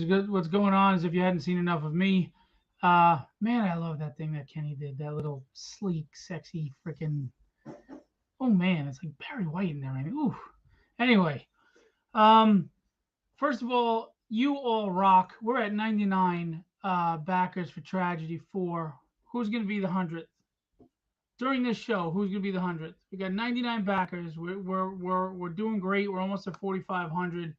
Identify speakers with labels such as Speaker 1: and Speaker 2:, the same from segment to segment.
Speaker 1: what's going on is if you hadn't seen enough of me, man, I love that thing that Kenny did. That little sleek, sexy, freaking. Oh man, it's like Barry White in there. I mean, ooh. Anyway, um, first of all, you all rock. We're at 99 backers for Tragedy 4. Who's going to be the 100th? During this show, who's going to be the 100th? We got 99 backers. We're doing great. We're almost at 4,500.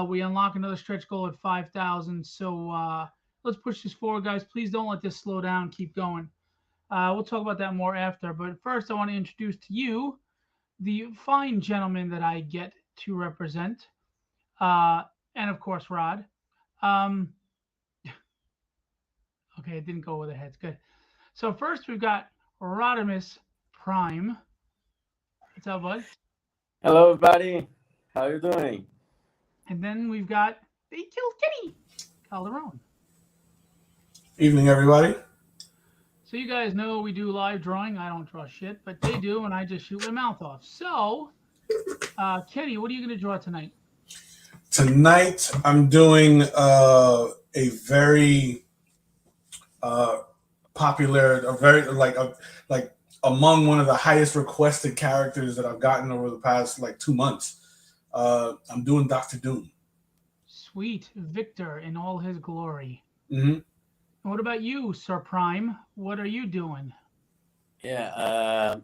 Speaker 1: We unlock another stretch goal at 5,000. So let's push this forward, guys. Please don't let this slow down. Keep going. We'll talk about that more after. But first, I want to introduce to you the fine gentleman that I get to represent, uh, and of course, Rod. Um, okay, it didn't go over the heads. Good. So first, we've got Rodimus Prime. What's up, bud?
Speaker 2: Hello, everybody. How you doing?
Speaker 1: And then we've got They Killed Kenny Calderon.
Speaker 3: Evening, everybody.
Speaker 1: So you guys know we do live drawing. I don't draw shit, but they do, and I just shoot my mouth off. So, Kenny, what are you going to draw tonight?
Speaker 3: Tonight, I'm doing a very popular, like among one of the highest requested characters that I've gotten over the past 2 months. I'm doing Doctor Doom.
Speaker 1: Sweet Victor in all his glory.
Speaker 3: Mm-hmm.
Speaker 1: And what about you, Sir Prime? What are you doing?
Speaker 2: Yeah,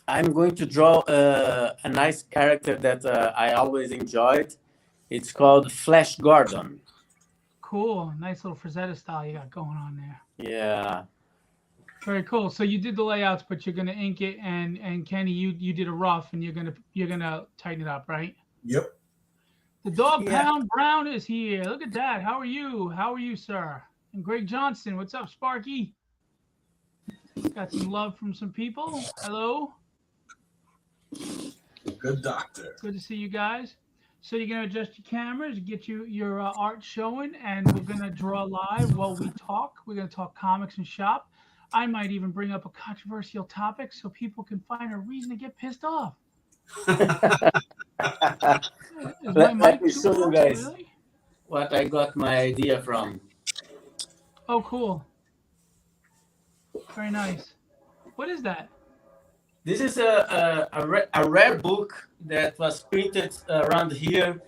Speaker 2: I'm going to draw a nice character that I always enjoyed. It's called Flash Gordon.
Speaker 1: Cool. Nice little Frazetta style you got going on there.
Speaker 2: Yeah.
Speaker 1: Very cool. So you did the layouts, but you're gonna ink it, and Kenny, you did a rough, and you're gonna tighten it up, right?
Speaker 3: Yep.
Speaker 1: The Dog
Speaker 2: Yeah.
Speaker 1: Pound Brown is here. Look at that. How are you? How are you, sir? And Greg Johnson, what's up, Sparky? Got some love from some people. Hello.
Speaker 3: Good doctor.
Speaker 1: Good to see you guys. So you're gonna adjust your cameras, get your art showing, and we're gonna draw live while we talk. We're gonna talk comics and shop. I might even bring up a controversial topic so people can find a reason to get pissed off. Is my
Speaker 2: Let
Speaker 1: mic
Speaker 2: me
Speaker 1: too
Speaker 2: show you
Speaker 1: close?
Speaker 2: guys
Speaker 1: Really?
Speaker 2: what I got my idea from.
Speaker 1: Oh, cool. Very nice. What is that?
Speaker 2: This is a rare book that was printed around here.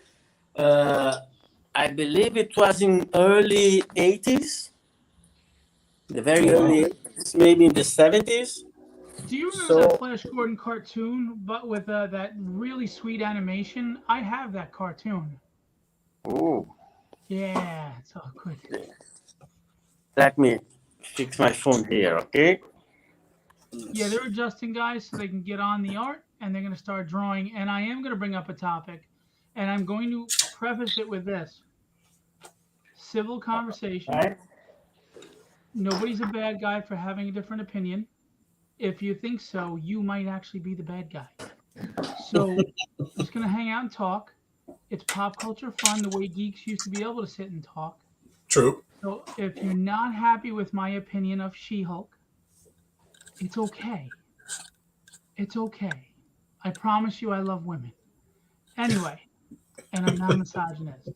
Speaker 2: I believe it was in early 80s, the very early 80s, maybe in the 70s.
Speaker 1: Do you remember
Speaker 2: So,
Speaker 1: that Flash Gordon cartoon, but with that really sweet animation? I have that cartoon.
Speaker 2: ooh,
Speaker 1: Yeah, it's all good.
Speaker 2: let me fix my phone here, okay?
Speaker 1: Yeah, they're adjusting, guys, so they can get on the art, and they're going to start drawing. And I am going to bring up a topic, and I'm going to preface it with this: civil conversation.
Speaker 2: Right?
Speaker 1: Nobody's a bad guy for having a different opinion. If you think so, you might actually be the bad guy. So we're just going to hang out and talk. It's pop culture fun, the way geeks used to be able to sit and talk.
Speaker 3: True.
Speaker 1: So if you're not happy with my opinion of She-Hulk, it's okay. It's okay. I promise you I love women. Anyway, and I'm not a misogynist.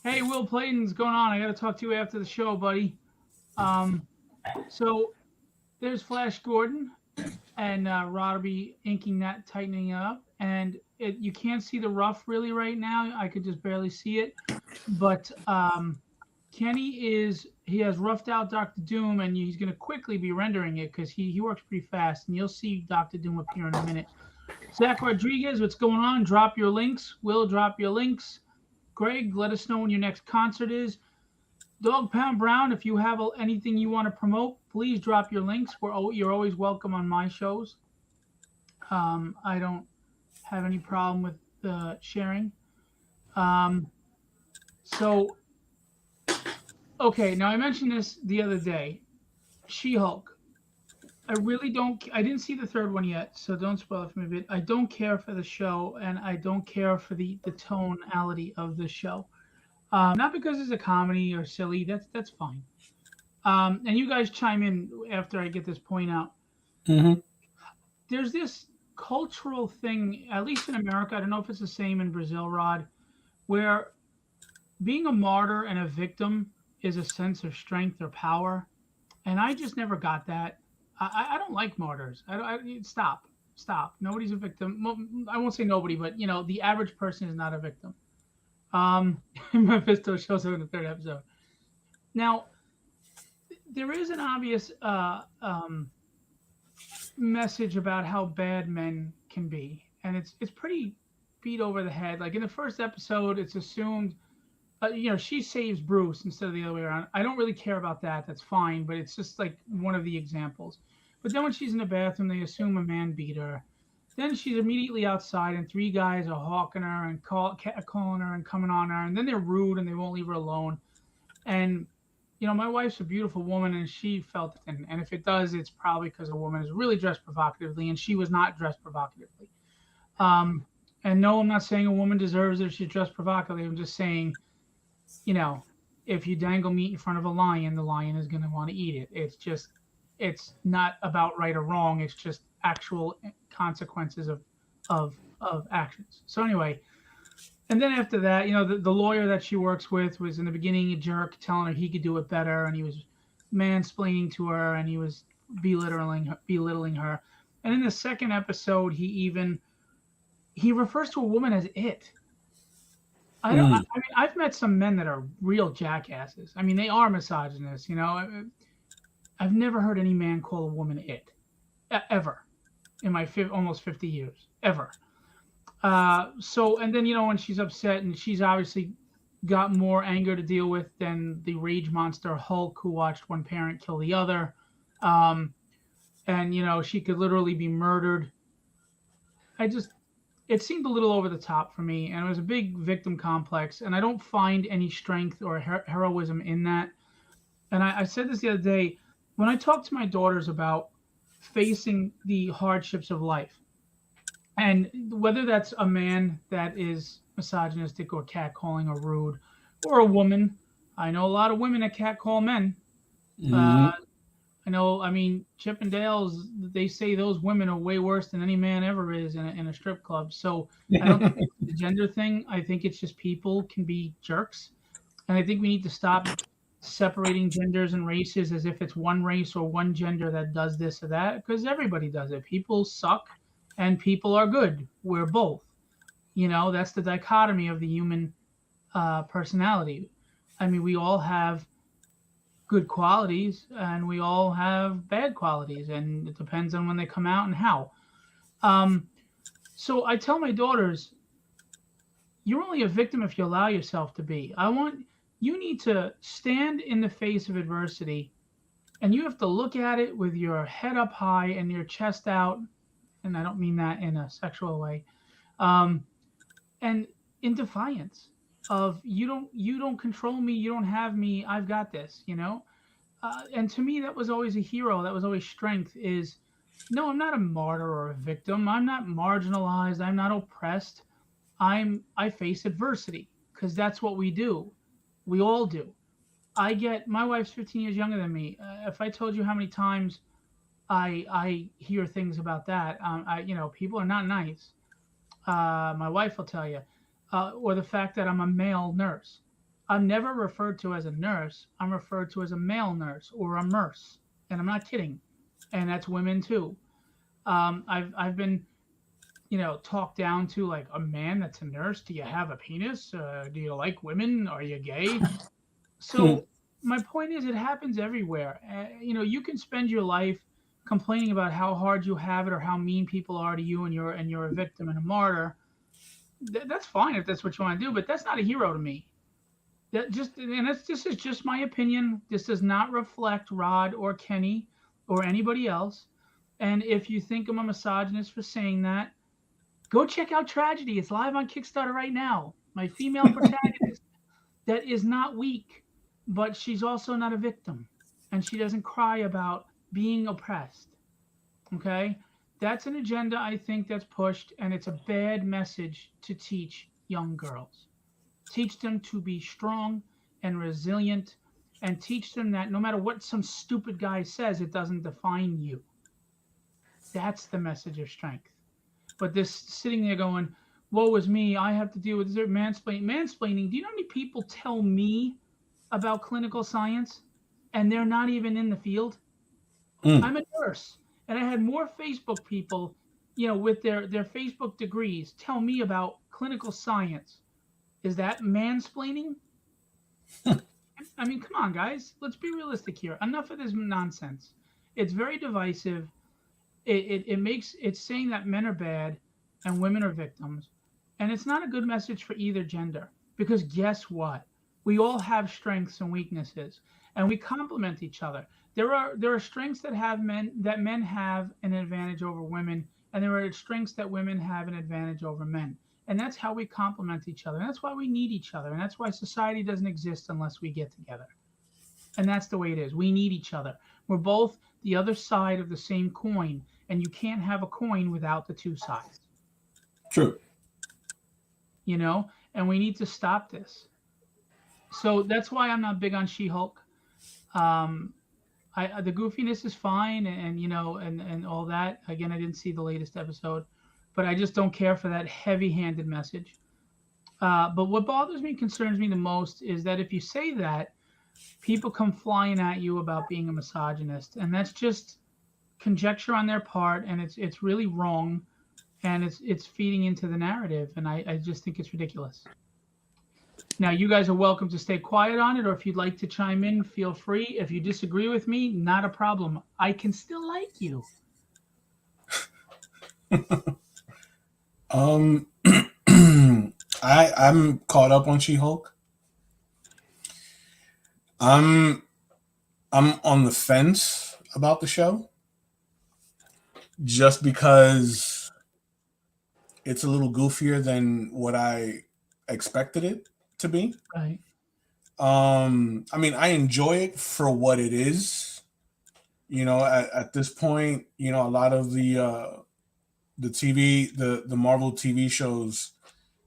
Speaker 1: Hey, Will Clayton's going on. I got to talk to you after the show, buddy. So there's Flash Gordon, and Rod will be inking that, tightening up. And you can't see the rough really right now. I could just barely see it. But Kenny he has roughed out Doctor Doom, and he's going to quickly be rendering it because he works pretty fast. And you'll see Doctor Doom appear in a minute. Zach Rodriguez, what's going on? Drop your links. Will, drop your links. Greg, let us know when your next concert is. Dog Pound Brown, if you have anything you want to promote, please drop your links. You're always welcome on my shows. I don't have any problem with sharing. So, okay, now I mentioned this the other day. She-Hulk. I didn't see the third one yet, so don't spoil it for me. But I don't care for the show, and I don't care for the tonality of the show. Not because it's a comedy or silly. That's fine. And you guys chime in after I get this point out.
Speaker 3: Mm-hmm.
Speaker 1: There's this cultural thing, at least in America. I don't know if it's the same in Brazil, Rod, where being a martyr and a victim is a sense of strength or power, and I just never got that. I don't like martyrs. Stop, stop. Nobody's a victim. Well, I won't say nobody, but the average person is not a victim. Mephisto shows up in the third episode. Now, there is an obvious message about how bad men can be, and it's pretty beat over the head. Like in the first episode, it's assumed, she saves Bruce instead of the other way around. I don't really care about that. That's fine, but it's just like one of the examples. But then when she's in the bathroom, they assume a man beat her. Then she's immediately outside, and three guys are hawking her and calling her and coming on her, and then they're rude and they won't leave her alone. And my wife's a beautiful woman, and she felt it. And if it does, it's probably because a woman is really dressed provocatively, and she was not dressed provocatively. And no, I'm not saying a woman deserves it if she's dressed provocatively. I'm just saying, if you dangle meat in front of a lion, the lion is going to want to eat it. It's not about right or wrong. It's just actual consequences of actions. So anyway, and then after that, the lawyer that she works with was in the beginning a jerk, telling her he could do it better, and he was mansplaining to her, and he was belittling her. And in the second episode, he refers to a woman as it. I mean, I've met some men that are real jackasses. I mean, they are misogynists. I've never heard any man call a woman it, ever, in my almost 50 years, ever. And then when she's upset, and she's obviously got more anger to deal with than the rage monster Hulk, who watched one parent kill the other, and she could literally be murdered. It seemed a little over the top for me, and it was a big victim complex, and I don't find any strength or heroism in that. And I said this the other day, when I talk to my daughters about facing the hardships of life, and whether that's a man that is misogynistic or catcalling or rude, or a woman. I know a lot of women that catcall men.
Speaker 2: Mhm.
Speaker 1: I mean, Chippendales, they say those women are way worse than any man ever is in a strip club. So I don't think it's a gender thing. I think it's just people can be jerks. And I think we need to stop separating genders and races as if it's one race or one gender that does this or that, because everybody does it. People suck and people are good. We're both. That's the dichotomy of the human personality. I mean, we all have good qualities and we all have bad qualities, and it depends on when they come out and how. So I tell my daughters, you're only a victim if you allow yourself to be. You need to stand in the face of adversity, and you have to look at it with your head up high and your chest out. And I don't mean that in a sexual way. And in defiance of you don't control me, you don't have me, I've got this. And to me, that was always a hero. That was always strength. Is no, I'm not a martyr or a victim. I'm not marginalized. I'm not oppressed. I face adversity because that's what we do. We all do. My wife's 15 years younger than me. If I told you how many times I hear things about that, people are not nice. My wife will tell you, or the fact that I'm a male nurse. I'm never referred to as a nurse. I'm referred to as a male nurse or a nurse, and I'm not kidding. And that's women too. I've been talked down to, like, a man that's a nurse. Do you have a penis? Do you like women? Are you gay? So my point is, it happens everywhere. You can spend your life complaining about how hard you have it or how mean people are to you, and you're a victim and a martyr. That's fine if that's what you want to do, but that's not a hero to me. This is just my opinion. This does not reflect Rod or Kenny or anybody else. And if you think I'm a misogynist for saying that, go check out Tragedy. It's live on Kickstarter right now. My female protagonist that is not weak, but she's also not a victim, and she doesn't cry about being oppressed. Okay? That's an agenda, I think, that's pushed, and it's a bad message to teach young girls. Teach them to be strong and resilient, and teach them that no matter what some stupid guy says, it doesn't define you. That's the message of strength. But this sitting there going, woe is me, I have to deal with this mansplaining. Mansplaining. Do you know how many people tell me about clinical science and they're not even in the field?
Speaker 3: Mm.
Speaker 1: I'm a nurse, and I had more Facebook people, with their Facebook degrees tell me about clinical science. Is that mansplaining? I mean, come on, guys. Let's be realistic here. Enough of this nonsense. It's very divisive. It's saying that men are bad and women are victims, and it's not a good message for either gender. Because guess what? We all have strengths and weaknesses, and we complement each other. There are strengths that men have an advantage over women, and there are strengths that women have an advantage over men. And that's how we complement each other. And that's why we need each other. And that's why society doesn't exist unless we get together. And that's the way it is. We need each other. We're both the other side of the same coin, and you can't have a coin without the two sides,
Speaker 3: True.
Speaker 1: And we need to stop this. So that's why I'm not big on She-Hulk. Um, the goofiness is fine, and all that. Again, I didn't see the latest episode, but I just don't care for that heavy-handed message. But what bothers me, concerns me the most, is that if you say that, people come flying at you about being a misogynist, and that's just conjecture on their part, and it's really wrong, and it's feeding into the narrative, and I just think it's ridiculous. Now, you guys are welcome to stay quiet on it, or if you'd like to chime in, feel free. If you disagree with me, not a problem. I can still like you.
Speaker 3: I'm caught up on She-Hulk. I'm on the fence about the show just because it's a little goofier than what I expected it to be.
Speaker 1: Right.
Speaker 3: I mean, I enjoy it for what it is. At this point, a lot of the Marvel TV shows,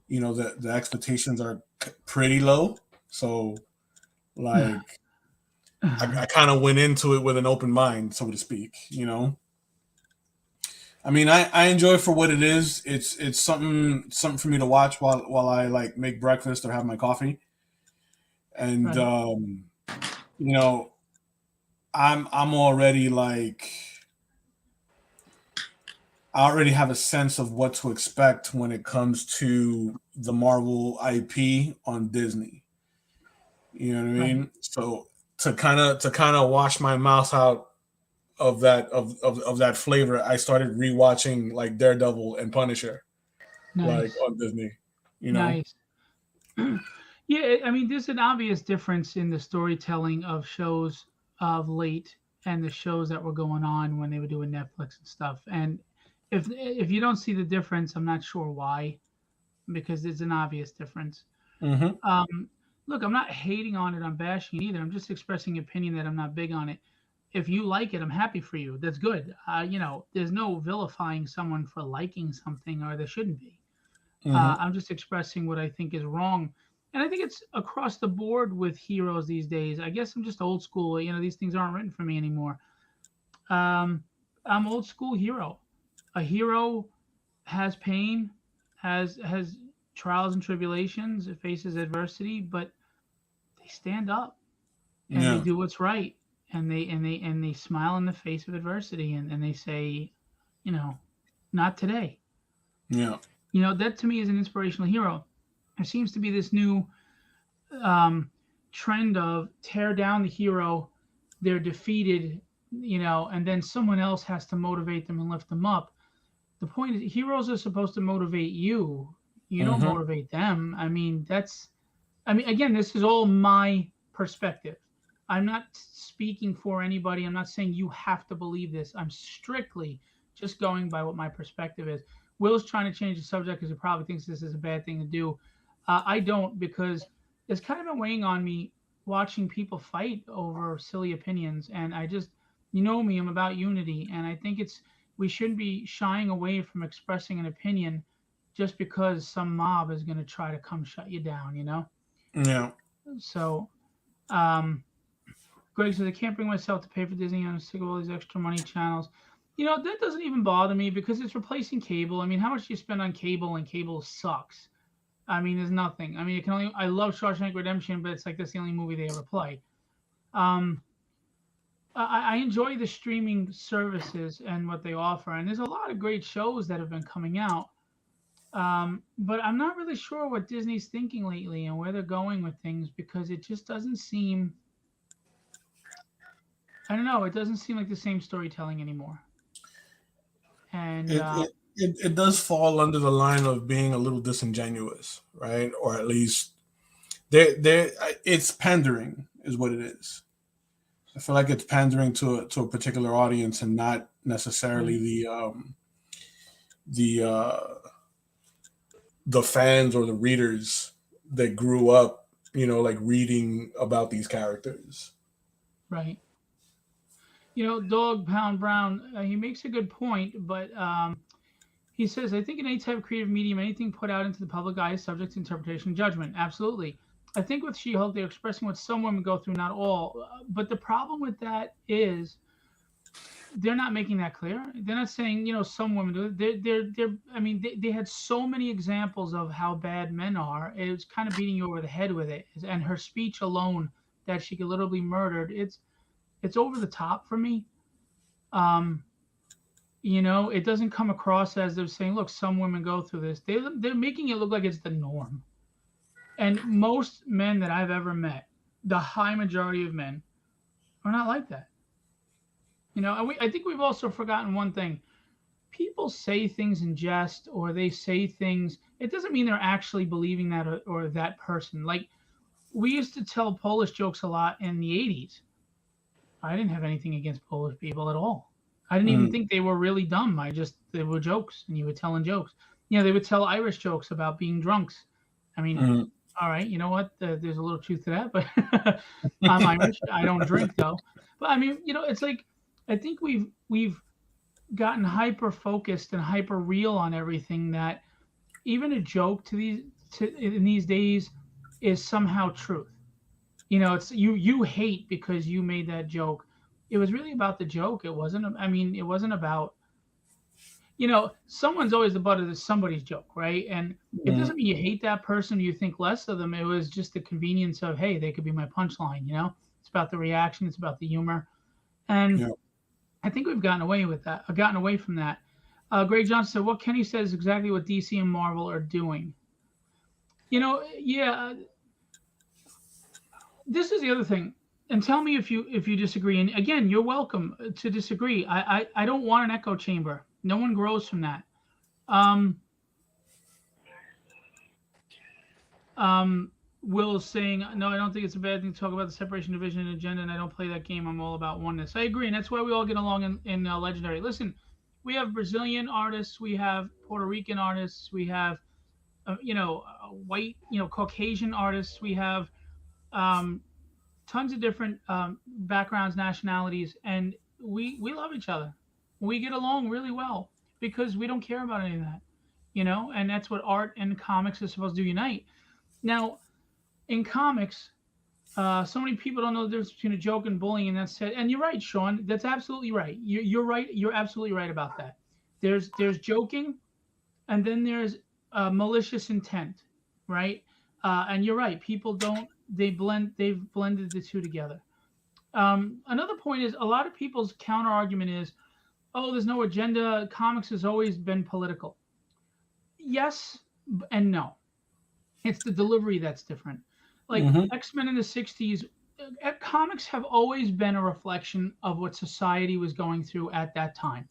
Speaker 3: the expectations are pretty low. So, like, I kind of went into it with an open mind, so to speak. I mean, I enjoy it for what it is. It's something for me to watch while I like make breakfast or have my coffee. And
Speaker 1: Right.
Speaker 3: I'm already like, I already have a sense of what to expect when it comes to the Marvel IP on Disney. You know what I mean?
Speaker 1: Right.
Speaker 3: So to kind of wash my mouth out of that flavor, I started rewatching like Daredevil and Punisher, like
Speaker 1: Nice.
Speaker 3: on Disney.
Speaker 1: Nice. Yeah, I mean, there's an obvious difference in the storytelling of shows of late and the shows that were going on when they were doing Netflix and stuff. And if you don't see the difference, I'm not sure why, because there's an obvious difference.
Speaker 3: Mm-hmm.
Speaker 1: Look, I'm not hating on it, I'm bashing it either. I'm just expressing opinion that I'm not big on it. If you like it, I'm happy for you. That's good. There's no vilifying someone for liking something, or there shouldn't be.
Speaker 3: Mm-hmm.
Speaker 1: I'm just expressing what I think is wrong. And I think it's across the board with heroes these days. I guess I'm just old school. These things aren't written for me anymore. Um, I'm old school hero. A hero has pain, has trials and tribulations, it faces adversity, but they stand up and they
Speaker 3: Yeah.
Speaker 1: do what's right, and they smile in the face of adversity, and they say, you know, not today.
Speaker 3: Yeah.
Speaker 1: That to me is an inspirational hero. There seems to be this new um, trend of tear down the hero, they're defeated, and then someone else has to motivate them and lift them up. The point is, heroes are supposed to motivate you. You don't
Speaker 3: Mm-hmm.
Speaker 1: motivate them. I mean, again, this is all my perspective. I'm not speaking for anybody. I'm not saying you have to believe this. I'm strictly just going by what my perspective is. Will's trying to change the subject because he probably thinks this is a bad thing to do. I don't, because it's kind of been weighing on me watching people fight over silly opinions. And I just, me, I'm about unity. And I think we shouldn't be shying away from expressing an opinion just because some mob is going to try to come shut you down.
Speaker 3: Yeah.
Speaker 1: So, um, Greg says, I can't bring myself to pay for Disney. I'm sick of all these extra money channels. That doesn't even bother me because it's replacing cable. I mean, how much do you spend on cable, and cable sucks? I mean, there's nothing. I mean, I love Shawshank Redemption, but it's like that's the only movie they ever play. Um, I enjoy the streaming services and what they offer, and there's a lot of great shows that have been coming out. But I'm not really sure what Disney's thinking lately and where they're going with things because it just doesn't seem. I don't know. It doesn't seem like the same storytelling anymore. And
Speaker 3: It does fall under the line of being a little disingenuous, right? Or at least they it's pandering is what it is. I feel like it's pandering to a particular audience and not necessarily the the fans or the readers that grew up, like reading about these characters.
Speaker 1: right. Dog Pound Brown, he makes a good point, but he says, I think in any type of creative medium, anything put out into the public eye is subject to interpretation and judgment. Absolutely. I think with She Hulk, they're expressing what some women go through, not all. But the problem with that is they're not making that clear. They're not saying, some women do it. I mean, they had so many examples of how bad men are. It was kind of beating you over the head with it. And her speech alone, that she could literally be murdered, it's over the top for me. It doesn't come across as they're saying, look, some women go through this. They're making it look like it's the norm. And most men that I've ever met, the high majority of men, are not like that. And I think we've also forgotten one thing. People say things in jest, or they say things. It doesn't mean they're actually believing that or that person. Like, we used to tell Polish jokes a lot in the 80s. I didn't have anything against Polish people at all. I didn't even think they were really dumb. They were jokes, and you were telling jokes. They would tell Irish jokes about being drunks. I mean, all right, you know what? There's a little truth to that, but I'm Irish. I don't drink though. But I mean, it's like I think we've gotten hyper focused and hyper real on everything that even a joke in these days is somehow truth. It's you hate because you made that joke. It was really about the joke. It wasn't. I mean, it wasn't about. Someone's always the butt of somebody's joke, right? And it doesn't mean you hate that person or you think less of them. It was just the convenience of, hey, they could be my punchline. It's about the reaction. It's about the humor, and I think we've gotten away with that. Gotten away from that. Greg Johnson said, "What Kenny said is exactly what DC and Marvel are doing." Yeah. This is the other thing, and tell me if you disagree. And again, you're welcome to disagree. I don't want an echo chamber. No one grows from that. Will is saying, no, I don't think it's a bad thing to talk about the separation, division, and agenda, and I don't play that game. I'm all about oneness. I agree, and that's why we all get along in Legendary. Listen, we have Brazilian artists, we have Puerto Rican artists, we have white, Caucasian artists, we have tons of different backgrounds, nationalities, and we love each other. We get along really well because we don't care about any of that, and that's what art and comics is supposed to unite. Now, in comics, so many people don't know the difference between a joke and bullying, and that's it. And you're right, Sean. That's absolutely right. You're right. You're absolutely right about that. There's joking, and then there's malicious intent, right? And you're right. People don't. They've blended the two together. Another point is a lot of people's counter argument is, oh, there's no agenda. Comics has always been political. Yes and no. It's the delivery that's different. Like X-Men in the 60s, comics have always been a reflection of what society was going through at that time.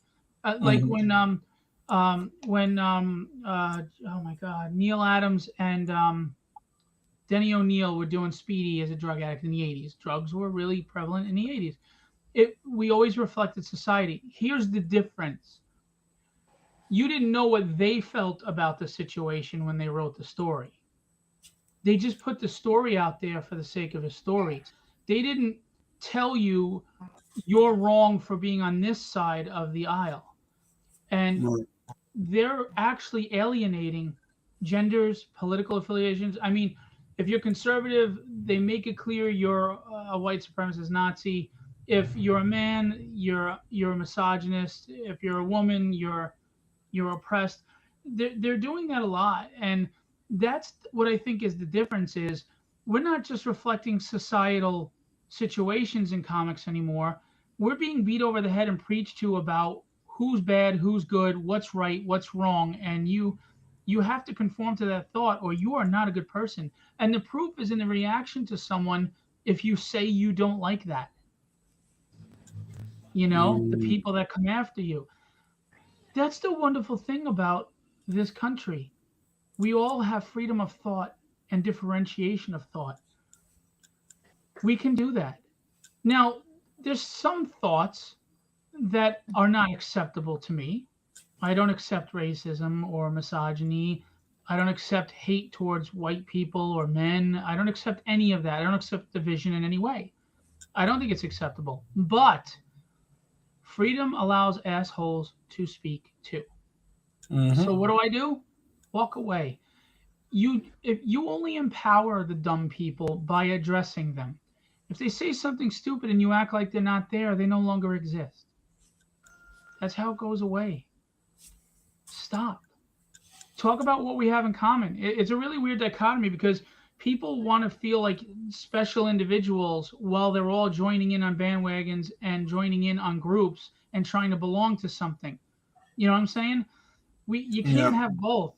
Speaker 1: Like when oh my God, Neil Adams and Denny O'Neil were doing Speedy as a drug addict in the 80s. Drugs were really prevalent in the 80s. We always reflected society. Here's the difference. You didn't know what they felt about the situation when they wrote the story. They just put the story out there for the sake of a story. They didn't tell you you're wrong for being on this side of the aisle. And they're actually alienating genders, political affiliations. I mean, if you're conservative, they make it clear you're a white supremacist Nazi. If you're a man, you're a misogynist. If you're a woman, you're oppressed. They're doing that a lot, and that's what I think is the difference. Is we're not just reflecting societal situations in comics anymore. We're being beat over the head and preached to about who's bad, who's good, what's right, what's wrong, and you have to conform to that thought, or you are not a good person. And the proof is in the reaction to someone. If you say you don't like that, the
Speaker 3: Mm,
Speaker 1: people that come after you. That's the wonderful thing about this country. We all have freedom of thought and differentiation of thought. We can do that. Now, there's some thoughts that are not acceptable to me. I don't accept racism or misogyny. I don't accept hate towards white people or men. I don't accept any of that. I don't accept division in any way. I don't think it's acceptable. But freedom allows assholes to speak too. So
Speaker 3: mhm.
Speaker 1: what do? Walk away. If you only empower the dumb people by addressing them. If they say something stupid and you act like they're not there, they no longer exist. That's how it goes away. Stop. Talk about what we have in common. It's a really weird dichotomy because people want to feel like special individuals while they're all joining in on bandwagons and joining in on groups and trying to belong to something. You know what I'm saying? You
Speaker 3: Yeah.
Speaker 1: can't have both.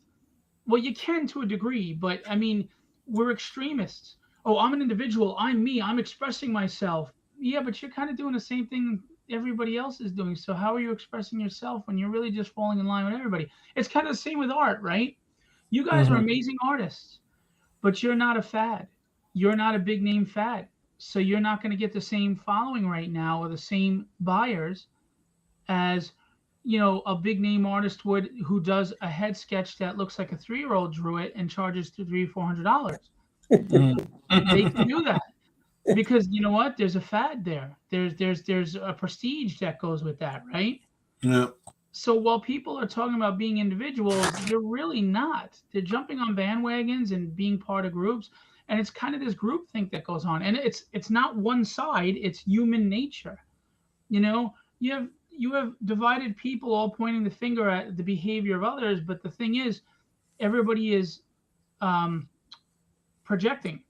Speaker 1: Well, you can to a degree, but I mean, we're extremists. Oh, I'm an individual. I'm me. I'm expressing myself. Yeah, but you're kind of doing the same thing everybody else is doing. So how are you expressing yourself when you're really just falling in line with everybody? It's kind of the same with art, right? You guys are
Speaker 3: Mhm.
Speaker 1: amazing artists, but you're not a fad. You're not a big name fad. So you're not going to get the same following right now or the same buyers as a big name artist would who does a head sketch that looks like a 3-year-old drew it and charges $300-$400.
Speaker 3: Mhm.
Speaker 1: They can do that because you know what? There's a fad there. There's a prestige that goes with that, right?
Speaker 3: Yeah.
Speaker 1: So while people are talking about being individuals, they're really not. They're jumping on bandwagons and being part of groups, and it's kind of this group think that goes on. And it's not one side, it's human nature. You know, you have divided people all pointing the finger at the behavior of others, but the thing is, everybody is um, projecting.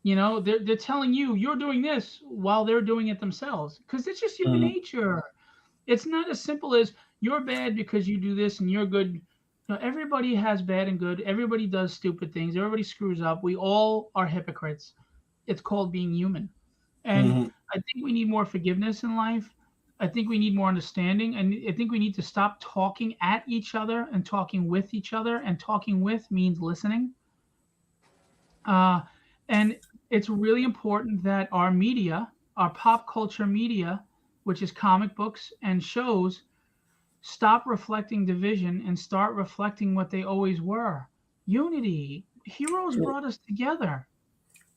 Speaker 1: They're telling you you're doing this while they're doing it themselves because it's just human
Speaker 3: Mhm.
Speaker 1: nature. It's not as simple as you're bad because you do this and you're good. Everybody has bad and good. Everybody does stupid things. Everybody screws up. We all are hypocrites. It's called being human. And
Speaker 3: Mhm.
Speaker 1: I think we need more forgiveness in life. I think we need more understanding. And I think we need to stop talking at each other and talking with each other. And talking with means listening. Uh, and it's really important that our media, our pop culture media, which is comic books and shows, stop reflecting division and start reflecting what they always were: unity. Heroes
Speaker 3: True.
Speaker 1: brought us together.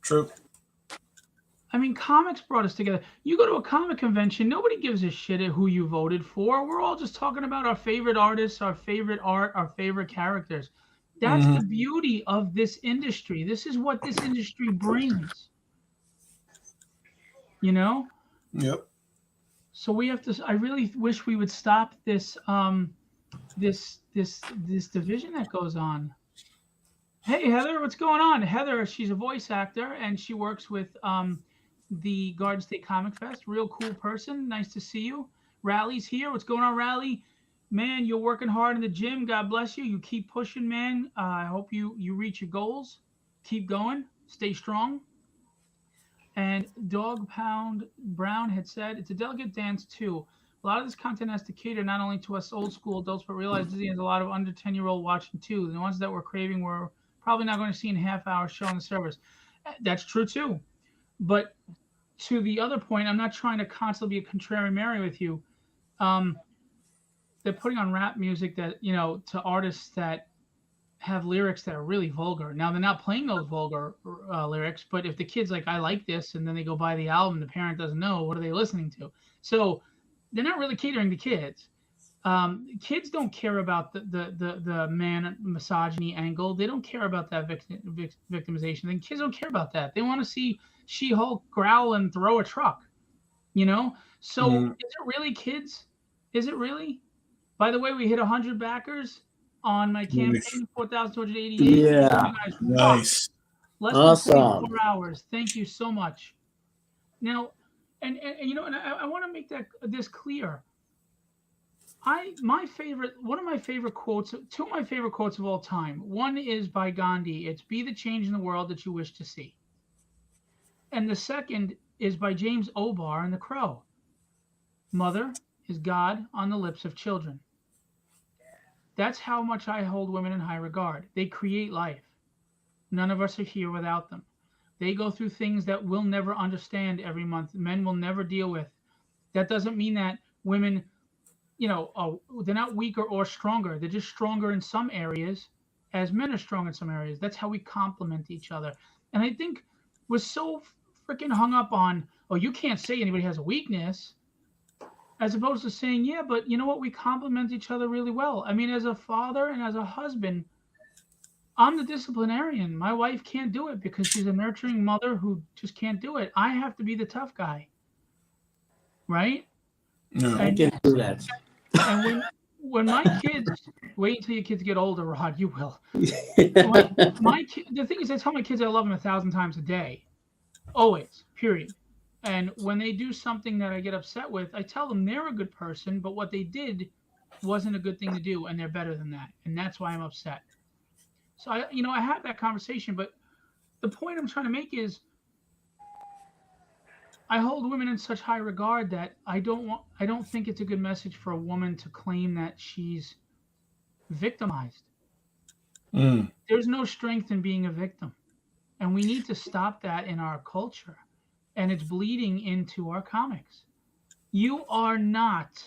Speaker 3: True.
Speaker 1: I mean, comics brought us together. You go to a comic convention, nobody gives a shit at who you voted for. We're all just talking about our favorite artists, our favorite art, our favorite characters. That's the
Speaker 3: Mhm.
Speaker 1: beauty of this industry. This is what this industry brings, you know?
Speaker 3: Yep.
Speaker 1: So we have to I really wish we would stop this division that goes on. Hey Heather, what's going on? Heather, she's a voice actor and she works with the Garden State Comic Fest. Real cool person. Nice to see you. Rally's here. What's going on, Rally? Man, you're working hard in the gym. God bless you. You keep pushing, man. I hope you reach your goals. Keep going. Stay strong. And Dog Pound Brown had said it's a delicate dance too. A lot of this content has to cater not only to us old school adults, but realize Disney has a lot of under 10-year-old watching too. The ones that we're craving we're probably not going to see in a half-hour show on the service. That's true too. But to the other point, I'm not trying to constantly be a contrary Mary with you. Um, they're putting on rap music that to artists that have lyrics that are really vulgar. Now they're not playing those vulgar lyrics, but if the kid's like, "I like this," and then they go buy the album, the parent doesn't know what are they listening to. So they're not really catering to kids. Kids don't care about the man misogyny angle. They don't care about that victimization. And kids don't care about that. They want to see She-Hulk growl and throw a truck. You know? So
Speaker 3: Mhm.
Speaker 1: is it really, kids? Is it really? By the way, we hit 100 backers on my
Speaker 3: Nice.
Speaker 1: campaign, 4,288.
Speaker 2: Yeah.
Speaker 1: You guys rock.
Speaker 3: Nice.
Speaker 1: Less than
Speaker 2: Awesome.
Speaker 1: 24 hours. Thank you so much. Now, and you know, and I want to make this clear. One of my favorite quotes, two of my favorite quotes of all time. One is by Gandhi. It's "Be the change in the world that you wish to see." And the second is by James Obar in The Crow. Mother is God on the lips of children. That's how much I hold women in high regard. They create life. None of us are here without them. They go through things that we'll never understand every month. Men will never deal with. That doesn't mean that women, they're not weaker or stronger. They're just stronger in some areas, as men are strong in some areas. That's how we complement each other. And I think we're so freaking hung up on, oh, you can't say anybody has a weakness, as opposed to saying, yeah, but you know what? We complement each other really well. I mean, as a father and as a husband, I'm the disciplinarian. My wife can't do it because she's a nurturing mother who just can't do it. I have to be the tough guy, right?
Speaker 3: Yeah.
Speaker 2: I
Speaker 1: And
Speaker 2: can do that.
Speaker 1: and when my kids, wait until your kids get older, Rod, you will. When the thing is, I tell my kids I love them 1,000 times a day, always, period. And when they do something that I get upset with, I tell them they're a good person, but what they did wasn't a good thing to do, and they're better than that, and that's why I'm upset. So I had that conversation, but the point I'm trying to make is I hold women in such high regard that I don't think it's a good message for a woman to claim that she's victimized.
Speaker 3: Mm.
Speaker 1: There's no strength in being a victim, and we need to stop that in our culture, and it's bleeding into our comics. You are not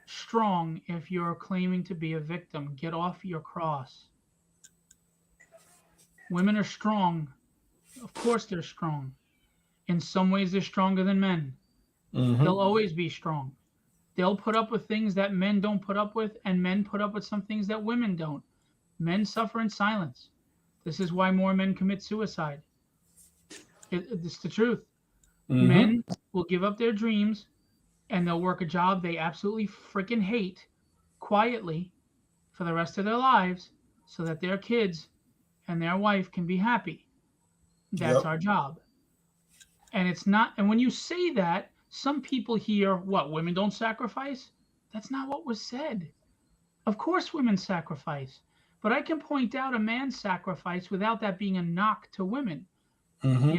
Speaker 1: strong if you're claiming to be a victim. Get off your cross. Women are strong. Of course they're strong. In some ways they're stronger than men.
Speaker 3: Hmm.
Speaker 1: They'll always be strong. They'll put up with things that men don't put up with, and men put up with some things that women don't. Men suffer in silence. This is why more men commit suicide. It's the truth.
Speaker 3: Hmm.
Speaker 1: Men will give up their dreams and they'll work a job they absolutely freaking hate quietly for the rest of their lives so that their kids and their wife can be happy. That's
Speaker 3: Yep.
Speaker 1: our job. And it's not, and when you say that, some people hear, what, women don't sacrifice? That's not what was said. Of course, women sacrifice. But I can point out a man's sacrifice without that being a knock to women.
Speaker 3: Hmm.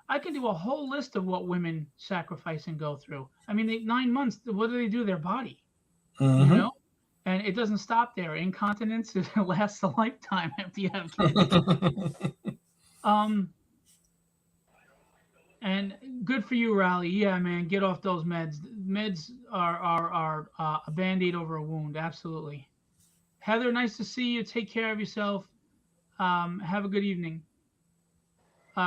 Speaker 1: I can do a whole list of what women sacrifice and go through. I mean, 9 months, what do they do to their body? You
Speaker 3: Hmm.
Speaker 1: know? And it doesn't stop there. Incontinence, it lasts a lifetime after you have kids. Um, and good for you, Raleigh. Yeah, man, get off those meds. Meds are a band-aid over a wound. Absolutely. Heather, nice to see you. Take care of yourself. Have a good evening.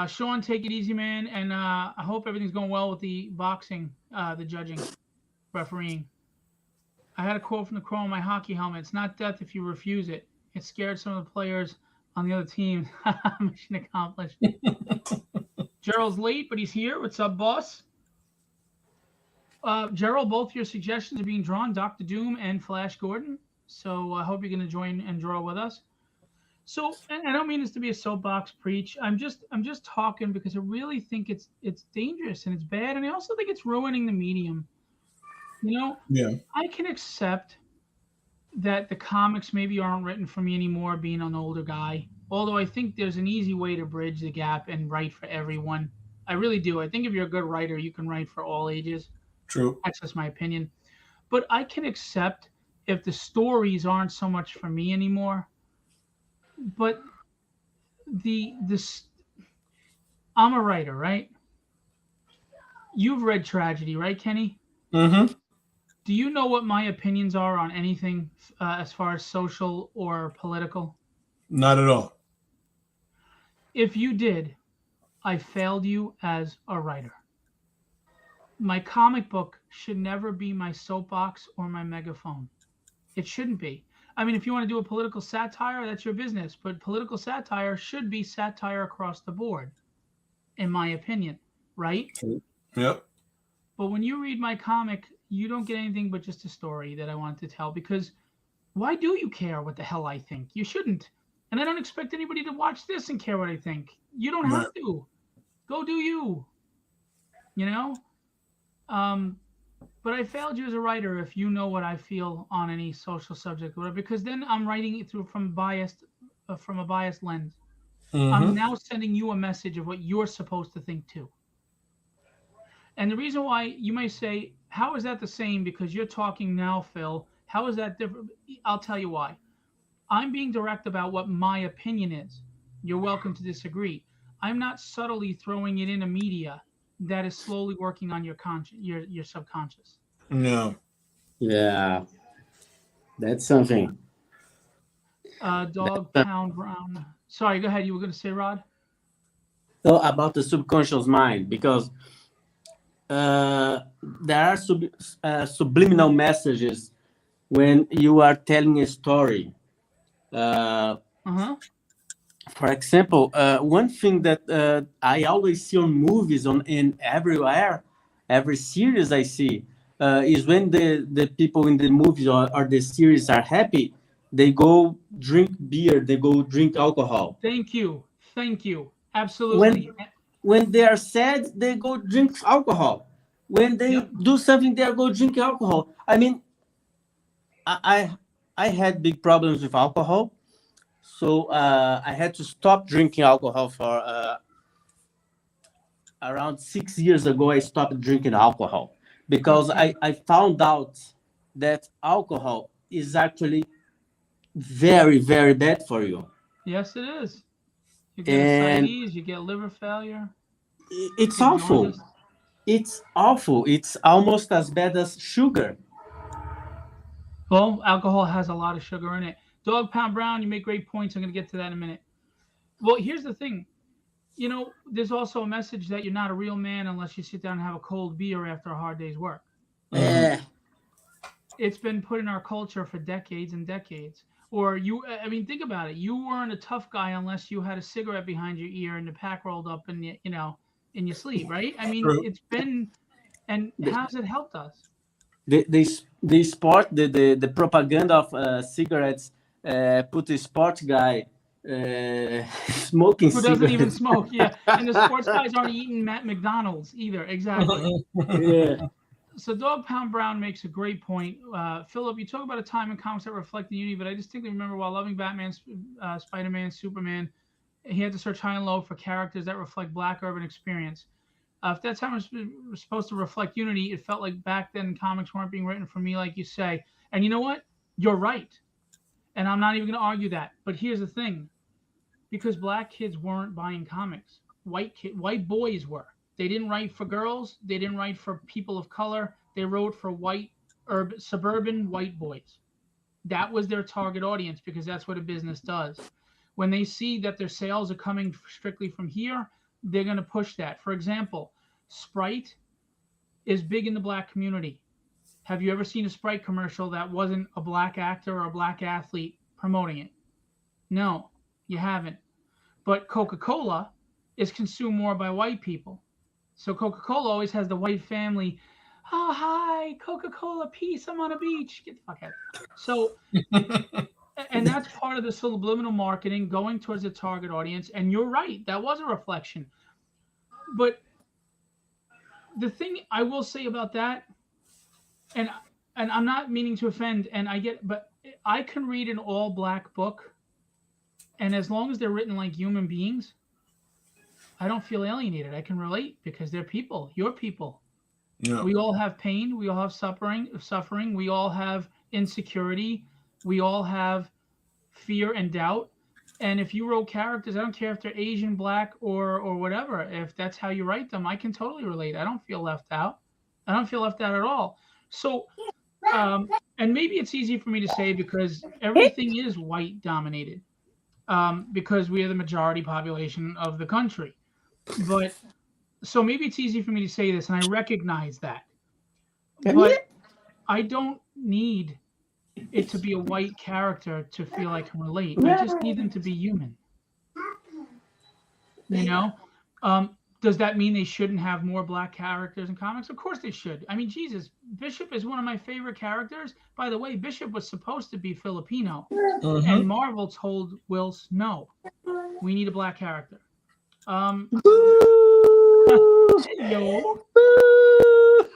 Speaker 1: Sean, take it easy, man. And I hope everything's going well with the boxing, the judging, refereeing. I had a quote from the Crow on my hockey helmet. It's not death if you refuse it. It scared some of the players on the other team. Mission accomplished. Gerald's late, but he's here. What's up, boss? Gerald, both your suggestions are being drawn, Dr. Doom and Flash Gordon. So I hope you're going to join and draw with us. So, and I don't mean this to be a soapbox preach. I'm just talking because I really think it's dangerous and it's bad, and I also think it's ruining the medium. You know,
Speaker 3: Yeah.
Speaker 1: I can accept that the comics maybe aren't written for me anymore, being an older guy. Although I think there's an easy way to bridge the gap and write for everyone. I really do. I think if you're a good writer, you can write for all ages.
Speaker 3: True.
Speaker 1: That's just my opinion. But I can accept if the stories aren't so much for me anymore. But this I'm a writer, right? You've read tragedy, right, Kenny?
Speaker 3: Hmm.
Speaker 1: Do you know what my opinions are on anything as far as social or political?
Speaker 3: Not at all.
Speaker 1: If you did, I failed you as a writer. My comic book should never be my soapbox or my megaphone. It shouldn't be. I mean, if you want to do a political satire, that's your business, but political satire should be satire across the board, in my opinion, right?
Speaker 3: True. Yep.
Speaker 1: But when you read my comic, you don't get anything but just a story that I want to tell. Because why do you care what the hell I think? You shouldn't. And I don't expect anybody to watch this and care what I think. You don't
Speaker 3: Right.
Speaker 1: have to. Go do you. You know? But I failed you as a writer if you know what I feel on any social subject, or whatever, because then I'm writing it through from a biased lens. I'm
Speaker 3: Mm-hmm.
Speaker 1: now sending you a message of what you're supposed to think too. And the reason why you may say, how is that the same? Because you're talking now, Phil. How is that different? I'll tell you why. I'm being direct about what my opinion is. You're welcome to disagree. I'm not subtly throwing it in a media that is slowly working on your subconscious.
Speaker 3: No.
Speaker 2: Yeah, that's something.
Speaker 1: Dog
Speaker 2: That's
Speaker 1: Pound Brown. Sorry, go ahead. You were going to say, Rod?
Speaker 2: so about the subconscious mind, because there are subliminal messages when you are telling a story. Uh,
Speaker 1: Uh-huh.
Speaker 2: for example, one thing that I always see on movies, on in everywhere, every series I see, is when the people in the movies or the series are happy, they go drink beer, they go drink alcohol.
Speaker 1: Thank you. Thank you.
Speaker 2: When
Speaker 1: Absolutely.
Speaker 2: when they are sad, they go drink alcohol. When they
Speaker 1: Yep.
Speaker 2: do something, they go drink alcohol. I mean, I I had big problems with alcohol, so I had to stop drinking alcohol for around 6 years ago. I stopped drinking alcohol because
Speaker 1: Okay.
Speaker 2: I found out that alcohol is actually very, very bad for you.
Speaker 1: Yes, it is. You get
Speaker 2: And
Speaker 1: ascites, you get liver failure,
Speaker 2: it's
Speaker 1: get
Speaker 2: awful.
Speaker 1: jaundice.
Speaker 2: It's awful. It's almost as bad as sugar.
Speaker 1: Well, alcohol has a lot of sugar in it. Dog Pound Brown, you make great points. I'm going to get to that in a minute. Well, here's the thing. There's also a message that you're not a real man unless you sit down and have a cold beer after a hard day's work.
Speaker 3: Mm-hmm.
Speaker 2: Eh,
Speaker 1: It's been put in our culture for decades and decades. Or I mean, think about it. You weren't a tough guy unless you had a cigarette behind your ear and the pack rolled up in your sleeve, right? I mean,
Speaker 3: True.
Speaker 1: it's been, and
Speaker 2: the,
Speaker 1: how's it helped us?
Speaker 2: the sport, the propaganda of cigarettes put the sport guy smoking
Speaker 1: Who doesn't even
Speaker 2: cigarettes.
Speaker 1: smoke? Yeah, and the sports guys aren't eating McDonald's either. Exactly.
Speaker 2: Yeah.
Speaker 1: So Dog Pound Brown makes a great point. Philip, you talk about a time in comics that reflect the unity, but I distinctly remember while loving Batman, Spider-Man, Superman, he had to search high and low for characters that reflect Black urban experience. If that time was supposed to reflect unity, it felt like back then comics weren't being written for me, like you say. And you know what? You're right. And I'm not even going to argue that. But here's the thing: because black kids weren't buying comics, white boys were. They didn't write for girls. They didn't write for people of color. They wrote for white, urban, suburban white boys. That was their target audience because that's what a business does. When they see that their sales are coming strictly from here, they're going to push that. For example, Sprite is big in the black community. Have you ever seen a Sprite commercial that wasn't a black actor or a black athlete promoting it? No, you haven't. But Coca-Cola is consumed more by white people. So Coca-Cola always has the white family. Oh, hi, Coca-Cola, peace, I'm on a beach. Get the fuck out. So, and that's part of the subliminal marketing going towards the target audience. And you're right, that was a reflection. But the thing I will say about that, and and I'm not meaning to offend, and but I can read an all black book, and as long as they're written like human beings, I don't feel alienated. I can relate because they're people. You're people.
Speaker 3: Yeah.
Speaker 1: We all have pain. We all have suffering. We all have insecurity. We all have fear and doubt. And if you wrote characters, I don't care if they're Asian, black, or whatever. If that's how you write them, I can totally relate. I don't feel left out. I don't feel left out at all. So, and maybe it's easy for me to say because everything is white dominated, because we are the majority population of the country. But so maybe it's easy for me to say this, and I recognize that. But I don't need it to be a white character to feel I can relate. I just need them to be human. You know, Does that mean they shouldn't have more black characters in comics? Of course they should. I mean, Jesus, Bishop is one of my favorite characters. By the way, Bishop was supposed to be Filipino, and Marvel told Whilce, no, we need a black character. Yo.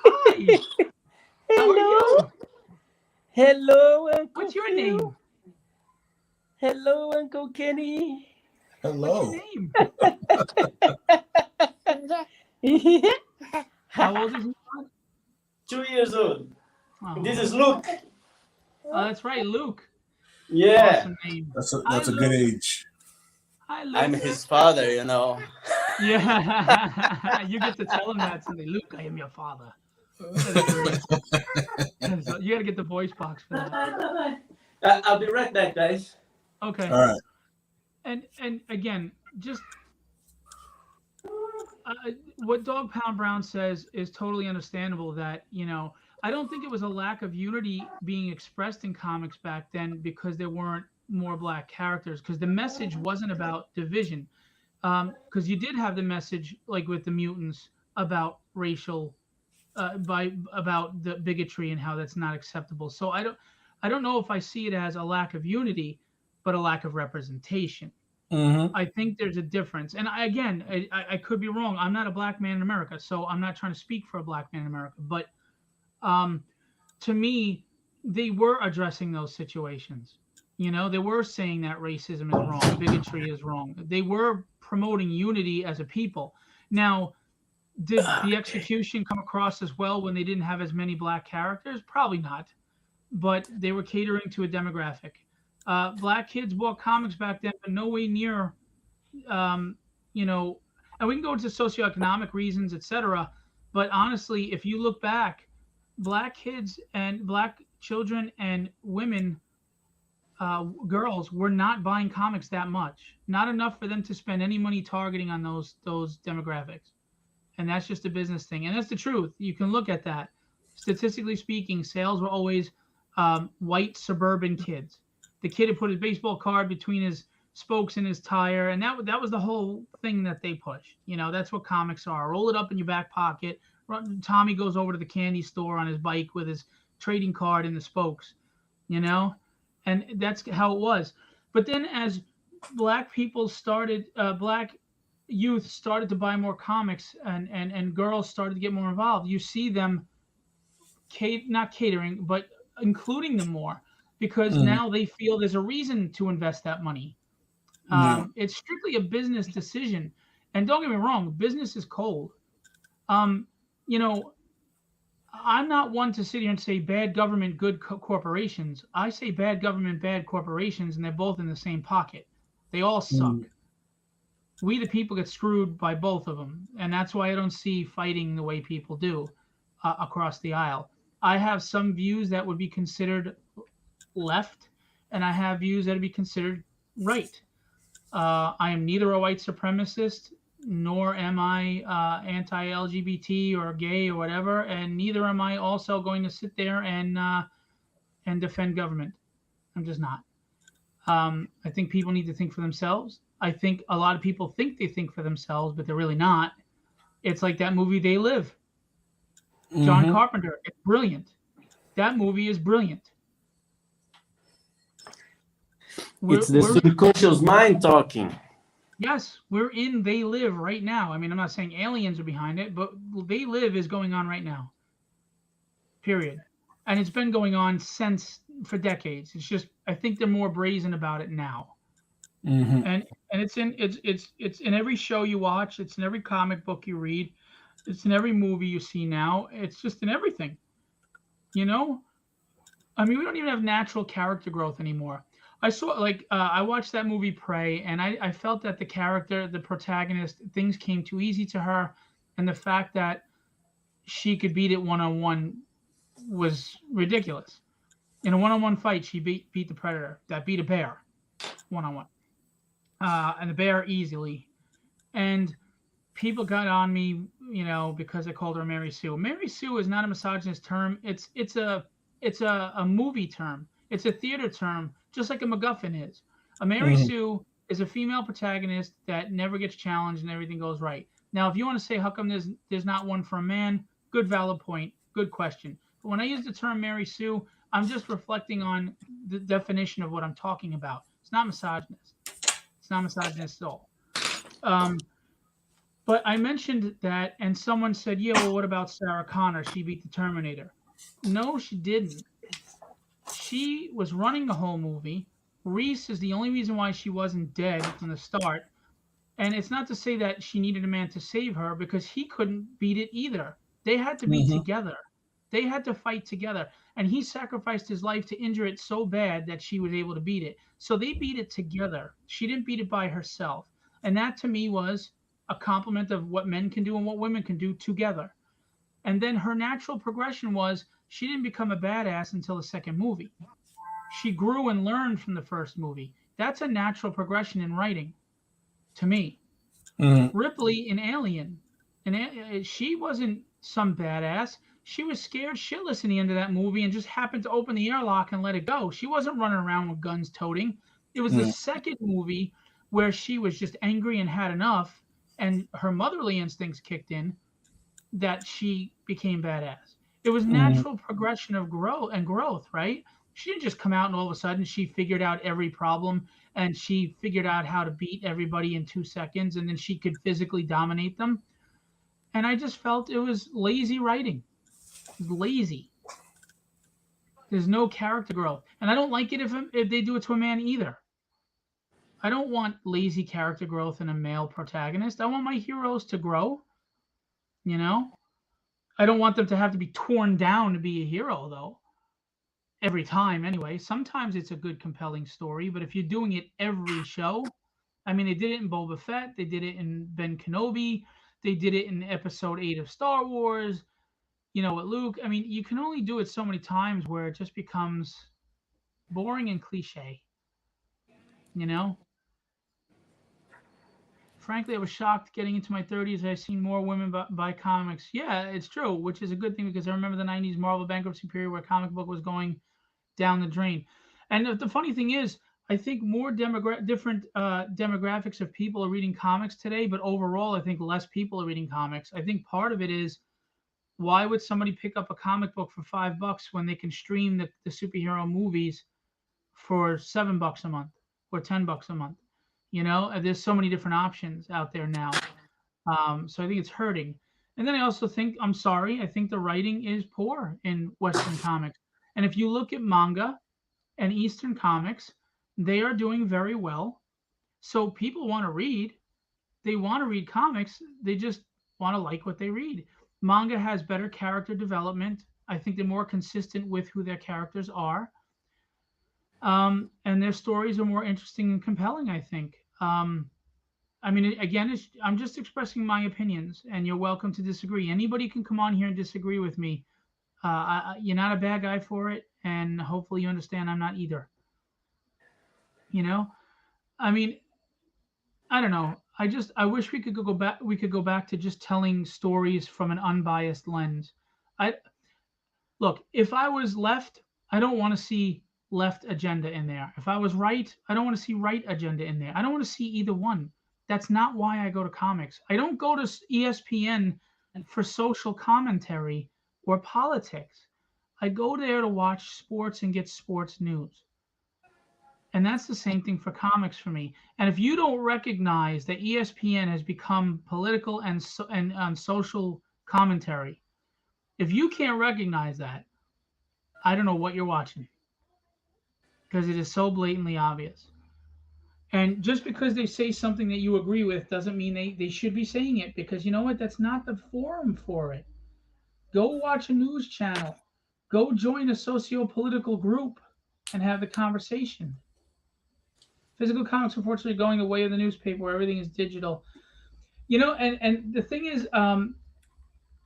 Speaker 1: Hi. How are you?
Speaker 2: Hello, Uncle
Speaker 1: What's your
Speaker 2: Phil.
Speaker 1: name?
Speaker 2: Hello, Uncle Kenny.
Speaker 3: Hello.
Speaker 1: What's your name? How old is he?
Speaker 2: 2 years old.
Speaker 1: Oh.
Speaker 2: This is Luke.
Speaker 1: Oh, that's right, Luke.
Speaker 2: Yeah.
Speaker 1: Awesome name.
Speaker 3: That's a
Speaker 1: Hi,
Speaker 3: good
Speaker 1: Luke.
Speaker 3: age.
Speaker 1: Hi, Luke.
Speaker 2: I'm his father, you know.
Speaker 1: Yeah, you get to tell him that someday. Luke, I am your father. That's great. So you got to get the voice box for that.
Speaker 2: I'll be right back, guys.
Speaker 1: Okay.
Speaker 3: All right.
Speaker 1: And again, just what Dog Pound Brown says is totally understandable. That, you know, I don't think it was a lack of unity being expressed in comics back then because there weren't more black characters, because the message wasn't about division. Because you did have the message, like with the mutants, about racial, about the bigotry and how that's not acceptable. So I don't know if I see it as a lack of unity, but a lack of representation. I think there's a difference. And I could be wrong. I'm not a black man in America, so I'm not trying to speak for a black man in America. But to me, they were addressing those situations. You know, they were saying that racism is wrong, bigotry is wrong. They were promoting unity as a people. Now, did the execution come across as well when they didn't have as many black characters? Probably not. But they were catering to a demographic. Black kids bought comics back then, but no way near, you know, and we can go into socioeconomic reasons, etc. But honestly, if you look back, black kids and black children and women, girls, were not buying comics that much. Not enough for them to spend any money targeting on those demographics. And that's just a business thing. And that's the truth. You can look at that. Statistically speaking, sales were always white suburban kids. The kid who put his baseball card between his spokes in his tire, and that was the whole thing that they pushed. You know, that's what comics are. Roll it up in your back pocket. Tommy goes over to the candy store on his bike with his trading card in the spokes, you know, and that's how it was. But then as black people started, black youth started to buy more comics, and girls started to get more involved, you see them not catering, but including them more, because now they feel there's a reason to invest that money. It's strictly a business decision. And don't get me wrong, business is cold. You know, I'm not one to sit here and say bad government, good corporations. I say bad government, bad corporations, and they're both in the same pocket. They all suck. We, the people, get screwed by both of them. And that's why I don't see fighting the way people do across the aisle. I have some views that would be considered left, and I have views that would be considered right. I am neither a white supremacist, nor am I anti-LGBT or gay or whatever, and neither am I also going to sit there and defend government. I'm just not. I think people need to think for themselves. I think a lot of people think they think for themselves, but they're really not. It's like that movie They Live. John Carpenter. It's brilliant. That movie is brilliant.
Speaker 2: It's the subconscious mind talking.
Speaker 1: Yes, we're in They Live right now. I mean, I'm not saying aliens are behind it, but They Live is going on right now. Period. And it's been going on for decades. It's just, I think they're more brazen about it now. And it's in every show you watch. It's in every comic book you read. It's in every movie you see now. It's just in everything. You know? I mean, we don't even have natural character growth anymore. I watched that movie Prey, and I felt that the character, the protagonist, things came too easy to her, and the fact that she could beat it one-on-one was ridiculous. In a one-on-one fight, she beat the Predator, that beat a bear one-on-one, and the bear easily. And people got on me, you know, because I called her Mary Sue. Mary Sue is not a misogynist term. It's a movie term. It's a theater term, just like a MacGuffin is. A Mary Sue is a female protagonist that never gets challenged and everything goes right. Now, if you want to say how come there's not one for a man, good valid point, good question. But when I use the term Mary Sue, I'm just reflecting on the definition of what I'm talking about. It's not misogynist. It's not misogynist at all. But I mentioned that, and someone said, "Yeah, well, what about Sarah Connor? She beat the Terminator." No, she didn't. She was running the whole movie. Reese is the only reason why she wasn't dead from the start. And it's not to say that she needed a man to save her because he couldn't beat it either. They had to be
Speaker 3: Mhm.
Speaker 1: together. They had to fight together. And he sacrificed his life to injure it so bad that she was able to beat it. So they beat it together. She didn't beat it by herself. And that to me was a compliment of what men can do and what women can do together. And then her natural progression was she didn't become a badass until the second movie. She grew and learned from the first movie. That's a natural progression in writing to me.
Speaker 3: Mhm.
Speaker 1: Ripley in Alien, and she wasn't some badass. She was scared shitless in the end of that movie and just happened to open the airlock and let it go. She wasn't running around with guns toting. It was the
Speaker 3: Mhm.
Speaker 1: second movie where she was just angry and had enough, and her motherly instincts kicked in that she became badass. It was
Speaker 3: Mhm.
Speaker 1: natural progression of growth, right? She didn't just come out and all of a sudden she figured out every problem and she figured out how to beat everybody in 2 seconds and then she could physically dominate them. And I just felt it was lazy writing. Lazy. There's no character growth. And I don't like it if they do it to a man either. I don't want lazy character growth in a male protagonist. I want my heroes to grow, you know? I don't want them to have to be torn down to be a hero though. Every time anyway. Sometimes it's a good compelling story, but if you're doing it every show, I mean they did it in Boba Fett, they did it in Ben Kenobi, they did it in episode 8 of Star Wars, with Luke. I mean, you can only do it so many times where it just becomes boring and cliche, you know? Frankly, I was shocked getting into my 30s. I've seen more women buy comics. Yeah, it's true, which is a good thing because I remember the 90s Marvel bankruptcy period where comic book was going down the drain. And the funny thing is, I think more different demographics of people are reading comics today, but overall, I think less people are reading comics. I think part of it is why would somebody pick up a comic book for $5 when they can stream the superhero movies for $7 a month or $10 a month? There's so many different options out there now. So I think it's hurting. And then I also think, I'm sorry, I think the writing is poor in Western comics. And if you look at manga, and Eastern comics, they are doing very well. So people want to read. They want to read comics. They just want to like what they read. Manga has better character development. I think they're more consistent with who their characters are. And their stories are more interesting and compelling, I think. I mean, again, I'm just expressing my opinions, and you're welcome to disagree. Anybody can come on here and disagree with me. You're not a bad guy for it, and hopefully you understand I'm not either. You know, I mean, I don't know. I wish we could go back. We could go back to just telling stories from an unbiased lens. I Look, if I was left, I don't want to see left agenda in there. If I was right, I don't want to see right agenda in there. I don't want to see either one. That's not why I go to comics. I don't go to ESPN for social commentary or politics. I go there to watch sports and get sports news. And that's the same thing for comics for me. And if you don't recognize that ESPN has become political and social commentary, if you can't recognize that, I don't know what you're watching because it is so blatantly obvious. And just because they say something that you agree with doesn't mean they should be saying it because you know what? That's not the forum for it. Go watch a news channel. Go join a socio-political group and have the conversation. Physical comics, unfortunately, are going the way of the newspaper where everything is digital. And the thing is,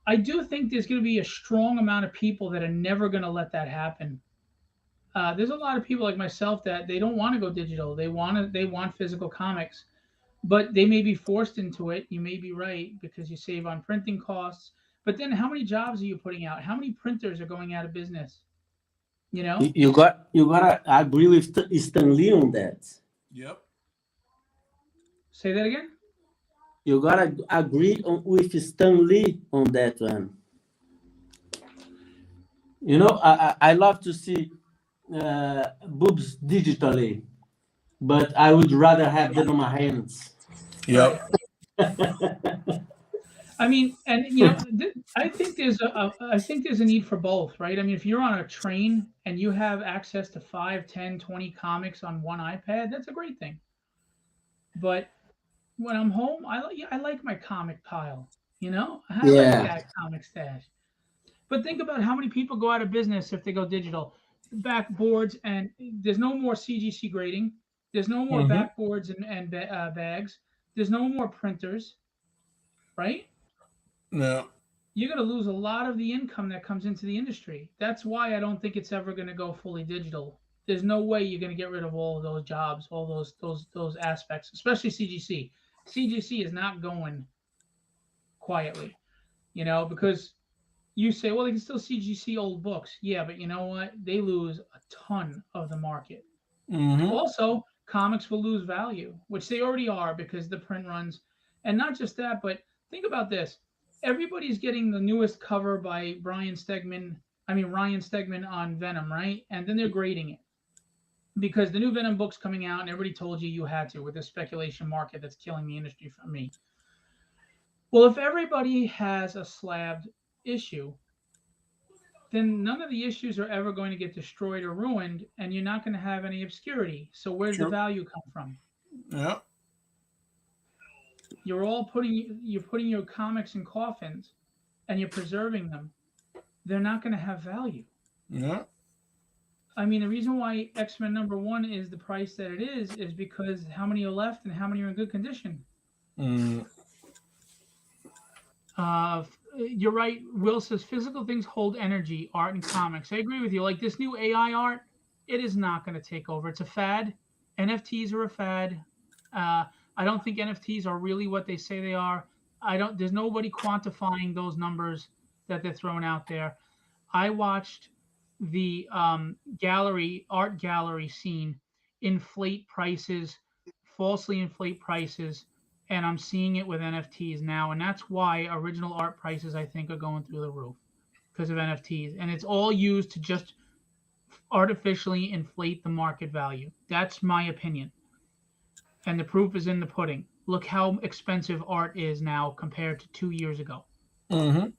Speaker 1: I do think there's going to be a strong amount of people that are never going to let that happen. There's a lot of people like myself that they don't want to go digital. They want physical comics, but they may be forced into it. You may be right because you save on printing costs. But then, how many jobs are you putting out? How many printers are going out of business? You know,
Speaker 2: You gotta agree with Stan Lee on that.
Speaker 3: Yep.
Speaker 1: say that again.
Speaker 2: You gotta agree with Stan Lee on that one. You know, I love to see boobs digitally, but I would rather have them on my hands.
Speaker 1: Right.
Speaker 3: Yep.
Speaker 1: I mean, and I think there's a need for both, right? I mean, if you're on a train and you have access to 5, 10, 20 comics on one iPad, that's a great thing. But when I'm home, I like my comic pile. I like
Speaker 2: Yeah,
Speaker 1: that comic stash. But think about how many people go out of business if they go digital. Backboards, and there's no more CGC grading. There's no more
Speaker 3: Hmm.
Speaker 1: backboards and bags. There's no more printers, right?
Speaker 3: Yeah.
Speaker 1: You're going to lose a lot of the income that comes into the industry. That's why I don't think it's ever going to go fully digital. There's no way you're going to get rid of all of those jobs, all those aspects, especially CGC. CGC is not going quietly, because you say, well, they can still CGC old books. Yeah, but you know what? They lose a ton of the market.
Speaker 3: Hmm.
Speaker 1: Also, comics will lose value, which they already are because the print runs. And not just that, but think about this. Everybody's getting the newest cover by Ryan Stegman on Venom, right? And then they're grading it because the new Venom book's coming out and everybody told you had to with the speculation market that's killing the industry for me. Well, if everybody has a slabbed issue, then none of the issues are ever going to get destroyed or ruined, and you're not going to have any obscurity. So where's the
Speaker 3: True.
Speaker 1: value come from?
Speaker 3: Yeah.
Speaker 1: You're putting your comics in coffins, and you're preserving them. They're not going to have value.
Speaker 3: Yeah.
Speaker 1: I mean, the reason why X-Men #1 is the price that it is because how many are left and how many are in good condition.
Speaker 3: Mm.
Speaker 1: You're right. Will says physical things hold energy, art and comics. I agree with you. Like this new AI art, it is not going to take over. It's a fad. NFTs are a fad. I don't think NFTs are really what they say they are. I don't. There's nobody quantifying those numbers that they're throwing out there. I watched the art gallery scene inflate prices, falsely inflate prices, and I'm seeing it with NFTs now, and that's why original art prices I think are going through the roof because of NFTs, and it's all used to just artificially inflate the market value. That's my opinion, and the proof is in the pudding. Look how expensive art is now compared to 2 years ago.
Speaker 3: Hmm.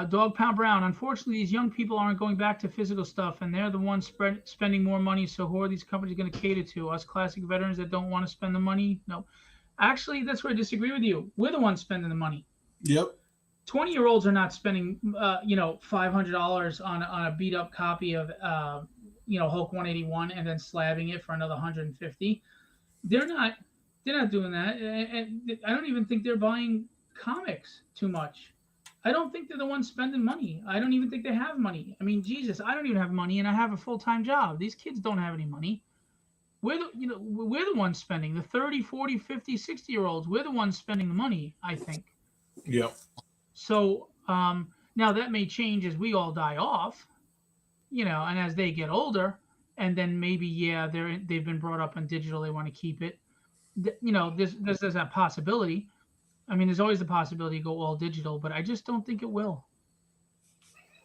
Speaker 1: Dog Pound Brown. Unfortunately, these young people aren't going back to physical stuff, and they're the ones spending more money. So who are these companies going to cater to? Us classic veterans that don't want to spend the money? No. Actually, that's where I disagree with you. We're the ones spending the money.
Speaker 3: Yep.
Speaker 1: 20-year-olds are not spending, $500 on a beat up copy of, Hulk 181 and then slabbing it for another 150. They're not. They're not doing that. And I don't even think they're buying comics too much. I don't think they're the ones spending money. I don't even think they have money. I mean, Jesus, I don't even have money and I have a full-time job. These kids don't have any money. We're the ones spending. The 30, 40, 50, 60-year-olds, we're the ones spending the money, I think.
Speaker 3: Yep.
Speaker 1: So, now that may change as we all die off, and as they get older, and then maybe, yeah, they've been brought up on digital, they want to keep it. There's that possibility. I mean, there's always the possibility to go all digital, but I just don't think it will.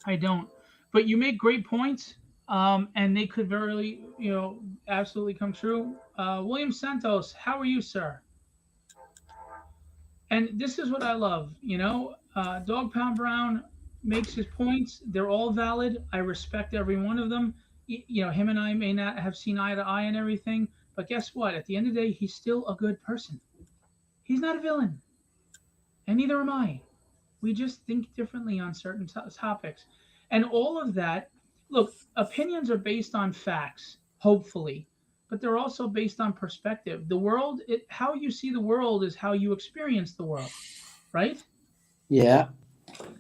Speaker 1: I don't. But you make great points, and they could very, absolutely come true. William Santos, how are you, sir? And this is what I love. Dog Pound Brown makes his points. They're all valid. I respect every one of them. Him and I may not have seen eye to eye on everything, but guess what? At the end of the day, he's still a good person. He's not a villain. And neither am I. We just think differently on certain topics. And all of that, look, opinions are based on facts, hopefully, but they're also based on perspective. The world, how you see the world is how you experience the world, right?
Speaker 2: yeah,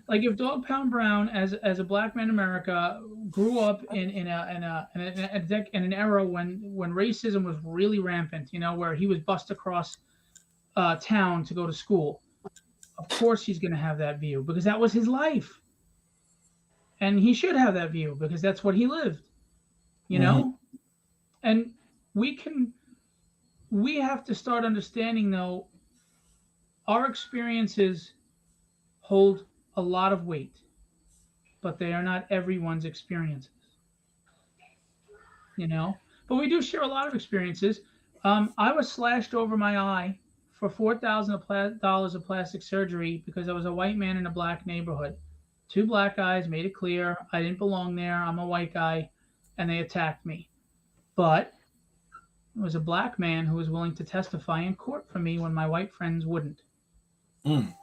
Speaker 1: Like if Dog Pound Brown, as a black man in America, grew up in an era when racism was really rampant, where he was bussed across town to go to school. Of course he's going to have that view because that was his life. And he should have that view because that's what he lived,
Speaker 3: Mm-hmm.
Speaker 1: And we can we have to start understanding, though, our experiences hold a lot of weight, but they are not everyone's experiences, you know? But we do share a lot of experiences. I was slashed over my eye for $4,000 of plastic surgery because I was a white man in a black neighborhood. Two black guys made it clear I didn't belong there. I'm a white guy, and they attacked me. But it was a black man who was willing to testify in court for me when my white friends wouldn't.
Speaker 3: Mm.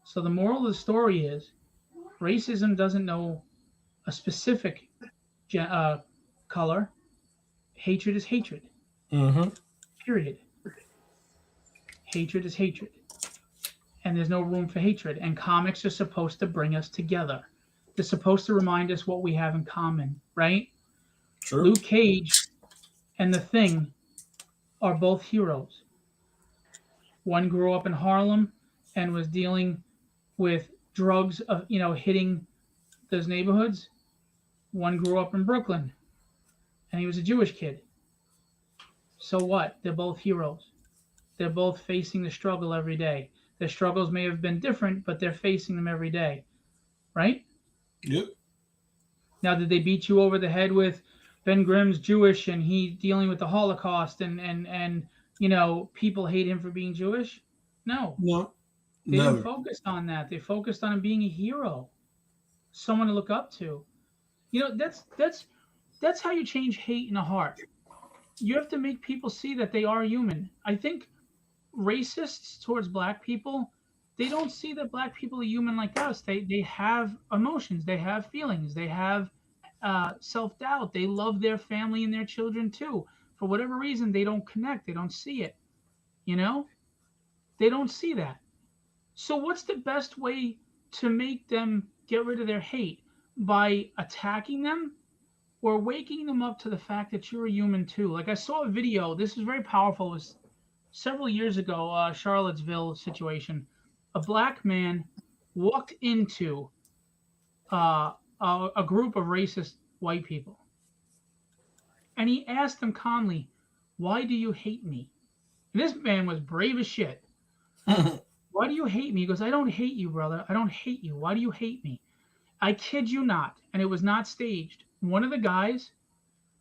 Speaker 1: So the moral of the story is racism doesn't know a specific color. Hatred is hatred.
Speaker 3: Mm-hmm.
Speaker 1: Period. Hatred is hatred. And there's no room for hatred. And comics are supposed to bring us together. They're supposed to remind us what we have in common, right?
Speaker 3: True.
Speaker 1: Luke Cage and The Thing are both heroes. One grew up in Harlem and was dealing with drugs of, hitting those neighborhoods. One grew up in Brooklyn and he was a Jewish kid. So what? They're both heroes. They're both facing the struggle every day. Their struggles may have been different, but they're facing them every day, right?
Speaker 3: Yep.
Speaker 1: Now, did they beat you over the head with Ben Grimm's Jewish and he dealing with the Holocaust and people hate him for being Jewish? No.
Speaker 3: No.
Speaker 1: They
Speaker 3: Never.
Speaker 1: didn't focus on that. They focused on him being a hero, someone to look up to. That's how you change hate in a heart. You have to make people see that they are human. I think racists towards black people, they don't see that black people are human like us. They have emotions, they have feelings, they have self-doubt. They love their family and their children too. For whatever reason, they don't connect. They don't see it. They don't see that. So what's the best way to make them get rid of their hate? By attacking them or waking them up to the fact that you're a human too. Like I saw a video, this is very powerful. It was several years ago, Charlottesville situation. A black man walked into a group of racist white people. And he asked them calmly, "Why do you hate me?" And this man was brave as shit. "Why do you hate me?" He goes, "I don't hate you, brother. I don't hate you. Why do you hate me?" I kid you not, and it was not staged. One of the guys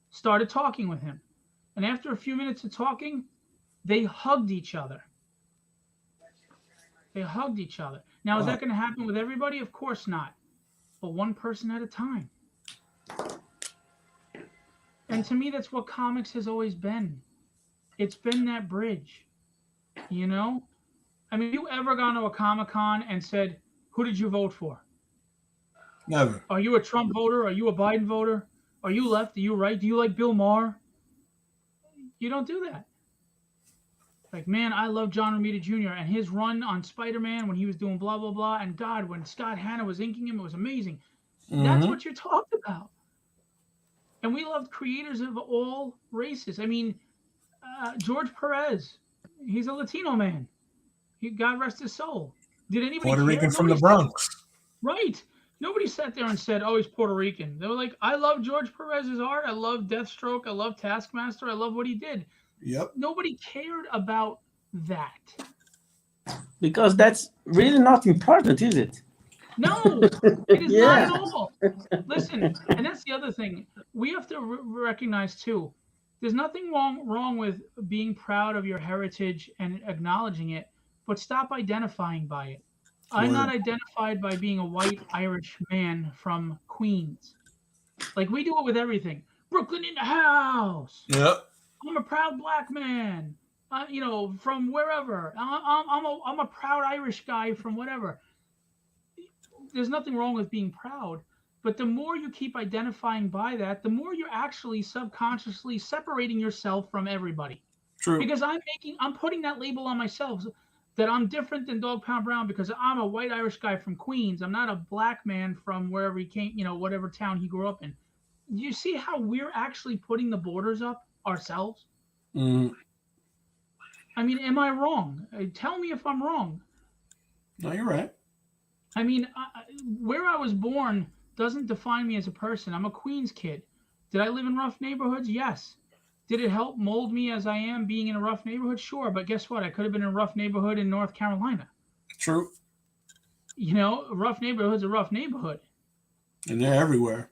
Speaker 1: started talking with him. And after a few minutes of talking, they hugged each other. They hugged each other. Now, is that going to happen with everybody? Of course not. But one person at a time. And to me, that's what comics has always been. It's been that bridge. You know? I mean, you ever gone to a Comic-Con and said, "Who did you vote for?"
Speaker 3: Never.
Speaker 1: Are you a Trump voter? Are you a Biden voter? Are you left? Are you right? Do you like Bill Maher? You don't do that. Like, man, I love John Romita Jr. and his run on Spider-Man when he was doing blah, blah, blah. And God, when Scott Hanna was inking him, it was amazing.
Speaker 3: Mm-hmm.
Speaker 1: That's what you're talking about. And we loved creators of all races. I mean, George Perez, he's a Latino man. God rest his soul. Did anybody
Speaker 3: Puerto
Speaker 1: care?
Speaker 3: Rican from the Bronx.
Speaker 1: Right. Nobody sat there and said, "Oh, he's Puerto Rican." They were like, "I love George Perez's art. I love Deathstroke. I love Taskmaster. I love what he did."
Speaker 3: Yep.
Speaker 1: Nobody cared about that.
Speaker 2: Because that's really not important, is it?
Speaker 1: No, it is not at all. Listen, and that's the other thing. We have to recognize, too, there's nothing wrong with being proud of your heritage and acknowledging it, but stop identifying by it. I'm not identified by being a white Irish man from Queens. Like, we do it with everything. Brooklyn in the house.
Speaker 3: Yep.
Speaker 1: I'm a proud black man. From wherever. I'm a proud Irish guy from whatever. There's nothing wrong with being proud, but the more you keep identifying by that, the more you're actually subconsciously separating yourself from everybody.
Speaker 3: True.
Speaker 1: Because I'm putting that label on myself that I'm different than Dog Pound Brown because I'm a white Irish guy from Queens. I'm not a black man from wherever he came, whatever town he grew up in. Do you see how we're actually putting the borders up ourselves?
Speaker 3: Mm.
Speaker 1: I mean, am I wrong? Tell me if I'm wrong.
Speaker 3: No, you're right.
Speaker 1: I mean, where I was born doesn't define me as a person. I'm a Queens kid. Did I live in rough neighborhoods? Yes. Did it help mold me as I am being in a rough neighborhood? Sure, but guess what? I could have been in a rough neighborhood in North Carolina.
Speaker 3: True.
Speaker 1: A rough neighborhood's a rough neighborhood.
Speaker 3: And they're everywhere.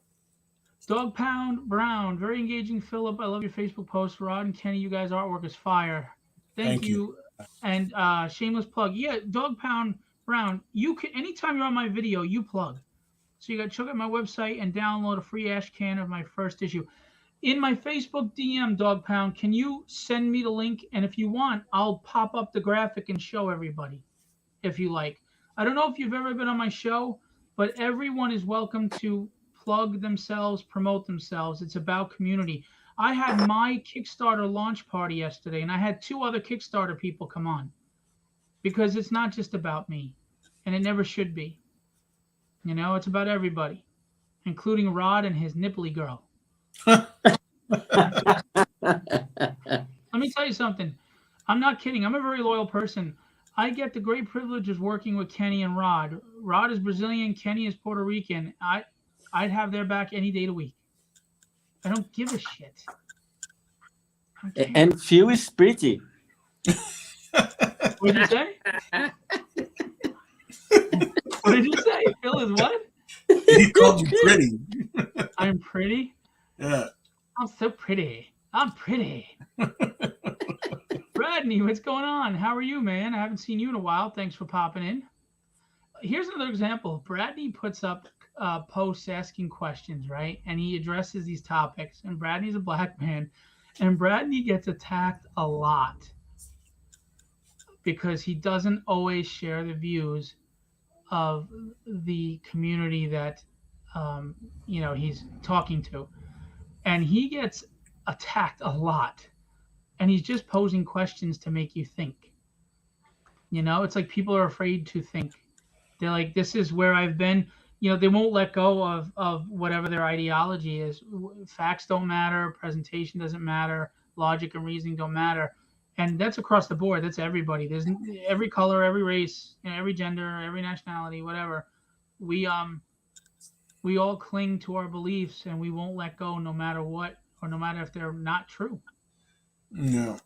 Speaker 1: Dog Pound Brown, very engaging. Philip, I love your Facebook post. Rod and Kenny, you guys' artwork is fire. Thank you. And shameless plug. Yeah, Dog Pound Brown, you can anytime you're on my video, you plug. So you got to check out my website and download a free ash can of my first issue. In my Facebook DM, Dog Pound, can you send me the link? And if you want, I'll pop up the graphic and show everybody, if you like. I don't know if you've ever been on my show, but everyone is welcome to plug themselves, promote themselves. It's about community. I had my Kickstarter launch party yesterday, and I had 2 other Kickstarter people come on, because it's not just about me, and it never should be. It's about everybody, including Rod and his nipply girl. Let me tell you something. I'm not kidding. I'm a very loyal person. I get the great privilege of working with Kenny and Rod. Rod is Brazilian. Kenny is Puerto Rican. I'd have their back any day of the week. I don't give a shit.
Speaker 2: And Phil is pretty.
Speaker 1: What did you say? What did you say? Phil is what?
Speaker 3: He called you pretty.
Speaker 1: I'm pretty?
Speaker 3: Yeah.
Speaker 1: I'm so pretty. I'm pretty. Bradney, what's going on? How are you, man? I haven't seen you in a while. Thanks for popping in. Here's another example. Bradney puts up posts asking questions, right? And he addresses these topics. And Bradney's a black man. And Bradney gets attacked a lot because he doesn't always share the views of the community that he's talking to. And he gets attacked a lot. And he's just posing questions to make you think. It's like people are afraid to think. They're like, this is where I've been. They won't let go of whatever their ideology is. Facts don't matter. Presentation doesn't matter. Logic and reasoning don't matter. And that's across the board. That's everybody. There's every color, every race, every gender, every nationality, whatever. We all cling to our beliefs, and we won't let go no matter what, or no matter if they're not true.
Speaker 3: No.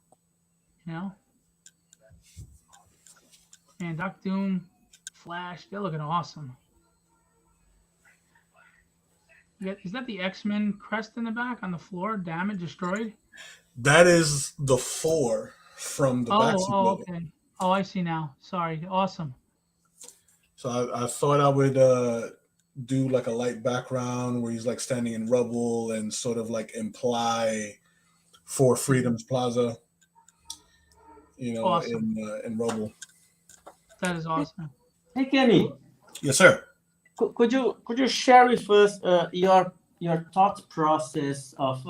Speaker 1: And Doc Doom, Flash, they're looking awesome. Is that the X-Men crest in the back on the floor? Damaged, destroyed?
Speaker 3: That is the 4 from the back.
Speaker 1: Okay. Oh, I see now. Sorry. Awesome.
Speaker 3: So I thought I would do like a light background where he's like standing in rubble and sort of like imply 4 Freedoms Plaza, awesome. in rubble.
Speaker 1: That is awesome.
Speaker 2: Hey, Kenny.
Speaker 3: Yes, sir.
Speaker 2: Could you share with us your thought process of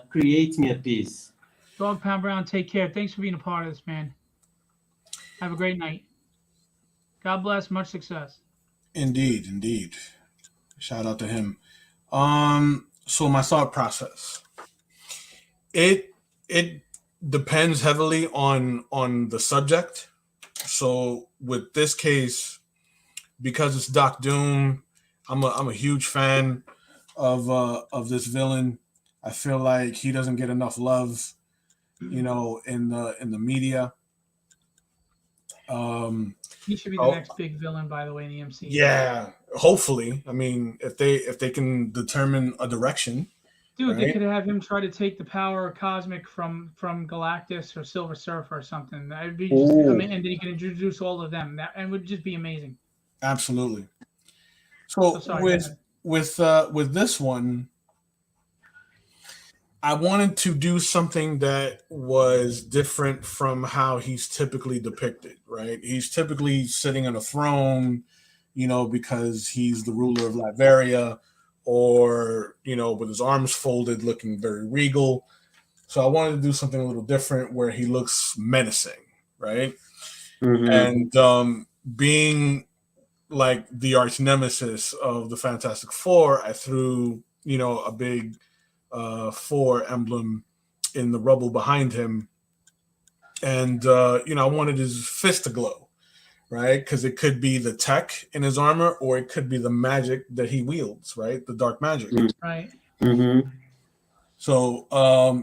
Speaker 2: creating a piece?
Speaker 1: Dog Pound Brown, take care. Thanks for being a part of this, man. Have a great night. God bless. Much success.
Speaker 3: Indeed. Shout out to him. So my thought process. It depends heavily on the subject. So with this case, because it's Doc Doom, I'm a huge fan of this villain. I feel like he doesn't get enough love, in the media.
Speaker 1: He should be the next big villain, by the way, in the MCU.
Speaker 3: Yeah, hopefully. I mean, if they can determine a direction.
Speaker 1: Dude,
Speaker 3: right?
Speaker 1: They could have him try to take the power of Cosmic from Galactus or Silver Surfer or something. That'd be just, and then he can introduce all of them. That would just be amazing.
Speaker 3: Absolutely. So with this one, I wanted to do something that was different from how he's typically depicted, right? He's typically sitting on a throne, because he's the ruler of Latveria, or, with his arms folded, looking very regal. So I wanted to do something a little different where he looks menacing, right? Mm-hmm. And being like the arch nemesis of the Fantastic Four, I threw, a big 4 emblem in the rubble behind him. And, I wanted his fist to glow, right? Because it could be the tech in his armor, or it could be the magic that he wields, right? The dark magic.
Speaker 1: Right.
Speaker 2: Mm-hmm.
Speaker 3: So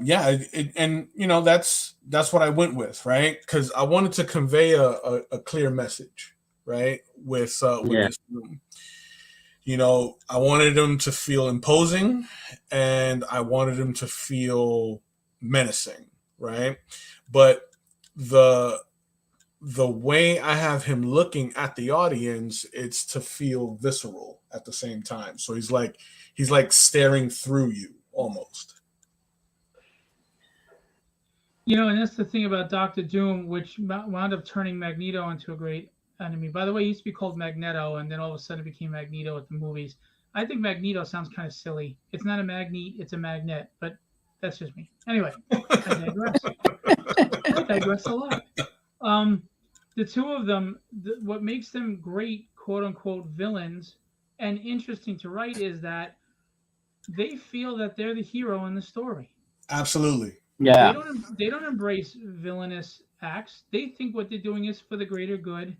Speaker 3: yeah, and you know that's what I went with, right? Because I wanted to convey a clear message, right? With
Speaker 2: Yeah.
Speaker 3: this room, you know, I wanted him to feel imposing, and I wanted him to feel menacing, right? But the way I have him looking at the audience, it's to feel visceral at the same time. So he's like staring through you almost.
Speaker 1: You know, and that's the thing about Doctor Doom, which wound up turning Magneto into a great enemy. By the way, he used to be called Magneto, and then all of a sudden it became Magneto at the movies. I think Magneto sounds kind of silly. It's not a magnet, it's a magnet, but that's just me. Anyway, I digress. I digress a lot. The two of them, what makes them great, quote unquote, villains and interesting to write is that they feel that they're the hero in the story.
Speaker 3: Absolutely.
Speaker 2: Yeah.
Speaker 1: They don't embrace villainous acts. They think what they're doing is for the greater good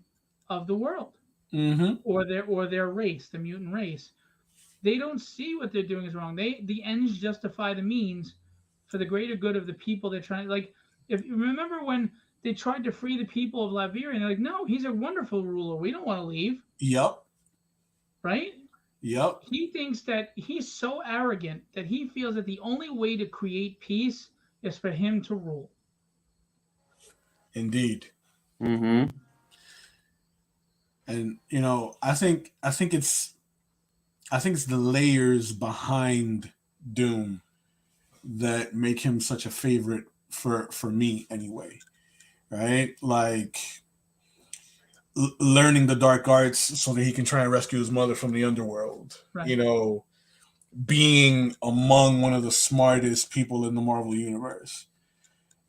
Speaker 1: of the world
Speaker 3: Mm-hmm.
Speaker 1: or their race, the mutant race. They don't see what they're doing is wrong. The ends justify the means for the greater good of the people they're trying. Like if you remember when they tried to free the people of Latveria, and they're like, no, he's a wonderful ruler. We don't want to leave,
Speaker 3: Yep.
Speaker 1: right?
Speaker 3: Yep.
Speaker 1: He thinks that he's so arrogant that he feels that the only way to create peace is for him to rule.
Speaker 3: Indeed.
Speaker 2: Mm-hmm.
Speaker 3: And you know, I think it's the layers behind Doom that make him such a favorite for me anyway. Right? Like learning the dark arts so that he can try and rescue his mother from the underworld.
Speaker 1: Right.
Speaker 3: You know, being among one of the smartest people in the Marvel universe.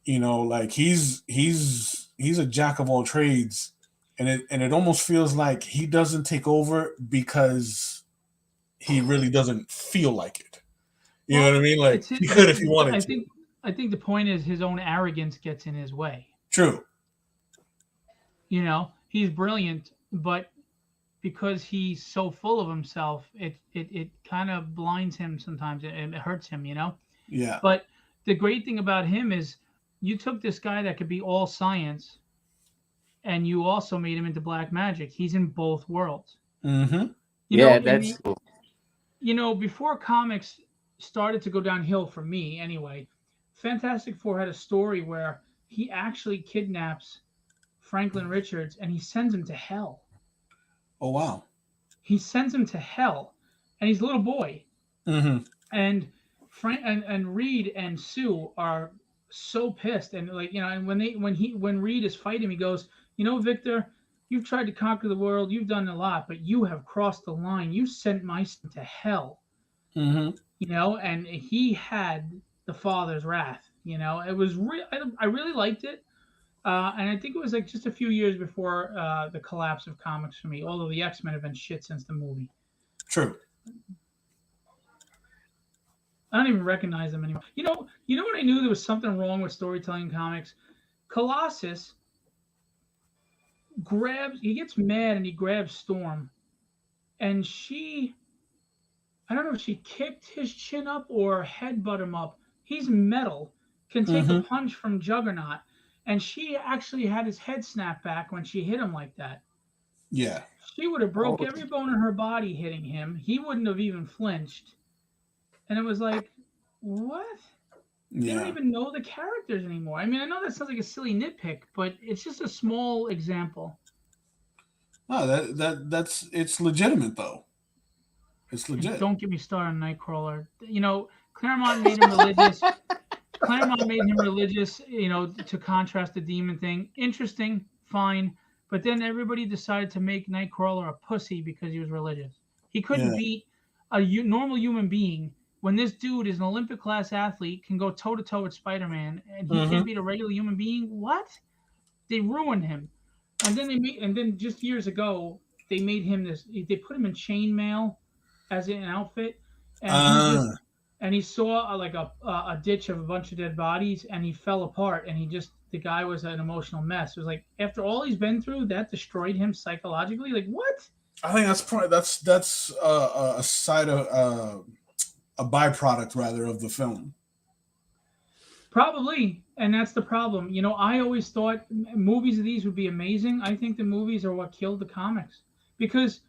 Speaker 3: You know, like he's a jack of all trades, and it almost feels like he doesn't take over because he really doesn't feel like it. You know what I mean? Like he could if he wanted to.
Speaker 1: I think the point is his own arrogance gets in his way.
Speaker 3: True.
Speaker 1: You know, he's brilliant, but because he's so full of himself, it kind of blinds him sometimes. It hurts him, you know?
Speaker 3: Yeah.
Speaker 1: But the great thing about him is you took this guy that could be all science and you also made him into black magic. He's in both worlds.
Speaker 3: Mm-hmm.
Speaker 2: That's cool.
Speaker 1: You know, before comics started to go downhill for me anyway, Fantastic Four had a story where he actually kidnaps Franklin Richards and he sends him to hell.
Speaker 3: Oh wow.
Speaker 1: He sends him to hell, and he's a little boy.
Speaker 3: Mm-hmm.
Speaker 1: And Frank and Reed and Sue are so pissed, and like, you know, and when Reed is fighting, he goes, you know, Victor, you've tried to conquer the world, you've done a lot, but you have crossed the line. You sent my son to hell.
Speaker 3: Mm-hmm.
Speaker 1: You know, and he had the father's wrath. You know, it was I really liked it. And I think it was like just a few years before the collapse of comics for me, although the X-Men have been shit since the movie.
Speaker 3: True.
Speaker 1: I don't even recognize them anymore. You know what I knew there was something wrong with storytelling in comics? Colossus he gets mad and he grabs Storm. And I don't know if she kicked his chin up or headbutt him up. He's metal, can take a punch from Juggernaut. And she actually had his head snap back when she hit him like that.
Speaker 3: Yeah.
Speaker 1: She would have broke every bone in her body hitting him. He wouldn't have even flinched. And it was like, what?
Speaker 3: Yeah.
Speaker 1: You don't even know the characters anymore. I mean, I know that sounds like a silly nitpick, but it's just a small example.
Speaker 3: No, that's it's legitimate though. It's legit.
Speaker 1: Don't get me started on Nightcrawler. You know, Claremont made him religious. Claremont made him religious, you know, to contrast the demon thing. Interesting, fine. But then everybody decided to make Nightcrawler a pussy because he was religious. He couldn't beat a normal human being when this dude is an Olympic class athlete, can go toe to toe with Spider-Man, and he can't beat a regular human being. What? They ruined him. And then just years ago, they made him this. They put him in chainmail as an outfit, and he saw a ditch of a bunch of dead bodies, and he fell apart, and the guy was an emotional mess. It was like, after all he's been through, that destroyed him psychologically. Like, what?
Speaker 3: I think that's probably that's a side of a byproduct rather of the film.
Speaker 1: Probably, and that's the problem. You know, I always thought movies of these would be amazing. I think the movies are what killed the comics because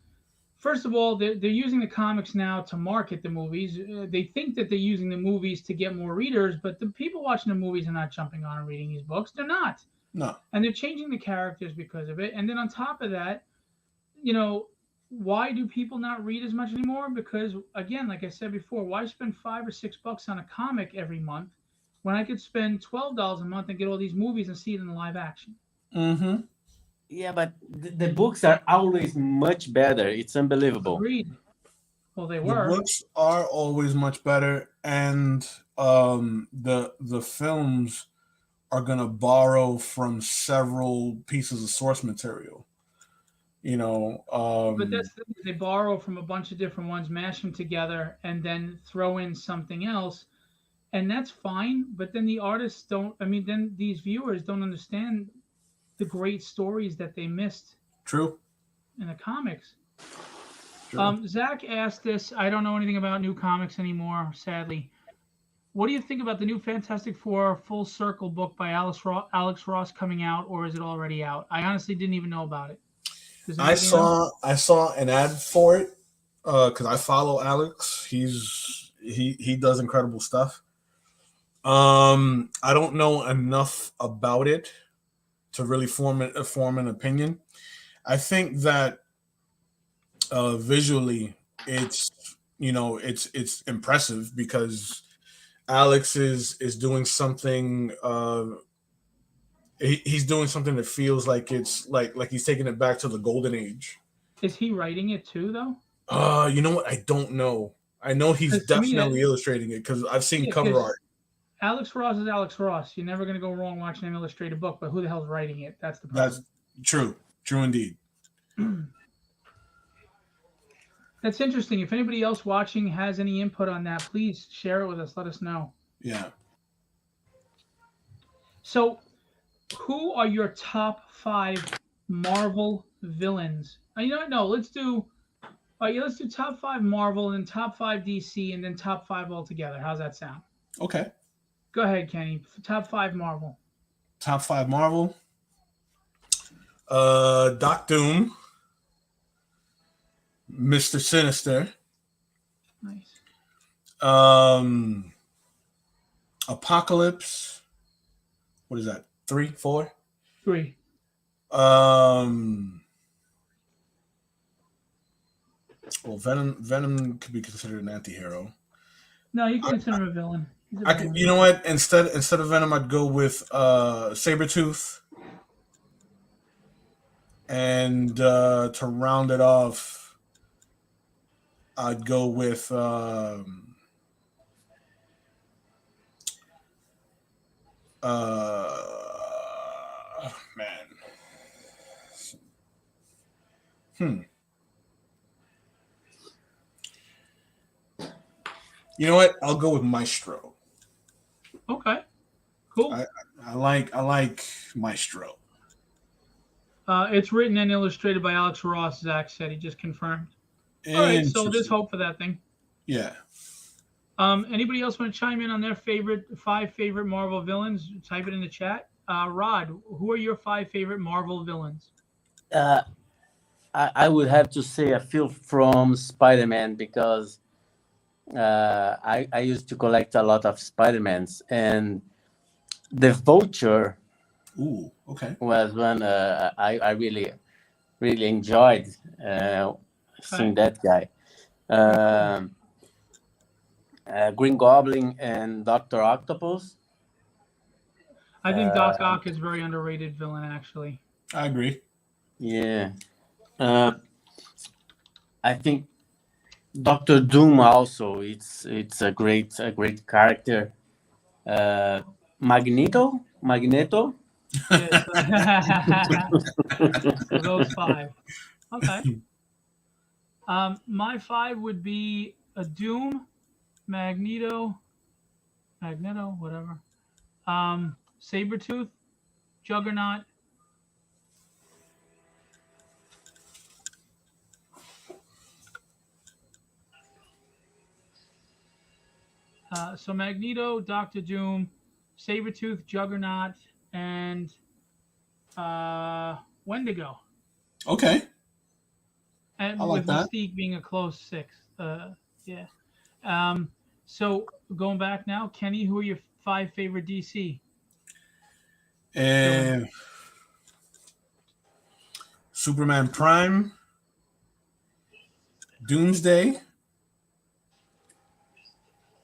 Speaker 1: first of all, they're using the comics now to market the movies. They think that they're using the movies to get more readers, but the people watching the movies are not jumping on and reading these books. They're not.
Speaker 3: No.
Speaker 1: And they're changing the characters because of it. And then on top of that, you know, why do people not read as much anymore? Because again, like I said before, why spend $5 or $6 on a comic every month when I could spend $12 a month and get all these movies and see it in live action?
Speaker 3: Mm-hmm.
Speaker 2: Yeah, but the books are always much better. It's unbelievable.
Speaker 1: Agreed. Well, they
Speaker 3: The
Speaker 1: were.
Speaker 3: books are always much better, and the films are gonna borrow from several pieces of source material. You know,
Speaker 1: But that's the thing, they borrow from a bunch of different ones, mash them together, and then throw in something else, and that's fine. But then the artists don't. I mean, then these viewers don't understand the great stories that they missed
Speaker 3: true,
Speaker 1: in the comics.
Speaker 3: true.
Speaker 1: Zach asked this. I don't know anything about new comics anymore, sadly. What do you think about the new Fantastic Four Full Circle book by Alex Ross coming out, or is it already out? I honestly didn't even know about it. Does
Speaker 3: I
Speaker 1: anybody know?
Speaker 3: saw an ad for it because I follow Alex. He does incredible stuff. I don't know enough about it to really form an opinion. I think that visually, it's impressive because Alex is doing something. He's doing something that feels like it's like he's taking it back to the golden age.
Speaker 1: Is he writing it too, though?
Speaker 3: You know what? I don't know. I know he's
Speaker 1: Because to me, that
Speaker 3: definitely illustrating it because I've seen
Speaker 1: yeah,
Speaker 3: cover
Speaker 1: because
Speaker 3: art.
Speaker 1: Alex Ross is Alex Ross. You're never gonna go wrong watching him illustrate a book. But who the hell's writing it? That's the
Speaker 3: That's
Speaker 1: problem.
Speaker 3: true. True indeed.
Speaker 1: That's interesting. If anybody else watching has any input on that, please share it with us. Let us know.
Speaker 3: Yeah.
Speaker 1: So, who are your top 5 Marvel villains? You know what? No, let's do. Yeah, let's do top 5 Marvel and then top 5 DC and then top 5 altogether. How's that sound?
Speaker 3: Okay.
Speaker 1: Go ahead, Kenny. Top 5 Marvel.
Speaker 3: Top 5 Marvel. Doc Doom, Mr. Sinister,
Speaker 1: Nice.
Speaker 3: Apocalypse. What is that? 3, 4?
Speaker 1: 3.
Speaker 3: Well, Venom could be considered an anti-hero.
Speaker 1: No, you can consider him a villain. He's a
Speaker 3: I could,
Speaker 1: villain.
Speaker 3: you know what? Instead of Venom, I'd go with Sabretooth. And to round it off, I'd go with man. You know what? I'll go with Maestro.
Speaker 1: Okay. Cool.
Speaker 3: I like Maestro.
Speaker 1: It's written and illustrated by Alex Ross. Zach said he just confirmed. All right, so there's hope for that thing.
Speaker 3: Yeah.
Speaker 1: Anybody else want to chime in on their 5 favorite Marvel villains? Type it in the chat. Rod, who are your 5 favorite Marvel villains?
Speaker 2: I would have to say a few from Spider-Man because I used to collect a lot of Spider-Mans, and the Vulture
Speaker 3: Ooh, okay.
Speaker 2: was one I really enjoyed seeing that guy. Green Goblin and Doctor Octopus.
Speaker 1: I think Doc Ock is a very underrated villain, actually.
Speaker 3: I agree.
Speaker 2: Yeah. I think Doctor Doom also. It's a great character. Magneto.
Speaker 1: Yes. So those 5. Okay. My 5 would be a Doom, Magneto, whatever. Sabretooth, Juggernaut. So Magneto, Doctor Doom, Sabretooth, Juggernaut, and Wendigo,
Speaker 3: Okay, I
Speaker 1: and
Speaker 3: like
Speaker 1: with
Speaker 3: that.
Speaker 1: Mystique being a close sixth. Yeah. Um, so going back now, Kenny, who are your five favorite DC villains?
Speaker 3: And Superman Prime, Doomsday,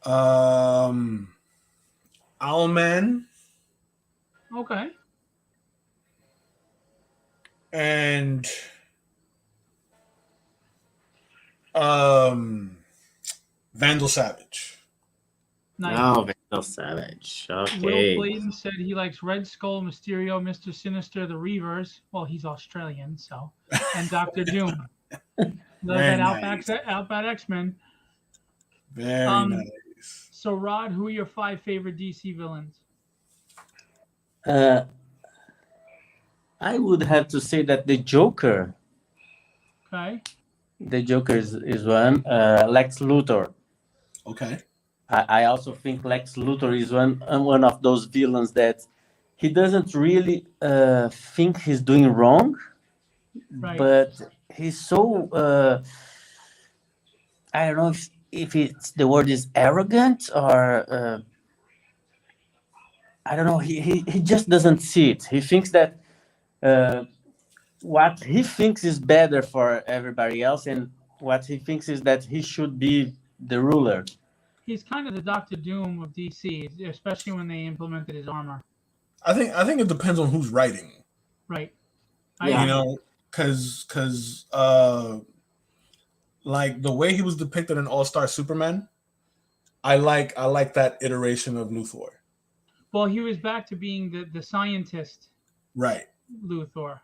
Speaker 3: um, Owlman,
Speaker 1: Okay.
Speaker 3: and um, Vandal Savage.
Speaker 1: Nice.
Speaker 2: Oh, Vandal Savage.
Speaker 1: Will
Speaker 2: Okay.
Speaker 1: Clayton said he likes Red Skull, Mysterio, Mr. Sinister, the Reavers. Well, he's Australian, so. And Doctor Doom. Love
Speaker 3: Very
Speaker 1: that Outback,
Speaker 3: nice.
Speaker 1: Outback X-Men.
Speaker 3: Very
Speaker 1: Um,
Speaker 3: nice.
Speaker 1: so Rod, who are your five favorite DC villains?
Speaker 2: Uh, I would have to say that the Joker.
Speaker 1: Okay.
Speaker 2: The Joker is one. Lex Luthor.
Speaker 3: Okay.
Speaker 2: I also think Lex Luthor is one of those villains that he doesn't really think he's doing wrong,
Speaker 1: Right.
Speaker 2: but he's so I don't know if it's the word is arrogant or I don't know. He just doesn't see it. He thinks that what he thinks is better for everybody else, and what he thinks is that he should be the ruler.
Speaker 1: He's kind of the Doctor Doom of DC, especially when they implemented his armor.
Speaker 3: I think it depends on who's writing.
Speaker 1: Right. I
Speaker 3: You
Speaker 2: Yeah.
Speaker 1: agree.
Speaker 3: know, because like the way he was depicted in All Star Superman, I like that iteration of Luthor.
Speaker 1: Well, he was back to being the scientist
Speaker 3: Right.
Speaker 1: Luthor,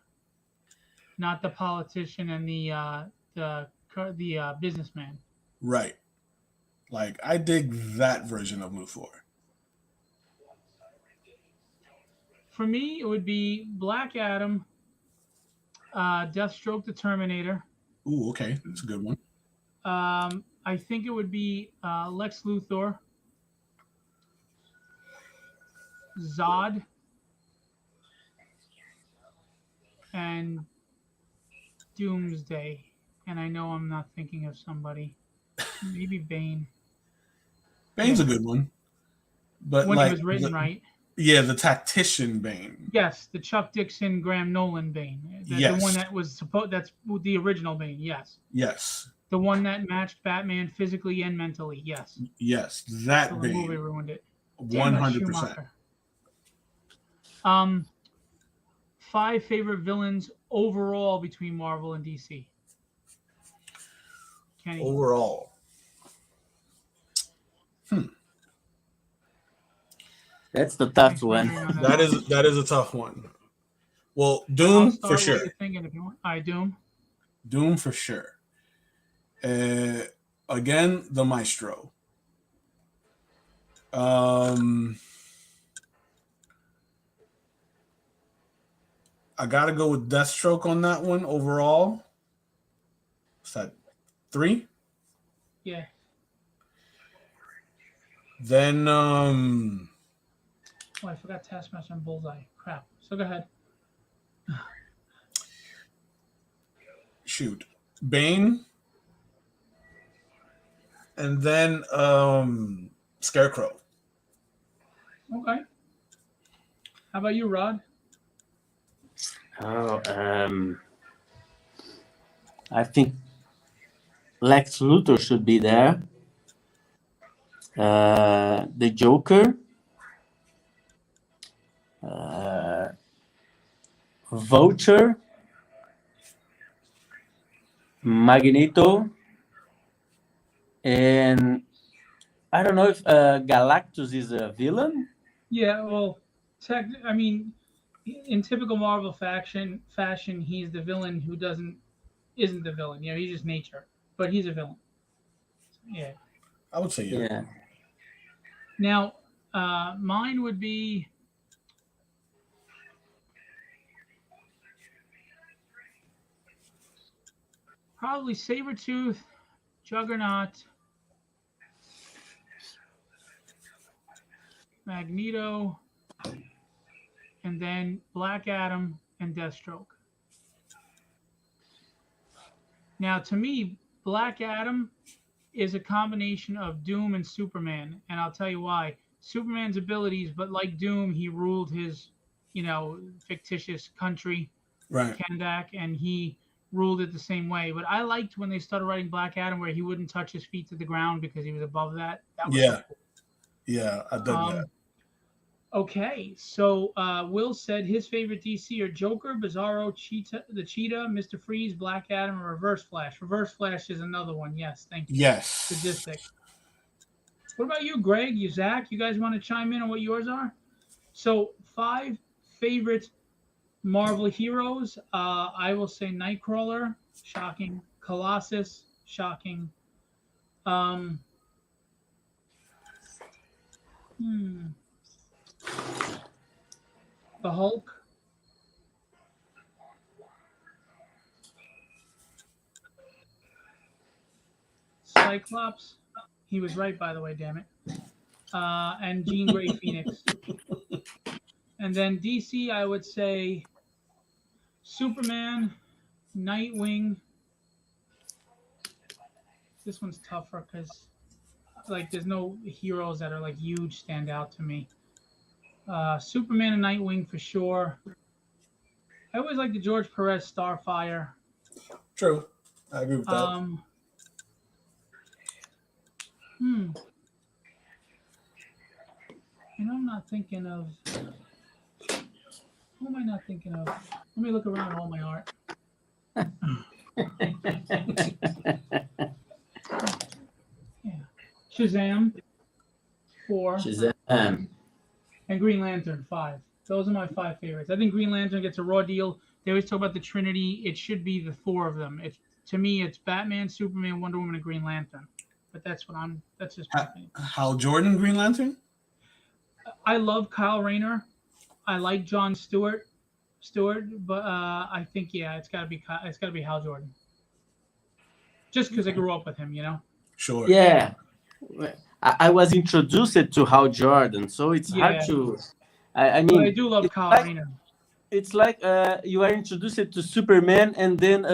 Speaker 1: not the politician and the businessman.
Speaker 3: Right. Like I dig that version of Luthor.
Speaker 1: For me, it would be Black Adam, Deathstroke, the Terminator.
Speaker 3: Ooh, okay, that's a good one.
Speaker 1: I think it would be Lex Luthor, Zod, and Doomsday. And I know I'm not thinking of somebody. Maybe Bane.
Speaker 3: Bane's
Speaker 1: Yeah.
Speaker 3: a good one, but
Speaker 1: When he
Speaker 3: like
Speaker 1: was written right.
Speaker 3: the tactician Bane.
Speaker 1: Yes, the Chuck Dixon, Graham Nolan Bane. The one
Speaker 3: Yes.
Speaker 1: that was supposed. That's the original Bane. Yes.
Speaker 3: Yes.
Speaker 1: The one that matched Batman physically and mentally. Yes.
Speaker 3: Yes.
Speaker 1: So
Speaker 3: That
Speaker 1: the movie
Speaker 3: Bane.
Speaker 1: ruined it. Damn it,
Speaker 3: 100%.
Speaker 1: Schumacher. Five favorite villains overall between Marvel and DC. Kenny.
Speaker 3: Overall.
Speaker 2: That's the tough
Speaker 1: Thanks
Speaker 2: one.
Speaker 1: for agreeing on
Speaker 3: That is a tough one. Well,
Speaker 1: I'll
Speaker 3: Doom
Speaker 1: start
Speaker 3: for
Speaker 1: while
Speaker 3: sure.
Speaker 1: you're thinking if you want. I Doom.
Speaker 3: Doom for sure. Again, the Maestro. I gotta go with Deathstroke on that one overall. What's that? 3?
Speaker 1: Yeah.
Speaker 3: Then
Speaker 1: Oh, I forgot Taskmaster and Bullseye. Crap. So go ahead.
Speaker 3: shoot. Bane. And then Scarecrow.
Speaker 1: Okay. How about you, Rod?
Speaker 2: Oh, I think Lex Luthor should be there. The Joker. Vulture. Magneto. And I don't know if Galactus is a villain.
Speaker 1: Yeah, well, I mean, in typical Marvel fashion, he's the villain who isn't the villain. You know, he's just nature, but he's a villain. Yeah.
Speaker 3: I would say yeah.
Speaker 2: Yeah.
Speaker 1: Now, mine would be probably Sabretooth, Juggernaut, Magneto, and then Black Adam and Deathstroke. Now, to me, Black Adam is a combination of Doom and Superman, and I'll tell you why. Superman's abilities, but like Doom, he ruled his, fictitious country,
Speaker 3: Right.
Speaker 1: Kandak, and he ruled it the same way. But I liked when they started writing Black Adam where he wouldn't touch his feet to the ground because he was above that. That was
Speaker 3: Yeah.
Speaker 1: cool.
Speaker 3: Yeah, I dug that.
Speaker 1: Okay, so Will said his favorite DC are Joker, Bizarro, the Cheetah, Mr. Freeze, Black Adam, and Reverse Flash. Reverse Flash is another one. Yes, thank you.
Speaker 3: Yes.
Speaker 1: Sadistic. What about you, Greg? You, Zach? You guys want to chime in on what yours are? So 5 favorite Marvel heroes. I will say Nightcrawler, shocking. Colossus, shocking. The Hulk. Cyclops. He was right, by the way, damn it. And Jean Grey Phoenix. And then DC, I would say Superman, Nightwing. This one's tougher because, there's no heroes that are, huge stand out to me. Superman and Nightwing for sure. I always like the George Perez Starfire.
Speaker 3: True. I agree with that.
Speaker 1: And I'm not thinking of. Who am I not thinking of? Let me look around all my art. Yeah. Shazam, 4.
Speaker 2: Shazam.
Speaker 1: And Green Lantern, 5. Those are my 5 favorites. I think Green Lantern gets a raw deal. They always talk about the Trinity. It should be the 4 of them. To me, it's Batman, Superman, Wonder Woman, and Green Lantern. But that's just my opinion.
Speaker 3: Hal Jordan, Green Lantern?
Speaker 1: I love Kyle Rayner. I like John Stewart, but I think it's got to be Hal Jordan. Just because I grew up with him,
Speaker 3: Sure.
Speaker 2: Yeah. I was introduced to Hal Jordan, so it's hard to. I mean,
Speaker 1: but I do love Kyle Rayner.
Speaker 2: It's like you are introduced to Superman, and then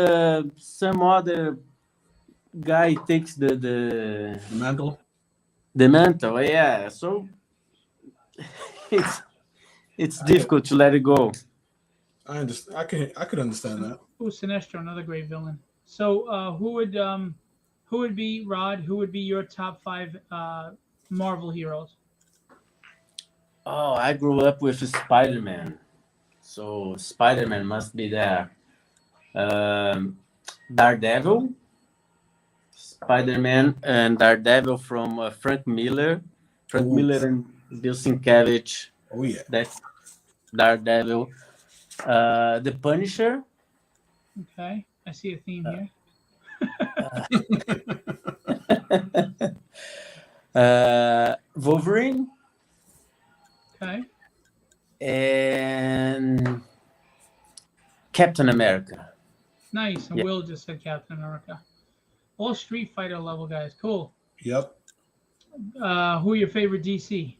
Speaker 2: some other guy takes the
Speaker 3: mantle.
Speaker 2: The mantle, yeah. So it's difficult to let it go.
Speaker 3: I understand. I could understand that.
Speaker 1: Oh, Sinestro, another great villain. So who would be, Rod? Who would be your top 5 Marvel heroes?
Speaker 2: Oh, I grew up with Spider-Man, so Spider-Man must be there. Daredevil, Spider-Man, and Daredevil from Frank Miller. Miller and Bill Sienkiewicz.
Speaker 3: Oh yeah,
Speaker 2: that's Daredevil. The Punisher.
Speaker 1: Okay, I see a theme
Speaker 2: here. Wolverine.
Speaker 1: Okay.
Speaker 2: And Captain America.
Speaker 1: Nice. And Will just said Captain America. All Street Fighter level guys. Cool.
Speaker 3: Yep.
Speaker 1: Who are your favorite DC?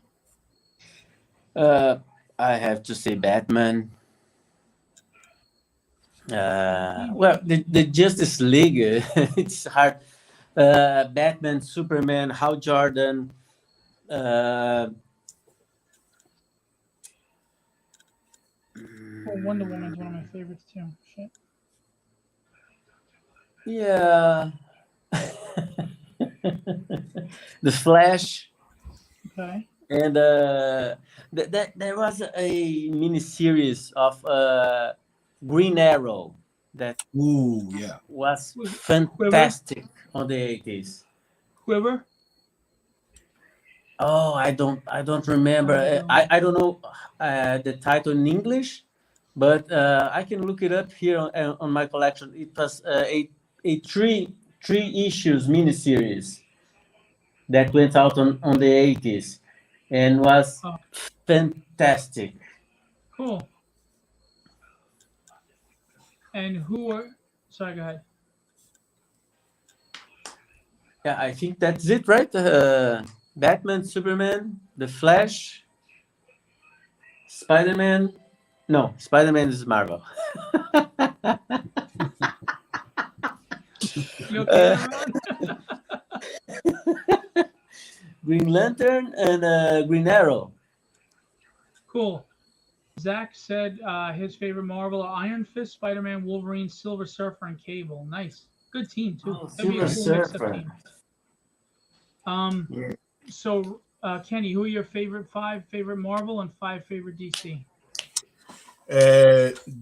Speaker 2: I have to say Batman. Well, the Justice League, it's hard. Batman, Superman, Hal Jordan.
Speaker 1: Wonder Woman's one of my favorites too. Shit.
Speaker 2: Yeah. The Flash.
Speaker 1: Okay.
Speaker 2: And there was a mini series of Green Arrow that was fantastic on the 80s.
Speaker 1: Quiver?
Speaker 2: Oh, I don't remember. I don't know the title in English, but I can look it up here on my collection. It was a three issues miniseries that went out on the 80s and was fantastic.
Speaker 1: Cool. And who are? Sorry, go ahead.
Speaker 2: Yeah, I think that's it, right? Batman, Superman, The Flash, Spider-Man. No, Spider-Man is Marvel.
Speaker 1: You okay, Ron?
Speaker 2: Green Lantern and Green Arrow.
Speaker 1: Cool. Zach said his favorite Marvel are Iron Fist, Spider-Man, Wolverine, Silver Surfer, and Cable. Nice. Good team, too.
Speaker 2: Oh,
Speaker 1: That'd be a
Speaker 2: Silver
Speaker 1: cool mix-up
Speaker 2: Surfer.
Speaker 1: team.
Speaker 2: Yeah.
Speaker 1: So, Kenny, who are your five favorite Marvel and 5 favorite DC?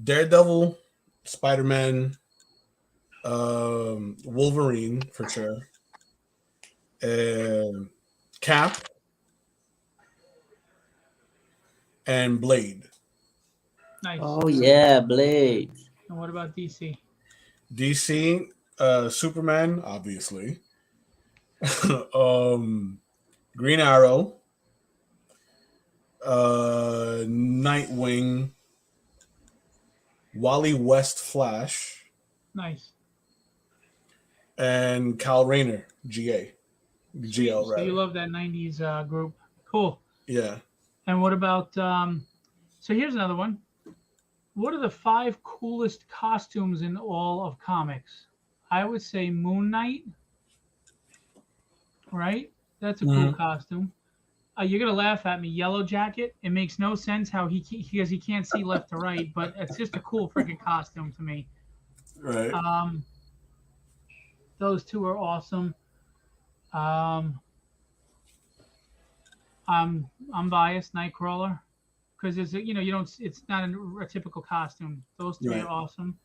Speaker 3: Daredevil, Spider-Man, Wolverine for sure, Cap, and Blade.
Speaker 1: Nice.
Speaker 2: Oh yeah, Blade.
Speaker 1: And what about DC?
Speaker 3: DC, Superman, obviously. Green Arrow, Nightwing, Wally West Flash,
Speaker 1: Nice.
Speaker 3: and Kyle Rayner, GA. GL,
Speaker 1: So you
Speaker 3: right?
Speaker 1: love that 90s group. Cool.
Speaker 3: Yeah.
Speaker 1: And what about, so here's another one. What are the 5 coolest costumes in all of comics? I would say Moon Knight, right? That's a cool costume. You're going to laugh at me. Yellow Jacket. It makes no sense how because he can't see left to right, but it's just a cool freaking costume to me.
Speaker 3: Right.
Speaker 1: Those two are awesome. I'm biased, Nightcrawler, because it's it's not a typical costume. Those three
Speaker 3: Right.
Speaker 1: are awesome.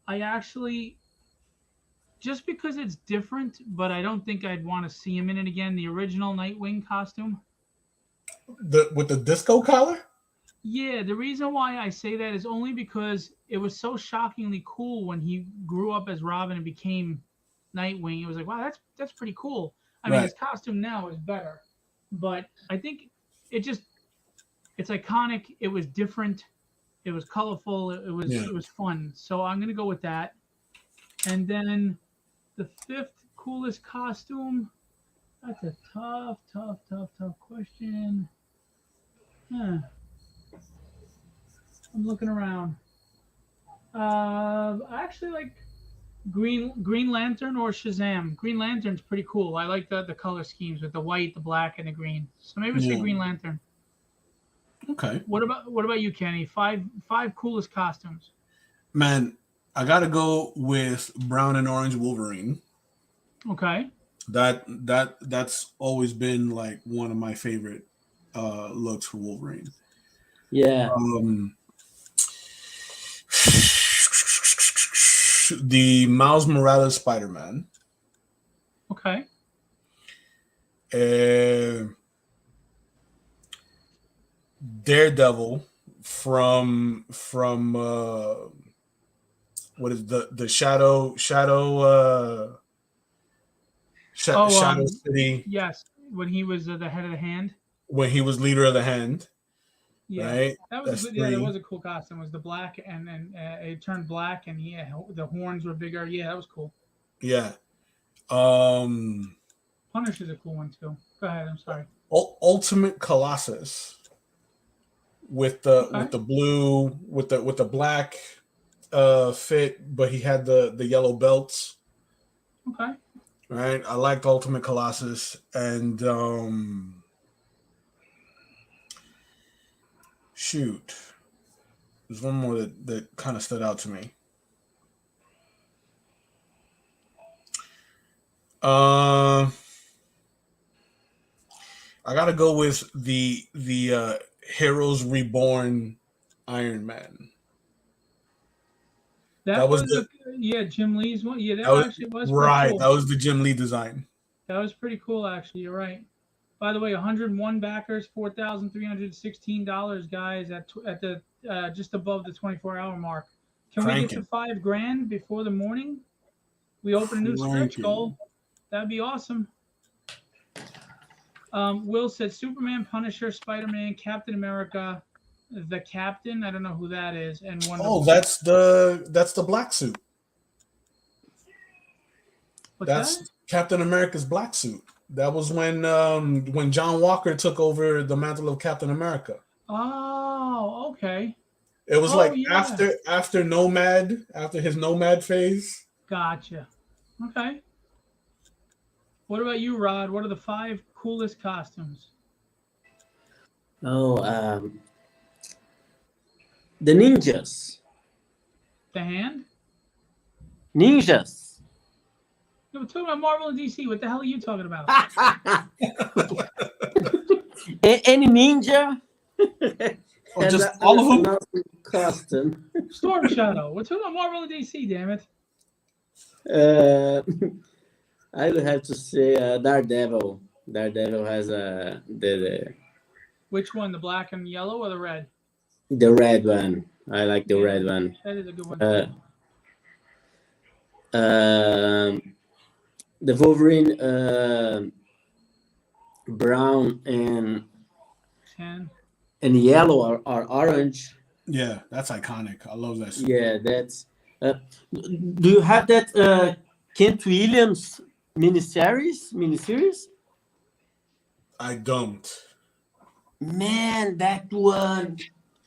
Speaker 1: I actually, just because it's different, but I don't think I'd want to see him in it again. The original Nightwing costume.
Speaker 3: With the disco collar?
Speaker 1: Yeah, the reason why I say that is only because it was so shockingly cool when he grew up as Robin and became Nightwing. It was like, wow, that's pretty cool. I mean,
Speaker 3: Right.
Speaker 1: his costume now is better, but I think it's iconic. It was different. It was colorful. It was fun. So I'm gonna go with that. And then the 5th coolest costume. That's a tough question. Huh. I'm looking around. I actually like Green Lantern or Shazam. Green Lantern's pretty cool. I like the color schemes with the white, the black, and the green. So maybe say
Speaker 3: Yeah.
Speaker 1: Green Lantern.
Speaker 3: Okay.
Speaker 1: What about you, Kenny? Five coolest costumes.
Speaker 3: Man, I gotta go with brown and orange Wolverine.
Speaker 1: Okay.
Speaker 3: That's always been like one of my favorite looks for Wolverine.
Speaker 2: Yeah.
Speaker 3: The Miles Morales Spider-Man.
Speaker 1: Okay.
Speaker 3: Daredevil from what is the Shadow Shadow City
Speaker 1: Yes, when he was the head of the Hand.
Speaker 3: when he was leader of the Hand.
Speaker 1: Yeah,
Speaker 3: Right?
Speaker 1: that was
Speaker 3: That's
Speaker 1: good. Yeah, that
Speaker 3: 3.
Speaker 1: was a cool costume. It was the black and then it turned black and the horns were bigger. Yeah, that was cool.
Speaker 3: Yeah.
Speaker 1: Punisher's a cool one too. Go ahead. I'm sorry.
Speaker 3: Ultimate Colossus with the blue with the black fit, but he had the yellow belts.
Speaker 1: Okay.
Speaker 3: Right. I liked Ultimate Colossus, and shoot, there's one more that kind of stood out to me. I gotta go with the Heroes Reborn Iron Man.
Speaker 1: That was Jim Lee's one. Yeah, that actually was
Speaker 3: right.
Speaker 1: Cool.
Speaker 3: That was the Jim Lee design.
Speaker 1: That was pretty cool, actually. You're right. By the way, 101 backers, $4,316, guys, at the just above the 24-hour mark. Can we get to $5,000 before the morning? We open a new stretch goal. That'd be awesome. Will said Superman, Punisher, Spider-Man, Captain America, the Captain. I don't know who that is. And one.
Speaker 3: Oh, that's the black suit.
Speaker 1: What's that?
Speaker 3: Captain America's black suit. That was when John Walker took over the mantle of Captain America.
Speaker 1: Oh, okay.
Speaker 3: It was
Speaker 1: Oh,
Speaker 3: like
Speaker 1: yeah.
Speaker 3: after Nomad, after his Nomad phase.
Speaker 1: Gotcha. Okay. What about you, Rod? What are the 5 coolest costumes?
Speaker 2: Oh, the ninjas.
Speaker 1: The Hand?
Speaker 2: Ninjas.
Speaker 1: No, we're talking about Marvel and DC. What the hell are you talking about?
Speaker 2: Any ninja
Speaker 3: Or
Speaker 2: has
Speaker 3: just
Speaker 2: a-
Speaker 3: all of
Speaker 2: an
Speaker 3: them?
Speaker 2: awesome costume.
Speaker 1: Storm Shadow. We're talking about Marvel and DC, damn it.
Speaker 2: Uh, I would have to say Daredevil. Daredevil has
Speaker 1: Which one? The black and yellow or the red?
Speaker 2: the red one. I like the
Speaker 1: Yeah.
Speaker 2: red one.
Speaker 1: That is a good one.
Speaker 2: Uh, the Wolverine, brown
Speaker 1: 10.
Speaker 2: and yellow or orange.
Speaker 3: Yeah, that's iconic. I love that.
Speaker 2: Yeah, that's. Do you have that Kent Williams miniseries?
Speaker 3: I don't.
Speaker 2: Man, that one.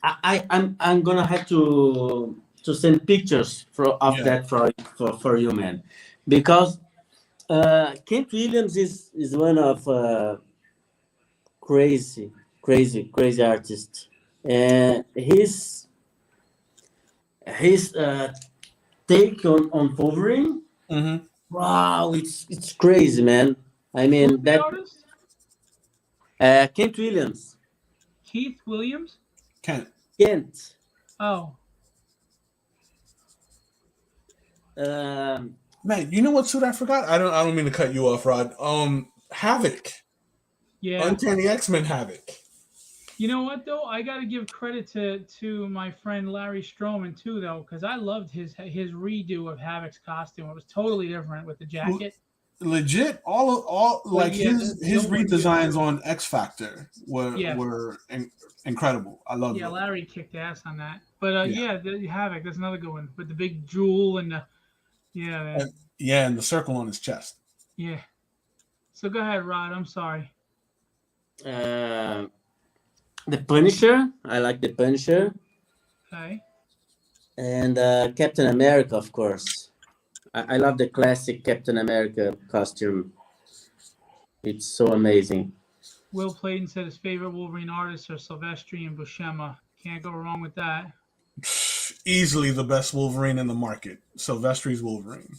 Speaker 2: I'm gonna have to send pictures of
Speaker 3: Yeah.
Speaker 2: that for you, man, because Kent Williams is one of crazy artist, and his take on Wolverine.
Speaker 3: Mm-hmm.
Speaker 2: Wow, it's crazy, man. I mean
Speaker 1: Who's the
Speaker 2: that
Speaker 1: artist?
Speaker 2: Kent Williams,
Speaker 1: Keith Williams?
Speaker 3: Kent.
Speaker 2: Kent.
Speaker 1: Oh.
Speaker 2: Um,
Speaker 3: Man, you know what suit I forgot? I don't mean to cut you off, Rod. Havoc.
Speaker 1: Yeah.
Speaker 3: Uncanny X-Men Havoc.
Speaker 1: You know what though? I got to give credit to my friend Larry Stroman too, though, because I loved his redo of Havoc's costume. It was totally different with the jacket.
Speaker 3: Legit, all like
Speaker 1: yeah,
Speaker 3: his
Speaker 1: the old one
Speaker 3: redesigns on X Factor were
Speaker 1: Yeah.
Speaker 3: incredible. I love
Speaker 1: Yeah,
Speaker 3: them.
Speaker 1: Larry kicked ass on that. But
Speaker 3: Yeah.
Speaker 1: the Havoc, that's another good one with the big jewel and the man.
Speaker 3: Yeah, and the circle on his chest.
Speaker 1: Yeah. So go ahead, Rod. I'm sorry.
Speaker 2: the Punisher. I like the Punisher.
Speaker 1: Okay.
Speaker 2: And Captain America, of course. I love the classic Captain America costume. It's so amazing.
Speaker 1: Will Clayton said his favorite Wolverine artists are Silvestri and Buscema. Can't go wrong with that.
Speaker 3: Easily the best Wolverine in the market. Silvestri's Wolverine.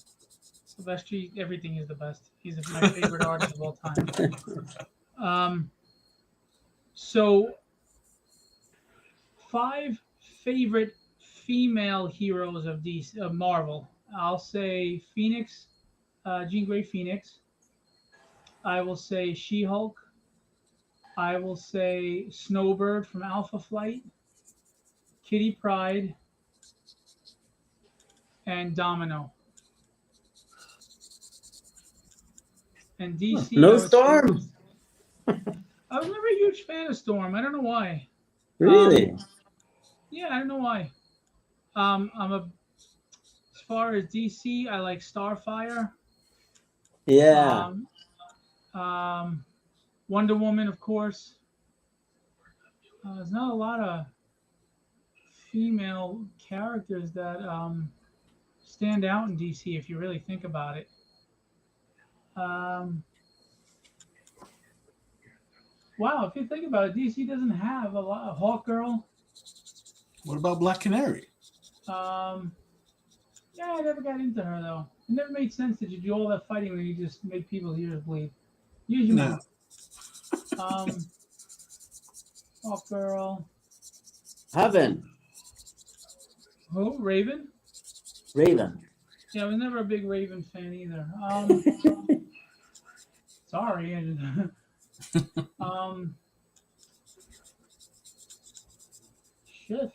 Speaker 1: Silvestri, everything is the best. He's my favorite artist of all time. So 5 favorite female heroes of DC, of Marvel. I'll say Phoenix, Jean Grey Phoenix. I will say She-Hulk. I will say Snowbird from Alpha Flight, Kitty Pryde, and Domino. And DC.
Speaker 2: No Storm.
Speaker 1: I was never a huge fan of Storm. I don't know why.
Speaker 2: Really?
Speaker 1: Yeah, I don't know why. As far as DC, I like Starfire.
Speaker 2: Yeah.
Speaker 1: Wonder Woman, of course. There's not a lot of female characters that stand out in DC if you really think about it. Wow, if you think about it, DC doesn't have a lot of Hawkgirl.
Speaker 3: What about Black Canary?
Speaker 1: Yeah, I never got into her though. It never made sense that you do all that fighting when you just make people's ears bleed. Use your mouth. Hawkgirl.
Speaker 2: Heaven.
Speaker 1: Who? Raven?
Speaker 2: Raven.
Speaker 1: Yeah, I was never a big Raven fan either. Sorry. Shit.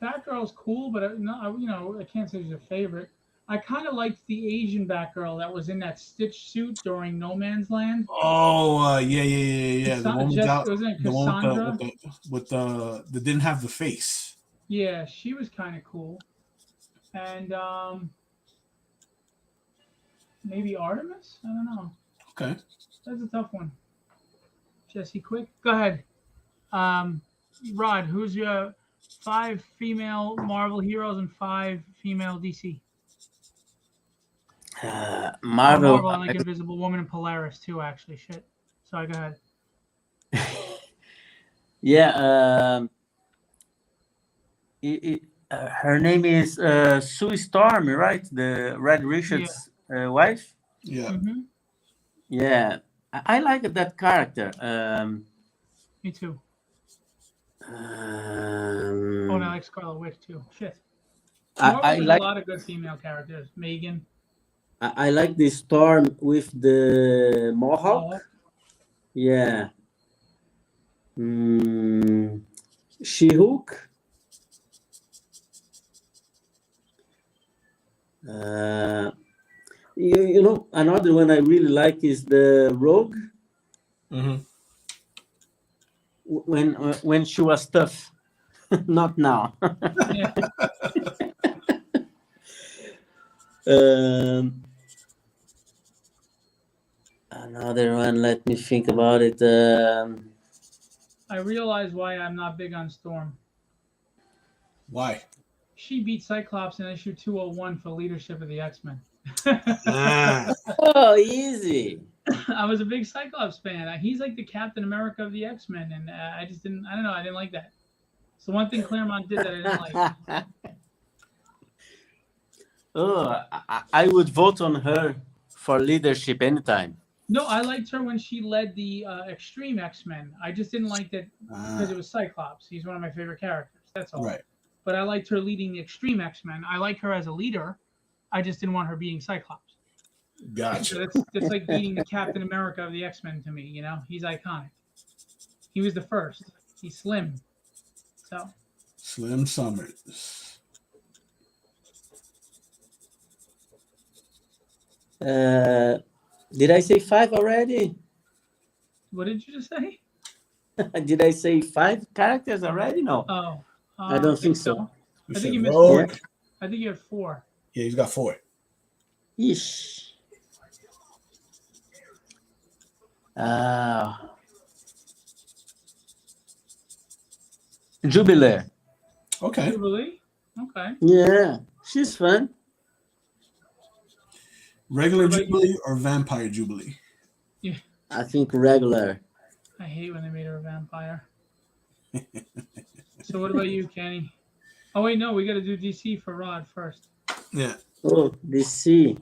Speaker 1: Batgirl's cool, but I can't say she's a favorite. I kind of liked the Asian Batgirl that was in that Stitch suit during No Man's Land.
Speaker 3: Oh, yeah. The one without
Speaker 1: wasn't it
Speaker 3: the one
Speaker 1: Cassandra?
Speaker 3: with the that didn't have the face.
Speaker 1: Yeah, she was kind of cool. And Maybe Artemis? I don't know.
Speaker 3: Okay.
Speaker 1: That's a tough one. Jesse, quick. Go ahead. Um, Rod, who's your 5 female Marvel heroes and 5 female DC? Oh,
Speaker 2: Marvel.
Speaker 1: Marvel, I like Invisible Woman and Polaris too, actually. Shit. Sorry, go ahead.
Speaker 2: Yeah. Her name is Sue Storm, right? The Red
Speaker 1: Yeah.
Speaker 2: Richards' wife.
Speaker 3: Yeah.
Speaker 1: Mm-hmm.
Speaker 2: Yeah, I like that character.
Speaker 1: Me too.
Speaker 2: Um,
Speaker 1: Oh, and I like Scarlet Witch too. Shit.
Speaker 2: I,
Speaker 1: Marvel
Speaker 2: I
Speaker 1: has a
Speaker 2: like
Speaker 1: lot of good female characters. Megan.
Speaker 2: I like the Storm with the Mohawk.
Speaker 1: Mohawk.
Speaker 2: Yeah. Mm, She-Hulk. Uh, you know, another one I really like is the Rogue
Speaker 3: Hmm.
Speaker 2: when she was tough, not now.
Speaker 1: Yeah.
Speaker 2: um, Another one. Let me think about it.
Speaker 1: I realize why I'm not big on Storm.
Speaker 3: Why?
Speaker 1: She beat Cyclops in issue 201 for leadership of the X-Men.
Speaker 3: Ah,
Speaker 2: Oh, easy.
Speaker 1: I was a big Cyclops fan. He's like the Captain America of the X-Men, and I just didn't. I don't know. I didn't like that. So one thing Claremont did that I didn't like.
Speaker 2: Oh, I would vote on her for leadership anytime.
Speaker 1: No, I liked her when she led the Extreme X-Men. I just didn't like that because it was Cyclops. He's one of my favorite characters. That's all.
Speaker 3: right.
Speaker 1: But I liked her leading the Extreme X-Men. I like her as a leader. I just didn't want her beating Cyclops. So
Speaker 3: Gotcha.
Speaker 1: that's like beating the Captain America of the X-Men to me. You know, he's iconic. He was the first. He's slim. So
Speaker 3: Slim Summers.
Speaker 2: Did I say 5 already?
Speaker 1: what did you just say?
Speaker 2: Did I say 5 characters already? No,
Speaker 1: Oh,
Speaker 2: I don't think so.
Speaker 3: We
Speaker 1: I think
Speaker 3: said
Speaker 1: you missed
Speaker 3: Rogue.
Speaker 1: four. I think you had 4.
Speaker 3: Yeah, he's got 4.
Speaker 2: Yeesh. Jubilee.
Speaker 3: Okay.
Speaker 1: Jubilee? Okay.
Speaker 2: Yeah, she's fun.
Speaker 3: Regular
Speaker 1: What about you?
Speaker 3: Jubilee or Vampire Jubilee?
Speaker 2: I think regular.
Speaker 1: I hate when they made her a vampire. So what about you, Kenny? Oh wait, no, we got to do DC for Rod first.
Speaker 3: Yeah.
Speaker 2: Oh, DC.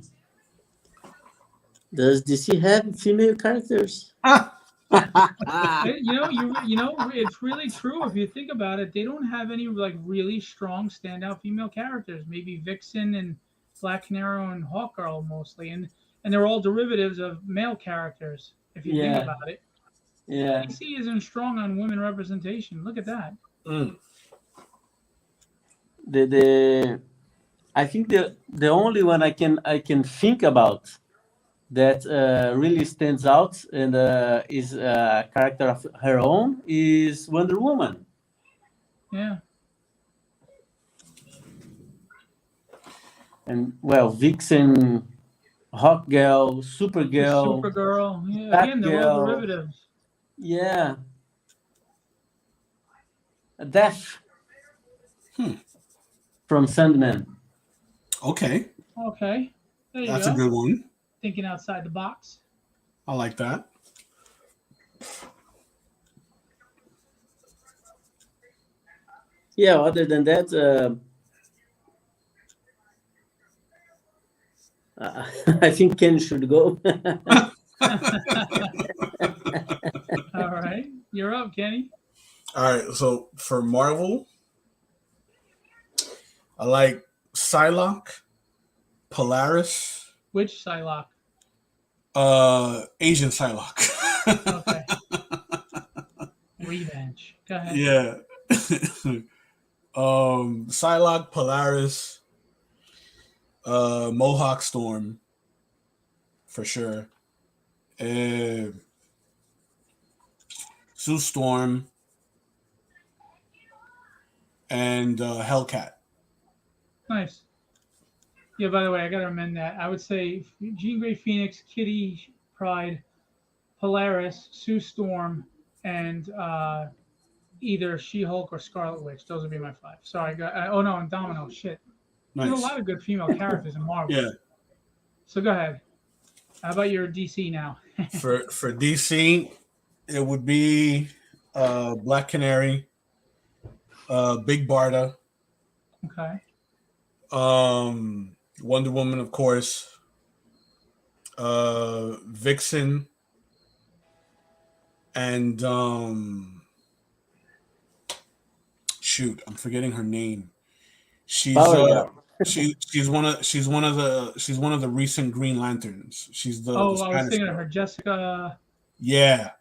Speaker 2: Does DC have female characters?
Speaker 1: You know, it's really true if you think about it. They don't have any like really strong standout female characters. Maybe Vixen and Black Canary and Hawkgirl mostly, and they're all derivatives of male characters. If you think
Speaker 2: Yeah.
Speaker 1: about it,
Speaker 2: Yeah.
Speaker 1: DC isn't strong on women representation. Look at that.
Speaker 3: Mm.
Speaker 2: The I think the only one I can think about that really stands out and is a character of her own is Wonder Woman.
Speaker 1: Yeah.
Speaker 2: And well, Vixen, Hawkgirl, Supergirl.
Speaker 1: Supergirl. Yeah. Again, they're all
Speaker 2: Batgirl.
Speaker 1: derivatives.
Speaker 2: Yeah. Death. From Sandman.
Speaker 3: Okay.
Speaker 1: Okay. There you
Speaker 3: That's
Speaker 1: go.
Speaker 3: a good one.
Speaker 1: Thinking outside the box.
Speaker 3: I like that.
Speaker 2: Yeah, other than that, I think Ken should go.
Speaker 1: All right. You're up, Kenny.
Speaker 3: All right. So for Marvel, I like Psylocke, Polaris,
Speaker 1: Which Psylocke?
Speaker 3: Asian Psylocke.
Speaker 1: Okay. Revenge. Go ahead.
Speaker 3: Yeah. Psylocke, Polaris, Mohawk Storm, for sure. Sue Storm, and Hellcat.
Speaker 1: Nice. Yeah, by the way, I gotta amend that. I would say Jean Grey Phoenix, Kitty Pride, Polaris, Sue Storm, and either She-Hulk or Scarlet Witch. Those would be my five. Sorry, oh no, and Domino. Shit, there's a
Speaker 3: Nice.
Speaker 1: lot of good female characters in Marvel.
Speaker 3: Yeah.
Speaker 1: So go ahead. How about your DC now?
Speaker 3: For DC, it would be Black Canary, Big Barda,
Speaker 1: Okay.
Speaker 3: Wonder Woman, of course, Vixen, and shoot, I'm forgetting her name. She's she's one of the recent Green Lanterns. She's the
Speaker 1: Oh, I was
Speaker 3: Spanish
Speaker 1: thinking of
Speaker 3: girl.
Speaker 1: her, Jessica.
Speaker 3: Yeah.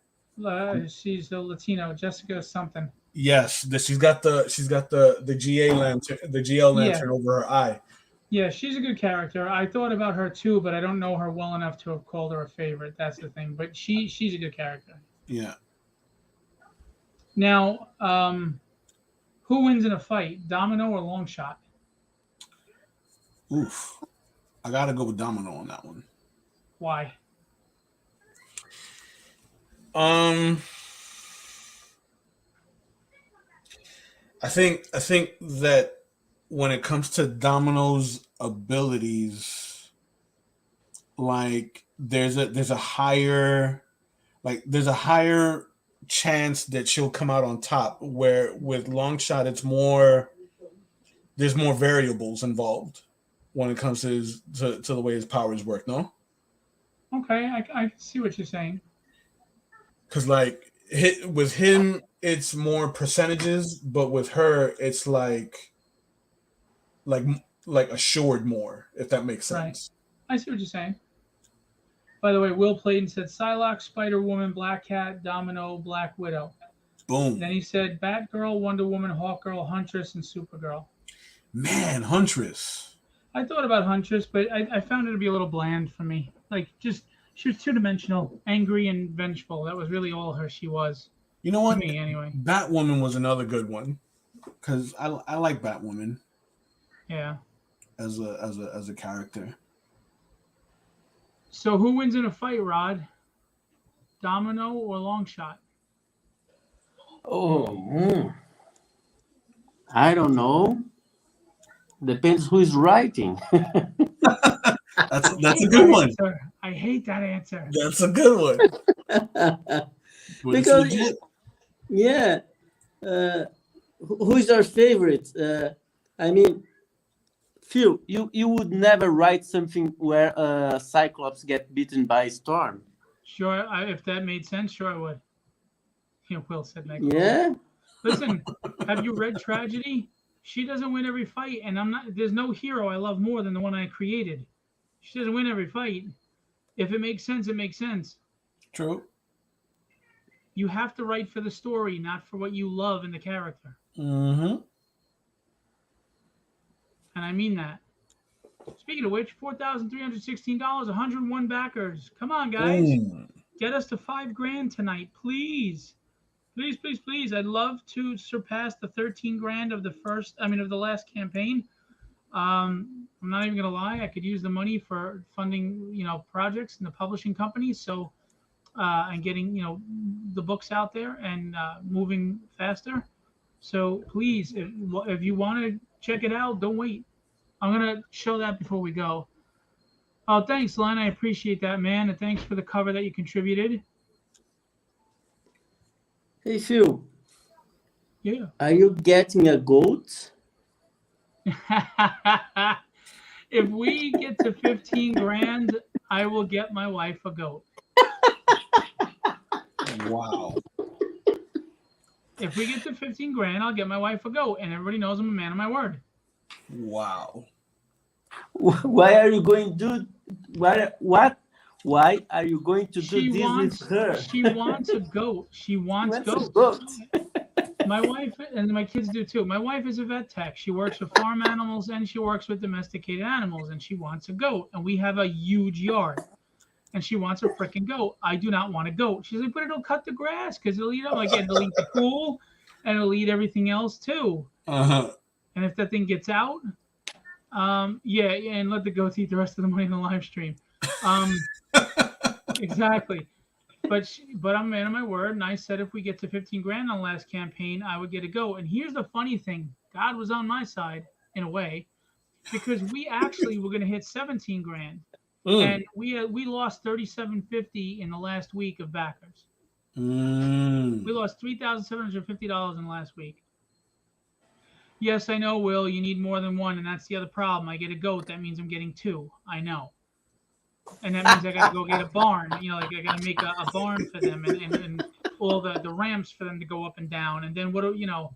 Speaker 1: She's the Latino, Jessica something.
Speaker 3: Yes, she's got the GA lantern, the GL lantern over her eye.
Speaker 1: Yeah, she's a good character. I thought about her too, but I don't know her well enough to have called her a favorite. That's the thing. But she's a good character.
Speaker 3: Yeah.
Speaker 1: Now, who wins in a fight, Domino or Longshot?
Speaker 3: Oof. I gotta go with Domino on that one.
Speaker 1: Why?
Speaker 3: I think that when it comes to Domino's abilities, like there's a higher chance that she'll come out on top. Where with Longshot, there's more variables involved when it comes to the way his powers work. No.
Speaker 1: Okay, I see what you're saying.
Speaker 3: Because with him, it's more percentages, but with her, it's like assured more, if that makes sense.
Speaker 1: Right. I see what you're saying. By the way, Will Clayton said Psylocke, Spider Woman, Black Cat, Domino, Black Widow.
Speaker 3: Boom.
Speaker 1: Then he said Batgirl, Wonder Woman, Hawkgirl, Huntress, and Supergirl.
Speaker 3: Man, Huntress.
Speaker 1: I thought about Huntress, but I found it to be a little bland for me. Like, just she was two-dimensional, angry and vengeful. That was really all she was.
Speaker 3: You know what?
Speaker 1: To me, anyway.
Speaker 3: Batwoman was another good one because I like Batwoman.
Speaker 1: Yeah.
Speaker 3: As a character.
Speaker 1: So who wins in a fight, Rod? Domino or Longshot?
Speaker 2: Oh, I don't know. Depends who is writing.
Speaker 3: That's a good one.
Speaker 1: I hate that answer.
Speaker 3: That's a good one.
Speaker 2: Because yeah, who is our favorite? I mean, Phil, you would never write something where Cyclops get beaten by Storm.
Speaker 1: Sure, if that made sense, sure I would. Will said that.
Speaker 2: Yeah.
Speaker 1: Listen, have you read Tragedy? She doesn't win every fight, and there's no hero I love more than the one I created. She doesn't win every fight. If it makes sense, it makes sense.
Speaker 3: True.
Speaker 1: You have to write for the story, not for what you love in the character.
Speaker 3: Mm-hmm.
Speaker 1: And I mean that. Speaking of which, $4,316, 101 backers. Come on, guys. Get us to $5,000 tonight, please. Please, please, please. I'd love to surpass the 13 grand of the last campaign. I'm not even gonna lie. I could use the money for funding, projects in the publishing companies. So, and getting, the books out there and moving faster. So please, if you want to check it out, don't wait. I'm gonna show that before we go. Oh, thanks, Len. I appreciate that, man, and thanks for the cover that you contributed.
Speaker 2: Hey, Phil.
Speaker 1: Yeah.
Speaker 2: Are you getting a goat?
Speaker 1: If we get to 15 grand, I will get my wife a goat.
Speaker 3: Wow.
Speaker 1: If we get to 15 grand, I'll get my wife a goat, and everybody knows I'm a man of my word.
Speaker 3: Wow.
Speaker 2: Why are you going to do what? Why are you going to do this with her?
Speaker 1: She wants a goat. She wants goats. My wife and my kids do too. My wife is a vet tech. She works with farm animals and she works with domesticated animals, and she wants a goat. And we have a huge yard. And she wants a freaking goat. I do not want a goat. She's like, but it'll cut the grass because it'll eat it'll eat the pool and it'll eat everything else too.
Speaker 3: Uh-huh.
Speaker 1: And if that thing gets out, Yeah, and let the goats eat the rest of the money in the live stream. Um, exactly. But I'm a man of my word, and I said if we get to 15 grand on the last campaign, I would get a goat. And here's the funny thing: God was on my side in a way because we actually were going to hit 17 grand, and we lost 37.50 in the last week of backers. We lost $3,750 in the last week. Yes, I know, Will. You need more than one, and that's the other problem. I get a goat. That means I'm getting two. I know. And that means I got to go get a barn. You know, like I got to make a barn for them and all the ramps for them to go up and down. And then what do you know?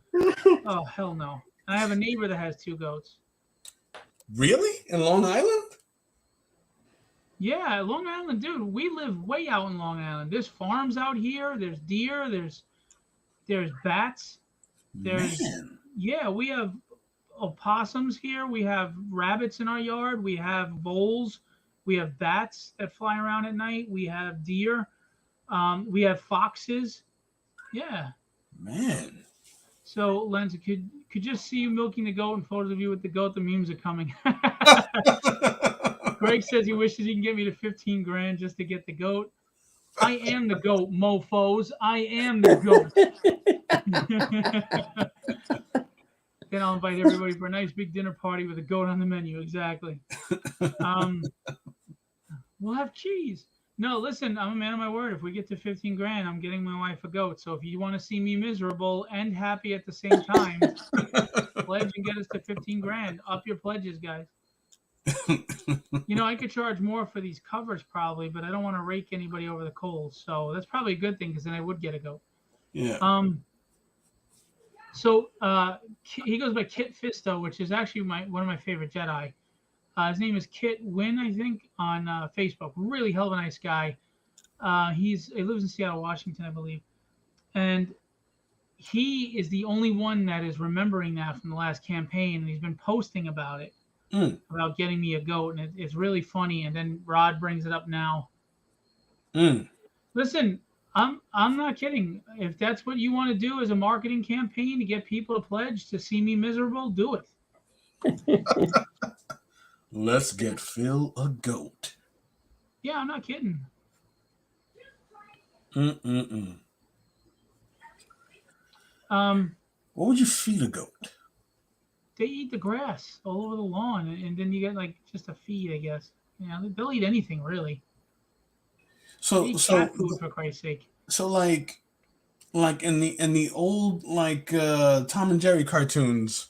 Speaker 1: Oh, hell no. And I have a neighbor that has two goats.
Speaker 3: Really? In Long Island?
Speaker 1: Yeah, Long Island, dude. We live way out in Long Island. There's farms out here. There's deer. There's bats. There's yeah. We have opossums here. We have rabbits in our yard. We have voles. We have bats that fly around at night. We have deer. We have foxes. Yeah.
Speaker 3: Man.
Speaker 1: So, Lenz, could just see you milking the goat and photos of you with the goat. The memes are coming. Greg says he wishes he can get me to 15 grand just to get the goat. I am the goat, mofos. I am the goat. Then I'll invite everybody for a nice big dinner party with a goat on the menu. Exactly. We'll have cheese. No, listen, I'm a man of my word. If we get to 15 grand, I'm getting my wife a goat. So if you want to see me miserable and happy at the same time, pledge and get us to 15 grand. Up your pledges, guys. You know, I could charge more for these covers probably, but I don't want to rake anybody over the coals. So that's probably a good thing because then I would get a goat.
Speaker 3: Yeah.
Speaker 1: So he goes by Kit Fisto, which is actually one of my favorite Jedi. His name is Kit Wynn, I think, on Facebook. Really hell of a nice guy. He lives in Seattle, Washington, I believe. And he is the only one that is remembering that from the last campaign, and he's been posting about it, about getting me a goat, and it's really funny. And then Rod brings it up now. Listen, I'm not kidding. If that's what you want to do as a marketing campaign to get people to pledge to see me miserable, do it.
Speaker 3: Let's get Phil a goat.
Speaker 1: Yeah, I'm not kidding.
Speaker 3: What would you feed a goat?
Speaker 1: They eat the grass all over the lawn, and then you get like just a feed, I guess. You know, they'll eat anything really.
Speaker 3: So
Speaker 1: cat food, for Christ's sake.
Speaker 3: So like in the old Tom and Jerry cartoons,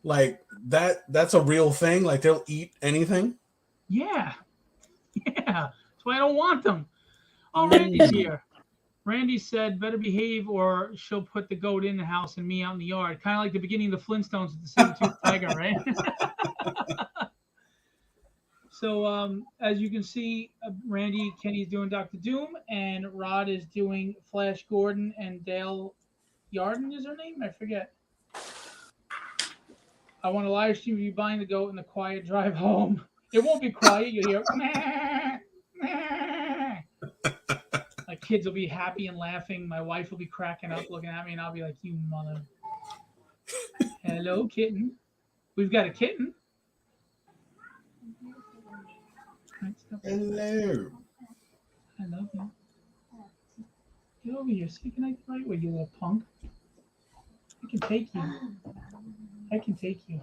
Speaker 3: like that's a real thing. Like they'll eat anything.
Speaker 1: Yeah. That's why I don't want them. Oh, Randy's here. Randy said, "Better behave, or she'll put the goat in the house and me out in the yard." Kind of like the beginning of the Flintstones with the saber-toothed tiger, right? So, as you can see, Randy Kenny's doing Dr. Doom, and Rod is doing Flash Gordon, and Dale Yarden is her name? I forget. I want to live stream you buying the goat in the quiet drive home. It won't be quiet. You'll hear, meh, meh. My kids will be happy and laughing. My wife will be cracking up looking at me, and I'll be like, "You mother." Hello, kitten. We've got a kitten.
Speaker 3: Hello.
Speaker 1: I love you. Get over here. Say goodnight the right way, you little punk. I can take you. I can take you.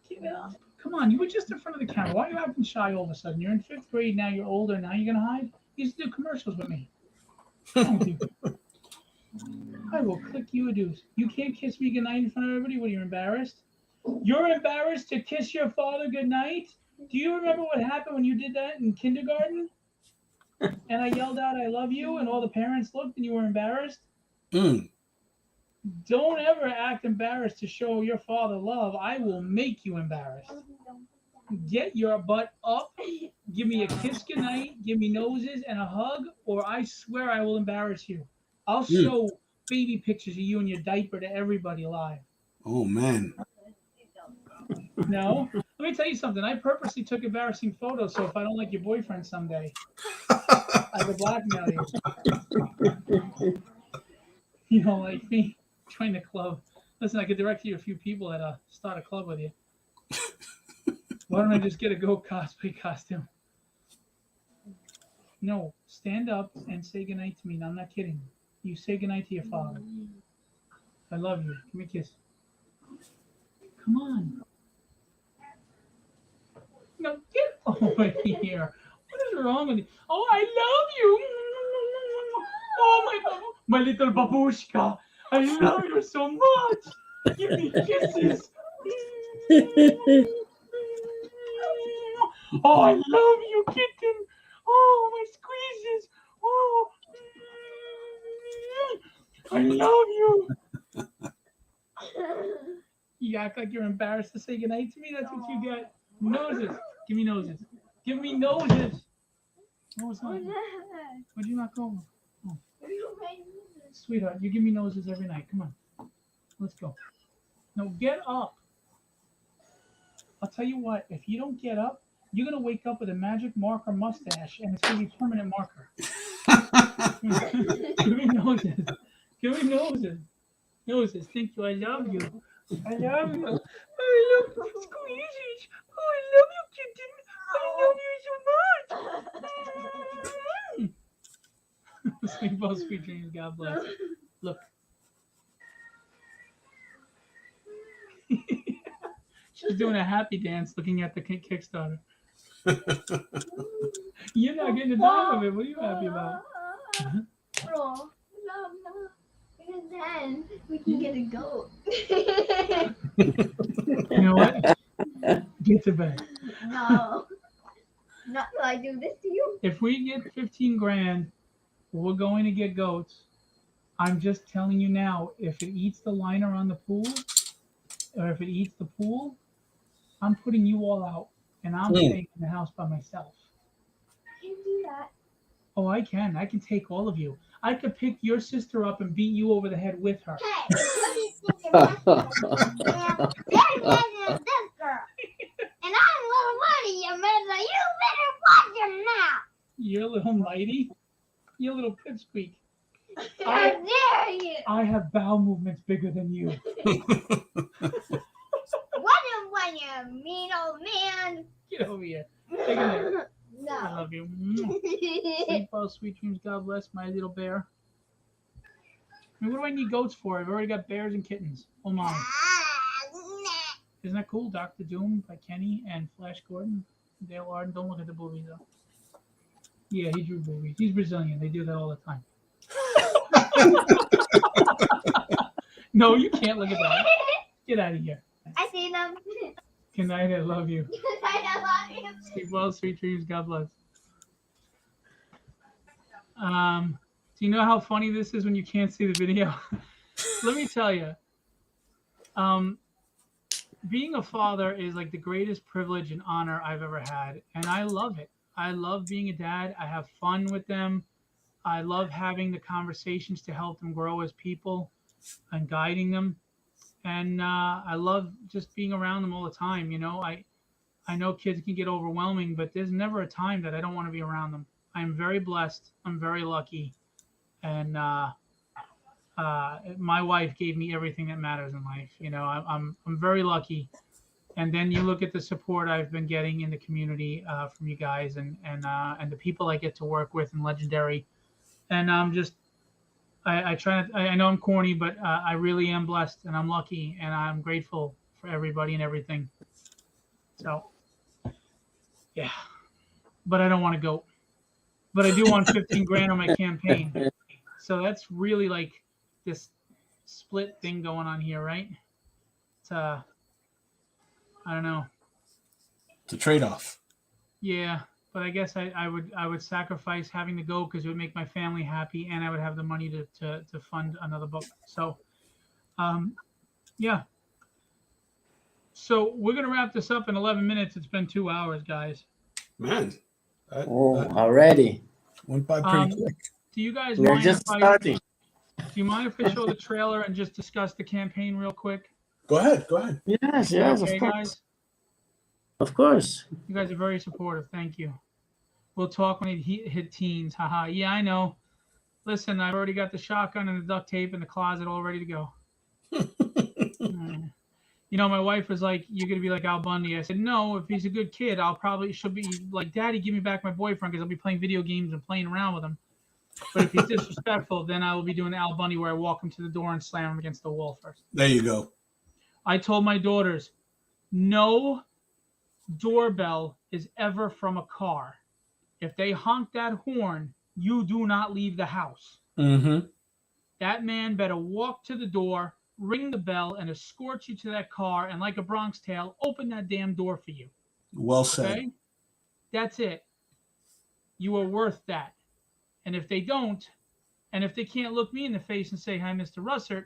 Speaker 1: Get up. Come on, you were just in front of the camera. Why are you acting shy all of a sudden? You're in 5th grade now. You're older. Now you're going to hide? You used to do commercials with me. Don't you? I will click you a deuce. You can't kiss me goodnight in front of everybody when you're embarrassed? You're embarrassed to kiss your father goodnight? Do you remember what happened when you did that in kindergarten? And I yelled out, "I love you," and all the parents looked and you were embarrassed? Don't ever act embarrassed to show your father love. I will make you embarrassed. Get your butt up, give me a kiss goodnight, give me noses and a hug, or I swear I will embarrass you. I'll show baby pictures of you in your diaper to everybody live.
Speaker 3: Oh, man.
Speaker 1: No? Let me tell you something. I purposely took embarrassing photos, so if I don't like your boyfriend someday, I will blackmail you. You don't like me? Join the club. Listen, I could direct you a few people that start a club with you. Why don't I just get a goat cosplay costume? No, stand up and say goodnight to me. No, I'm not kidding. You say goodnight to your father. I love you. Give me a kiss. Come on. No, get over here. What is wrong with you? Oh, I love you. Oh, my little babushka. I love you so much. Give me kisses. Oh, I love you, kitten. Oh, my squeezes. Oh, I love you. You act like you're embarrassed to say goodnight to me. That's what you get. Noses. Give me noses. Give me noses. No, it's not. Why'd you not go? Oh. Sweetheart, you give me noses every night. Come on. Let's go. No, get up. I'll tell you what. If you don't get up, you're going to wake up with a magic marker mustache, and it's going to be permanent marker. Give me noses. Give me noses. Noses. Thank you. I love you. I love you. I love you, squeezies. Oh, I love you, kitten. I love you so much. Sleep well, sweet dreams. God bless. Look. She's doing a happy dance looking at the Kickstarter. You're not getting a dime of it. What are you happy about?
Speaker 4: No. Because then we can get a goat.
Speaker 1: You know what? Get to bed.
Speaker 4: No. Not till I do this to you.
Speaker 1: If we get 15 grand, we're going to get goats. I'm just telling you now, if it eats the liner on the pool, or if it eats the pool, I'm putting you all out, and I'm staying in the house by myself.
Speaker 4: I can do that.
Speaker 1: Oh, I can. I can take all of you. I could pick your sister up and beat you over the head with her.
Speaker 4: Hey, what do you think of that? Daddy mentioned this girl. And I'm a little money, you better, you better watch him now.
Speaker 1: You're a little mighty. You're a little pipsqueak.
Speaker 4: How dare you?
Speaker 1: I have bowel movements bigger than you.
Speaker 4: When you mean old man.
Speaker 1: Get over here. Take a nap. I
Speaker 4: No.
Speaker 1: love you. Sleep well, sweet dreams. God bless my little bear. I mean, what do I need goats for? I've already got bears and kittens. Oh, mom. Isn't that cool? Dr. Doom by Kenny and Flash Gordon. Dale Arden. Don't look at the boobies, though. Yeah, he drew boobies. He's Brazilian. They do that all the time. No, you can't look at that. Get out of here.
Speaker 4: I see them.
Speaker 1: Good night. I love you.
Speaker 4: I love you.
Speaker 1: Sleep well, sweet dreams. God bless. Do you know how funny this is when you can't see the video? Let me tell you. Being a father is like the greatest privilege and honor I've ever had, and I love it. I love being a dad. I have fun with them. I love having the conversations to help them grow as people and guiding them. And I love just being around them all the time. You know, I know kids can get overwhelming, but there's never a time that I don't want to be around them. I'm very blessed. I'm very lucky. And my wife gave me everything that matters in life. You know, I'm very lucky. And then you look at the support I've been getting in the community from you guys and the people I get to work with in Legendary. And I'm just, I try not, I know I'm corny, but I really am blessed and I'm lucky and I'm grateful for everybody and everything. So, yeah. But I don't want to go. But I do want 15 grand on my campaign. So that's really like this split thing going on here, right? It's I don't know.
Speaker 3: It's a trade-off.
Speaker 1: Yeah, but I guess I would sacrifice having to go because it would make my family happy and I would have the money to fund another book. So, yeah. So we're gonna wrap this up in 11 minutes. It's been 2 hours, guys.
Speaker 3: Man. That
Speaker 2: Already.
Speaker 3: went by pretty quick.
Speaker 1: Do you guys
Speaker 2: We're
Speaker 1: mind
Speaker 2: just
Speaker 1: if I?
Speaker 2: starting.
Speaker 1: Do you mind if I show the trailer and just discuss the campaign real quick?
Speaker 3: Go ahead. Go ahead.
Speaker 2: Yes,
Speaker 1: Okay,
Speaker 2: yes, of course.
Speaker 1: guys?
Speaker 2: Of course.
Speaker 1: You guys are very supportive. Thank you. We'll talk when it hit teens. Haha. Yeah, I know. Listen, I've already got the shotgun and the duct tape in the closet all ready to go. You My wife was like, "You're gonna be like Al Bundy." I said, "No. If he's a good kid, she'll be like, Daddy, give me back my boyfriend because I'll be playing video games and playing around with him. But if he's disrespectful, then I will be doing Al Bundy where I walk him to the door and slam him against the wall first."
Speaker 3: There you go.
Speaker 1: I told my daughters, no doorbell is ever from a car. If they honk that horn, you do not leave the house.
Speaker 3: Mm-hmm.
Speaker 1: That man better walk to the door, ring the bell, and escort you to that car, and like a Bronx Tale, open that damn door for you.
Speaker 3: Well said.
Speaker 1: Okay? That's it. You are worth that. And if they don't, and if they can't look me in the face and say, "Hi, Mr. Russert,"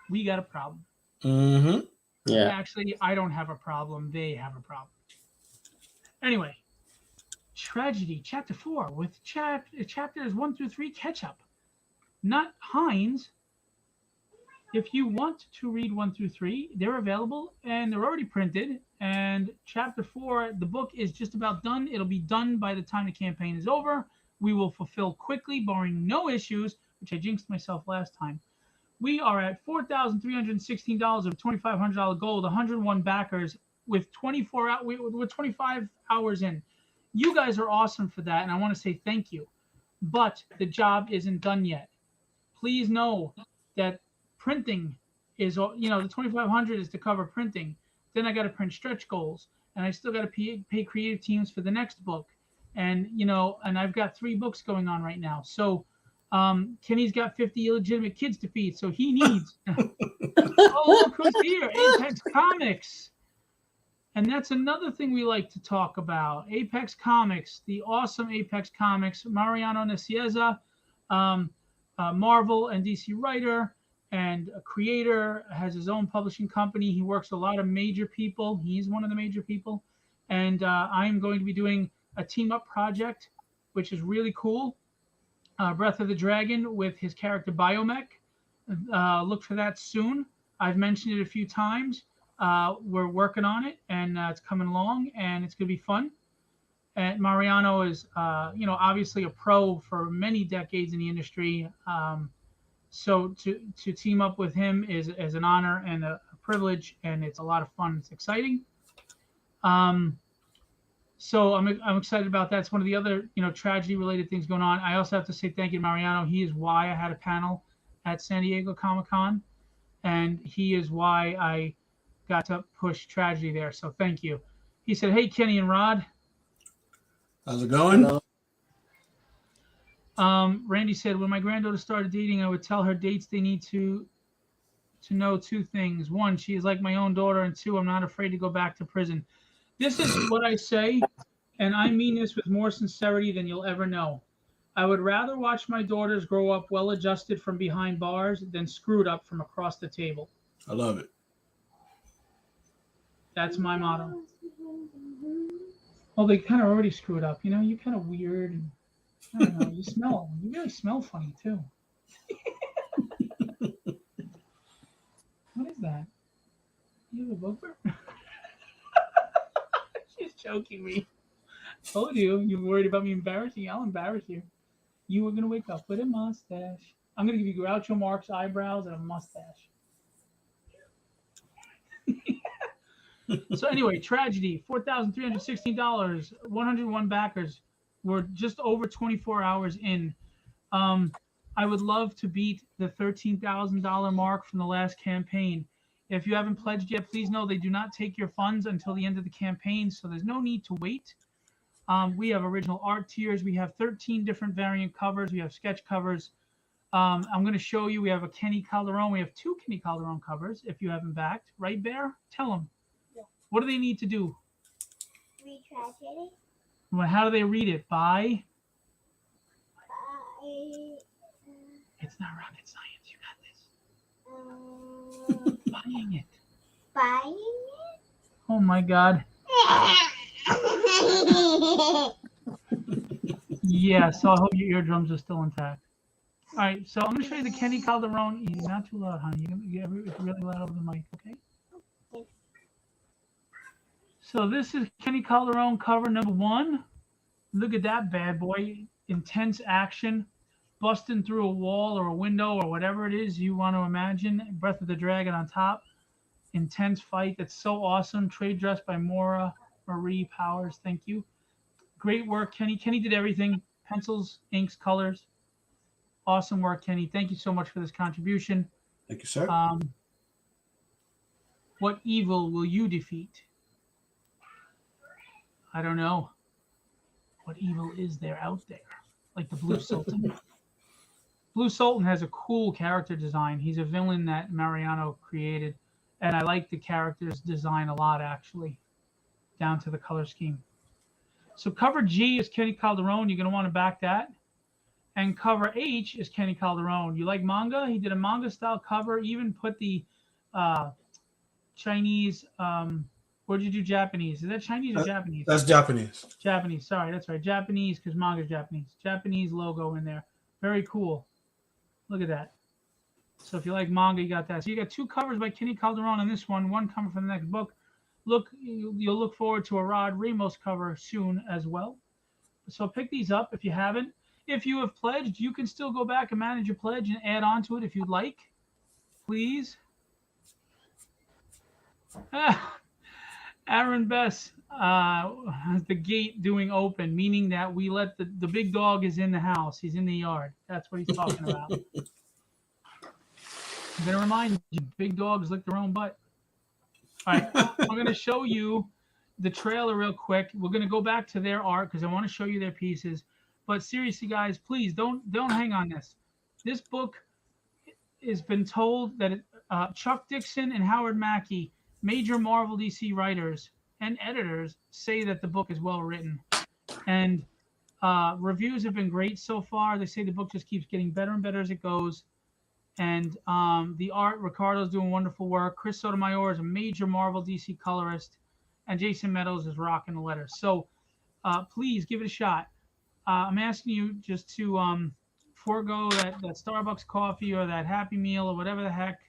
Speaker 1: we got a problem.
Speaker 3: Mm-hmm.
Speaker 2: Yeah.
Speaker 1: Actually, I don't have a problem. They have a problem. Anyway, Tragedy, Chapter 4, with chapters 1 through 3 catch up. Not Heinz. If you want to read 1 through 3, they're available and they're already printed. And Chapter 4, the book is just about done. It'll be done by the time the campaign is over. We will fulfill quickly, barring no issues, which I jinxed myself last time. We are at $4,316 of $2,500 gold, 101 backers with 25 hours in. You guys are awesome for that, and I want to say thank you. But the job isn't done yet. Please know that printing is, the 2,500 is to cover printing. Then I got to print stretch goals, and I still got to pay creative teams for the next book. And, and I've got 3 books going on right now. So Kenny's got 50 illegitimate kids to feed, so he needs. Oh, look who's here, Apex Comics. And that's another thing we like to talk about. Apex Comics, the awesome Apex Comics. Mariano Nicieza, Marvel and DC writer and a creator, has his own publishing company. He works a lot of major people. He's one of the major people. And I'm going to be doing a team-up project, which is really cool. Breath of the Dragon with his character Biomech. Look for that soon. I've mentioned it a few times. We're working on it, and it's coming along, and it's going to be fun. And Mariano is, obviously a pro for many decades in the industry. So to team up with him is an honor and a privilege, and it's a lot of fun. It's exciting. So I'm excited about that. It's one of the other, tragedy-related things going on. I also have to say thank you to Mariano. He is why I had a panel at San Diego Comic-Con, and he is why I got to push tragedy there. So thank you. He said, "Hey, Kenny and Rod."
Speaker 3: How's it going?
Speaker 1: Randy said, "When my granddaughter started dating, I would tell her dates they need to know 2 things. 1, she is like my own daughter, and 2, I'm not afraid to go back to prison." This is what I say, and I mean this with more sincerity than you'll ever know. I would rather watch my daughters grow up well-adjusted from behind bars than screwed up from across the table.
Speaker 3: I love it.
Speaker 1: That's my motto. Well, they kind of already screwed up. You're kind of weird. And, I don't know. You really smell funny, too. What is that? You have a booger? She's choking me. Told you. You're worried about me embarrassing you. I'll embarrass you. You were going to wake up with a mustache. I'm going to give you Groucho Marx eyebrows and a mustache. So anyway, tragedy, $4,316, 101 backers. We're just over 24 hours in. I would love to beat the $13,000 mark from the last campaign. If you haven't pledged yet, please know they do not take your funds until the end of the campaign, so there's no need to wait. We have original art tiers. We have 13 different variant covers. We have sketch covers. I'm going to show you. We have a Kenny Calderon. We have 2 Kenny Calderon covers if you haven't backed. Right, Bear? Tell them. What do they need to do?
Speaker 4: Read tragedy.
Speaker 1: Well, how do they read it? By? It's not rocket science. You got this. Buying it.
Speaker 4: Buying it?
Speaker 1: Oh, my God. Yeah, so I hope your eardrums are still intact. All right, so I'm going to show you the Kenny Calderon. He's not too loud, honey. It's really loud over the mic, okay? So this is Kenny Calderon cover number 1. Look at that bad boy. Intense action, busting through a wall or a window or whatever it is you want to imagine. Breath of the Dragon on top. intense fight. That's so awesome. Trade dress by Maura Marie Powers. Thank you. Great work, Kenny. Kenny did everything. Pencils, inks, colors. Awesome work, Kenny. Thank you so much for this contribution.
Speaker 3: Thank you, sir.
Speaker 1: What evil will you defeat? I don't know. What evil is there out there? Like the Blue Sultan. Blue Sultan has a cool character design. He's a villain that Mariano created. And I like the character's design a lot, actually, down to the color scheme. So cover G is Kenny Calderon. You're going to want to back that. And cover H is Kenny Calderon. You like manga? He did a manga-style cover. Even put the Chinese. What did you do? Japanese? Is that Chinese or Japanese?
Speaker 3: That's Japanese.
Speaker 1: Japanese. Sorry, that's right. Japanese, because manga's Japanese. Japanese logo in there. Very cool. Look at that. So if you like manga, you got that. So you got 2 covers by Kenny Calderon on this one. 1 cover for the next book. You'll look forward to a Rod Ramos cover soon as well. So pick these up if you haven't. If you have pledged, you can still go back and manage your pledge and add on to it if you'd like. Please. Aaron Bess has the gate doing open, meaning that we let the big dog is in the house. He's in the yard. That's what he's talking about. I'm going to remind you, big dogs lick their own butt. All right, I'm going to show you the trailer real quick. We're going to go back to their art because I want to show you their pieces. But seriously, guys, please don't hang on this. This book has been told that Chuck Dixon and Howard Mackie, major Marvel DC writers and editors, say that the book is well written. And reviews have been great so far. They say the book just keeps getting better and better as it goes. And the art, Ricardo's doing wonderful work. Chris Sotomayor is a major Marvel DC colorist. And Jason Meadows is rocking the letters. So please give it a shot. I'm asking you just to forego that Starbucks coffee or that Happy Meal or whatever the heck.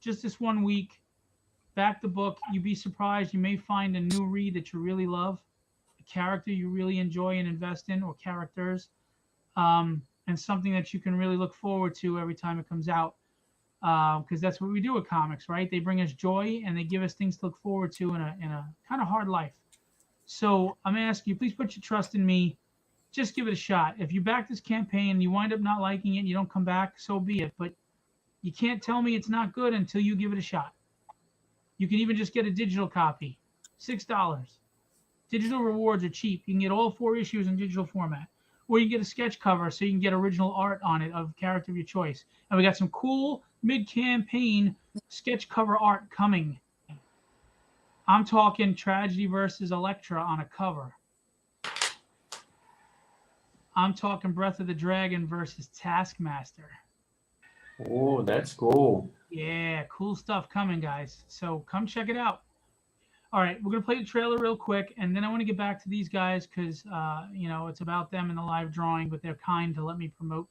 Speaker 1: Just this 1 week. Back the book. You'd be surprised. You may find a new read that you really love, a character you really enjoy and invest in, or characters, and something that you can really look forward to every time it comes out. Because that's what we do with comics, right? They bring us joy and they give us things to look forward to in a kind of hard life. So I'm asking you, please put your trust in me. Just give it a shot. If you back this campaign and you wind up not liking it and you don't come back, so be it. But you can't tell me it's not good until you give it a shot. You can even just get a digital copy, $6. Digital rewards are cheap. You can get all 4 issues in digital format. Or you can get a sketch cover so you can get original art on it of character of your choice. And we got some cool mid-campaign sketch cover art coming. I'm talking Tragedy versus Elektra on a cover. I'm talking Breath of the Dragon versus Taskmaster.
Speaker 2: Oh, that's cool.
Speaker 1: Yeah, cool stuff coming, guys. So come check it out. All right, we're going to play the trailer real quick, and then I want to get back to these guys because, it's about them in the live drawing, but they're kind to let me promote.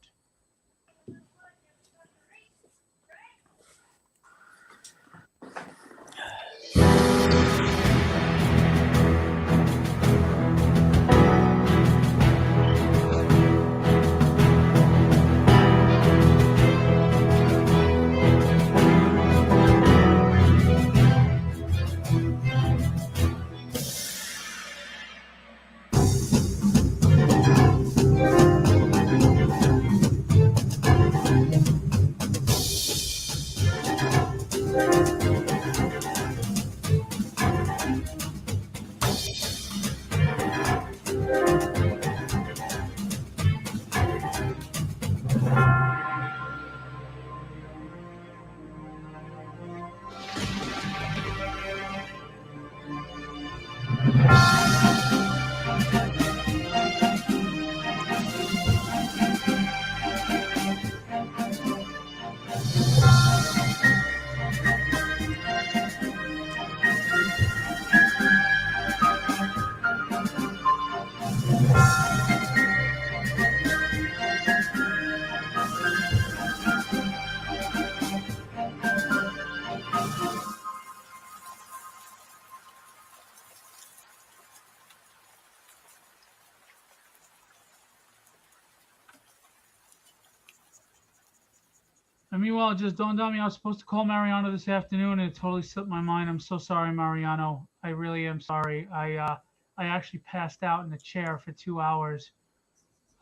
Speaker 1: And meanwhile, it just dawned on me I was supposed to call Mariano this afternoon, and it totally slipped my mind. I'm so sorry, Mariano. I really am sorry. I actually passed out in the chair for 2 hours.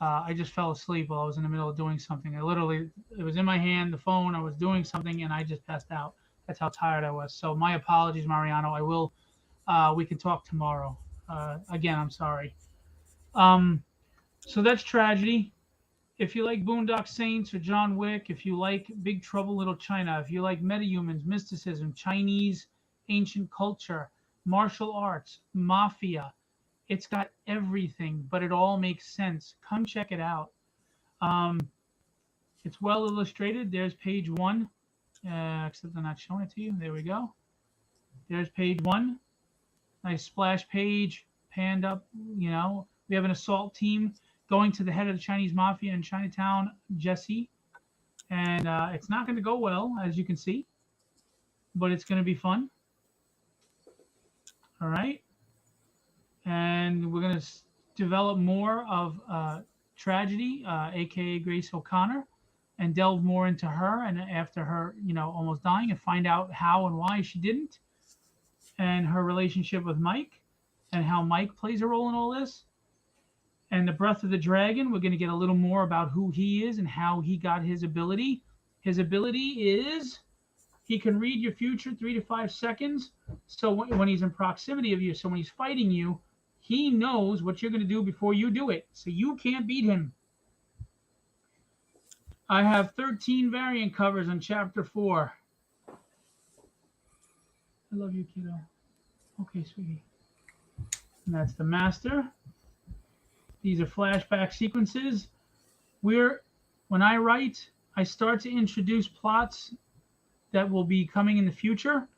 Speaker 1: I just fell asleep while I was in the middle of doing something. It was in my hand, the phone. I was doing something, and I just passed out. That's how tired I was. So my apologies, Mariano. We can talk tomorrow. Again, I'm sorry. So that's Tragedy. If you like Boondock Saints or John Wick, if you like Big Trouble Little China, if you like metahumans, mysticism, Chinese ancient culture, martial arts, mafia, it's got everything, but it all makes sense. Come check it out. Um, it's well illustrated. There's page 1, except I'm not showing it to you. There we go. There's page 1. Nice splash page, panned up. We have an assault team going to the head of the Chinese mafia in Chinatown, Jesse. And it's not going to go well, as you can see, but it's going to be fun. All right. And we're going to develop more of Tragedy, a.k.a. Grace O'Connor, and delve more into her and after her, almost dying, and find out how and why she didn't, and her relationship with Mike, and how Mike plays a role in all this. And the Breath of the Dragon, we're going to get a little more about who he is and how he got his ability. His ability is he can read your future 3 to 5 seconds. So when he's in proximity of you, so when he's fighting you, he knows what you're going to do before you do it. So you can't beat him. I have 13 variant covers on Chapter 4. I love you, kiddo. Okay, sweetie. And that's the Master. These are flashback sequences. When I write, I start to introduce plots that will be coming in the future.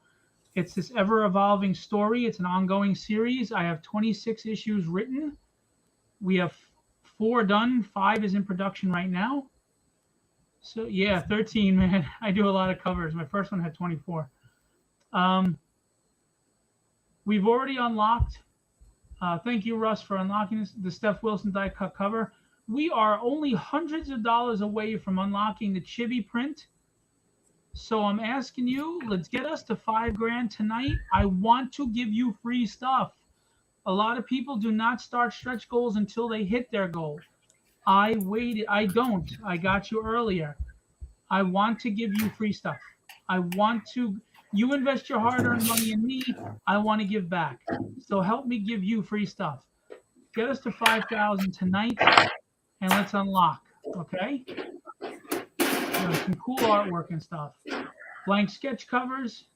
Speaker 1: It's this ever-evolving story. It's an ongoing series. I have 26 issues written. We have 4 done. 5 is in production right now. So, yeah, 13, man. I do a lot of covers. My first one had 24. We've already unlocked. Thank you, Russ, for unlocking the Steph Wilson die cut cover. We are only hundreds of dollars away from unlocking the Chibi print. So I'm asking you, let's get us to $5,000 tonight. I want to give you free stuff. A lot of people do not start stretch goals until they hit their goal. I waited. I don't. I got you earlier. I want to give you free stuff. You invest your hard-earned money in me, I want to give back. So help me give you free stuff. Get us to 5,000 tonight, and let's unlock, okay? Some cool artwork and stuff. Blank sketch covers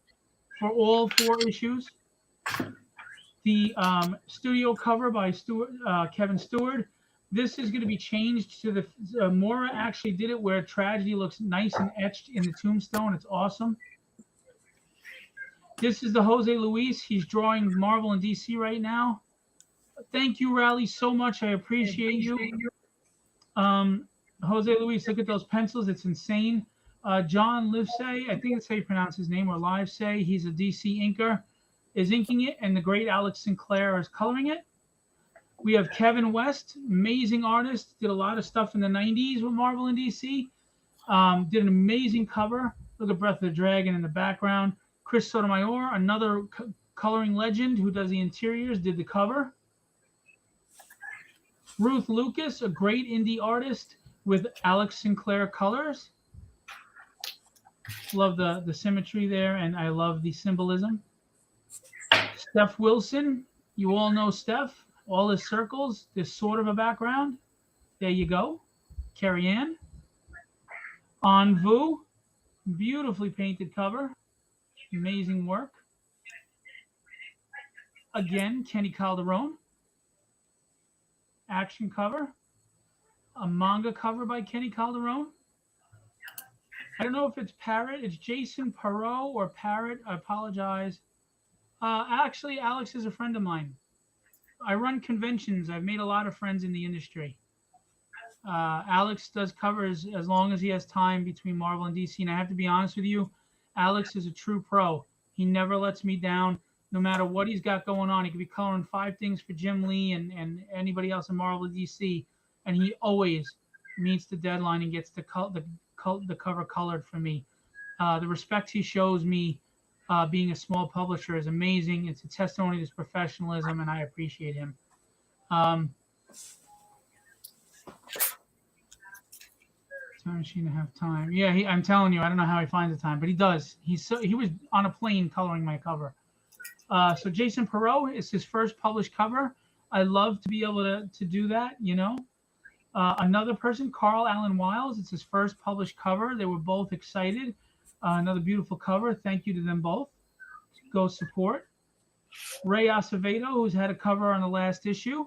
Speaker 1: for all 4 issues. The studio cover by Kevin Stewart. This is going to be changed to the Mora actually did it where Tragedy looks nice and etched in the tombstone. It's awesome. This is the Jose Luis. He's drawing Marvel and DC right now. Thank you, Rally, so much. I appreciate you. Jose Luis, look at those pencils. It's insane. John Livesay, I think that's how you pronounce his name, or Livesay. He's a DC inker, is inking it, and the great Alex Sinclair is coloring it. We have Kevin West, amazing artist, did a lot of stuff in the 90s with Marvel and DC. Did an amazing cover. Look at Breath of the Dragon in the background. Chris Sotomayor, another coloring legend who does the interiors, did the cover. Ruth Lucas, a great indie artist with Alex Sinclair colors. Love the symmetry there, and I love the symbolism. Steph Wilson, you all know Steph. All his circles, there's sort of a background. There you go. Carrie Ann. On Vu, beautifully painted cover. Amazing work. Again, Kenny Calderon. Action cover. A manga cover by Kenny Calderon. I don't know if it's Parrot. It's Jason Perot or Parrot. I apologize. Actually, Alex is a friend of mine. I run conventions. I've made a lot of friends in the industry. Alex does covers as long as he has time between Marvel and DC. And I have to be honest with you, Alex is a true pro. He never lets me down. No matter what he's got going on, he could be coloring 5 things for Jim Lee and anybody else in Marvel and DC. And he always meets the deadline and gets the the cover colored for me. The respect he shows me being a small publisher is amazing. It's a testimony to his professionalism, and I appreciate him. She didn't have time. Yeah, I'm telling you, I don't know how he finds the time, but he does. He was on a plane coloring my cover. So Jason Perot is his first published cover. I love to be able to do that, you know. Another person, Carl Allen Wiles, it's his first published cover. They were both excited. Another beautiful cover. Thank you to them both. Go support. Ray Acevedo, who's had a cover on the last issue.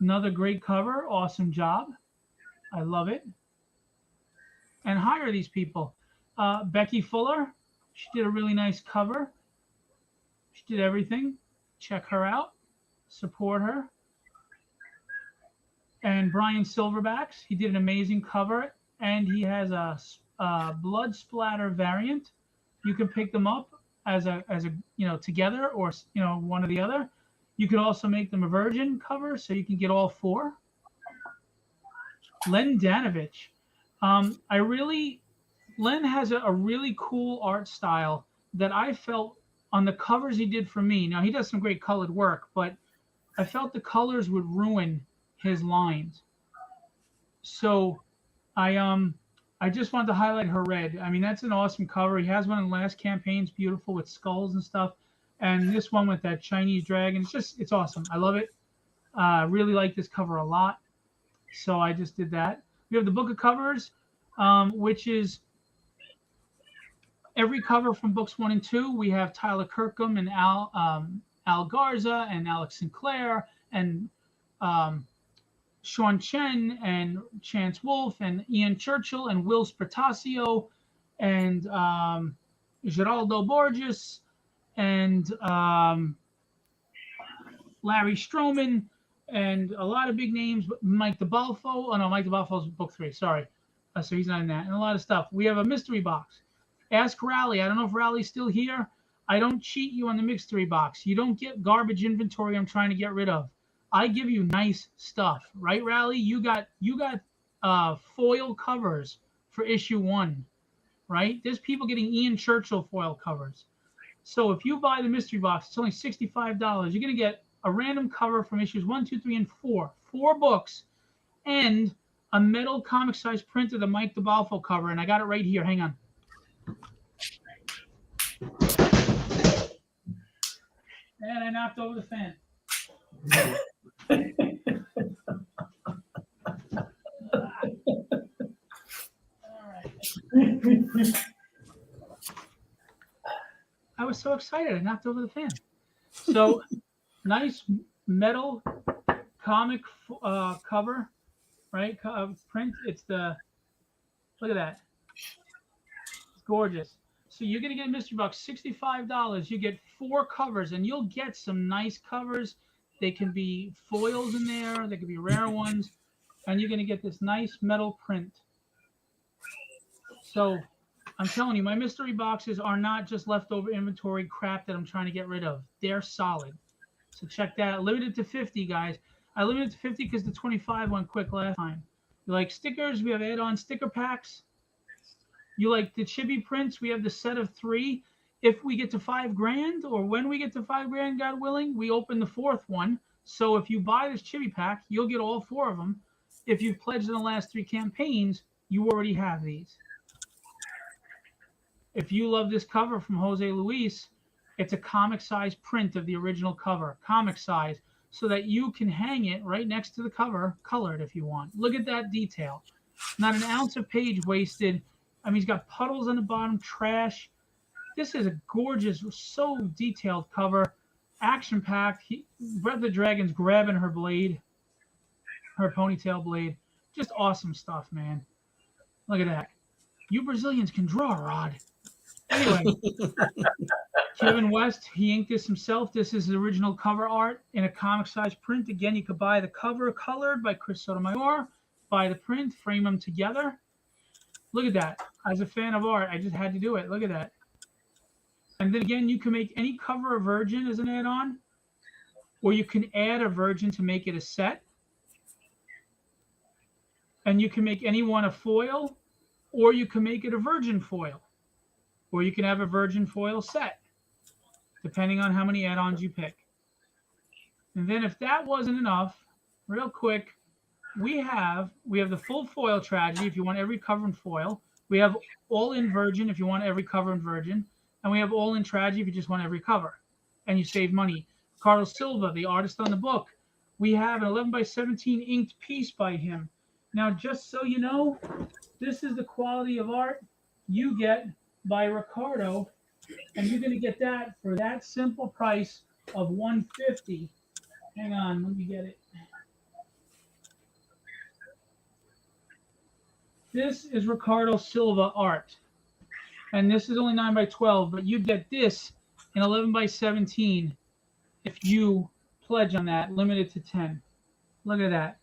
Speaker 1: Another great cover. Awesome job. I love it. And hire these people. Becky Fuller, she did a really nice cover. She did everything. Check her out. Support her. And Brian Silverbacks, he did an amazing cover, and he has a blood splatter variant. You can pick them up as a together, or one or the other. You could also make them a virgin cover, so you can get all four. Len Danovich. Len has a really cool art style that I felt on the covers he did for me. Now, he does some great colored work, but I felt the colors would ruin his lines. So I just wanted to highlight her red. I mean, that's an awesome cover. He has one in the last campaign's beautiful with skulls and stuff. And this one with that Chinese dragon, it's awesome. I love it. Really like this cover a lot. So I just did that. We have the book of covers, which is every cover from books 1 and 2. We have Tyler Kirkham and Al Garza and Alex Sinclair and Sean Chen and Chance Wolfe and Ian Churchill and Will Spertasio and Geraldo Borges and Larry Stroman and a lot of big names. Mike DeBalfo. Oh no, Mike DeBalfo's book 3. Sorry, so he's not in that. And a lot of stuff. We have a mystery box. Ask Rally. I don't know if Rally's still here. I don't cheat you on the mystery box. You don't get garbage inventory I'm trying to get rid of. I give you nice stuff, right, Rally? You got foil covers for issue 1, right? There's people getting Ian Churchill foil covers. So if you buy the mystery box, it's only $65. You're gonna get a random cover from issues 1, 2, 3, and 4. 4 books, and a metal comic size print of the Mike DeBalfo cover, and I got it right here. Hang on. And I knocked over the fan. All right. I was so excited. I knocked over the fan. So nice metal comic cover, right? Print. It's look at that. It's gorgeous. So you're gonna get a mystery box, $65. You get 4 covers, and you'll get some nice covers. They can be foils in there. They could be rare ones, and you're gonna get this nice metal print. So I'm telling you, my mystery boxes are not just leftover inventory crap that I'm trying to get rid of. They're solid. So check that out. Limited to 50, guys. I limited to 50 because the 25 went quick last time. You like stickers? We have add-on sticker packs. You like the chibi prints? We have the set of 3. If we get to $5,000, or when we get to $5,000, God willing, we open the 4th one. So if you buy this chibi pack, you'll get all 4 of them. If you've pledged in the last 3 campaigns, you already have these. If you love this cover from Jose Luis, it's a comic size print of the original cover, comic size, so that you can hang it right next to the cover, colored if you want. Look at that detail. Not an ounce of page wasted. I mean, he's got puddles on the bottom, trash. This is a gorgeous, so detailed cover. Action packed. Breath of the Dragon's grabbing her blade, her ponytail blade. Just awesome stuff, man. Look at that. You Brazilians can draw, Rod. Anyway, Kevin West, he inked this himself. This is the original cover art in a comic size print. Again, you could buy the cover colored by Chris Sotomayor, buy the print, frame them together. Look at that. As a fan of art, I just had to do it. Look at that. And then again, you can make any cover a virgin as an add-on, or you can add a virgin to make it a set. And you can make any one a foil, or you can make it a virgin foil, or you can have a virgin foil set, depending on how many add-ons you pick. And then if that wasn't enough, real quick, we have the full foil tragedy if you want every cover in foil. We have all in virgin if you want every cover in virgin, and we have all in tragedy if you just want every cover, and you save money. Carlos Silva, the artist on the book, we have an 11 by 17 inked piece by him. Now, just so you know, this is the quality of art you get by Ricardo, and you're going to get that for that simple price of $150. Hang on, let me get it. This is Ricardo Silva art, and this is only 9 by 12, but you get this in 11 by 17 if you pledge on that, limited to 10. Look at that.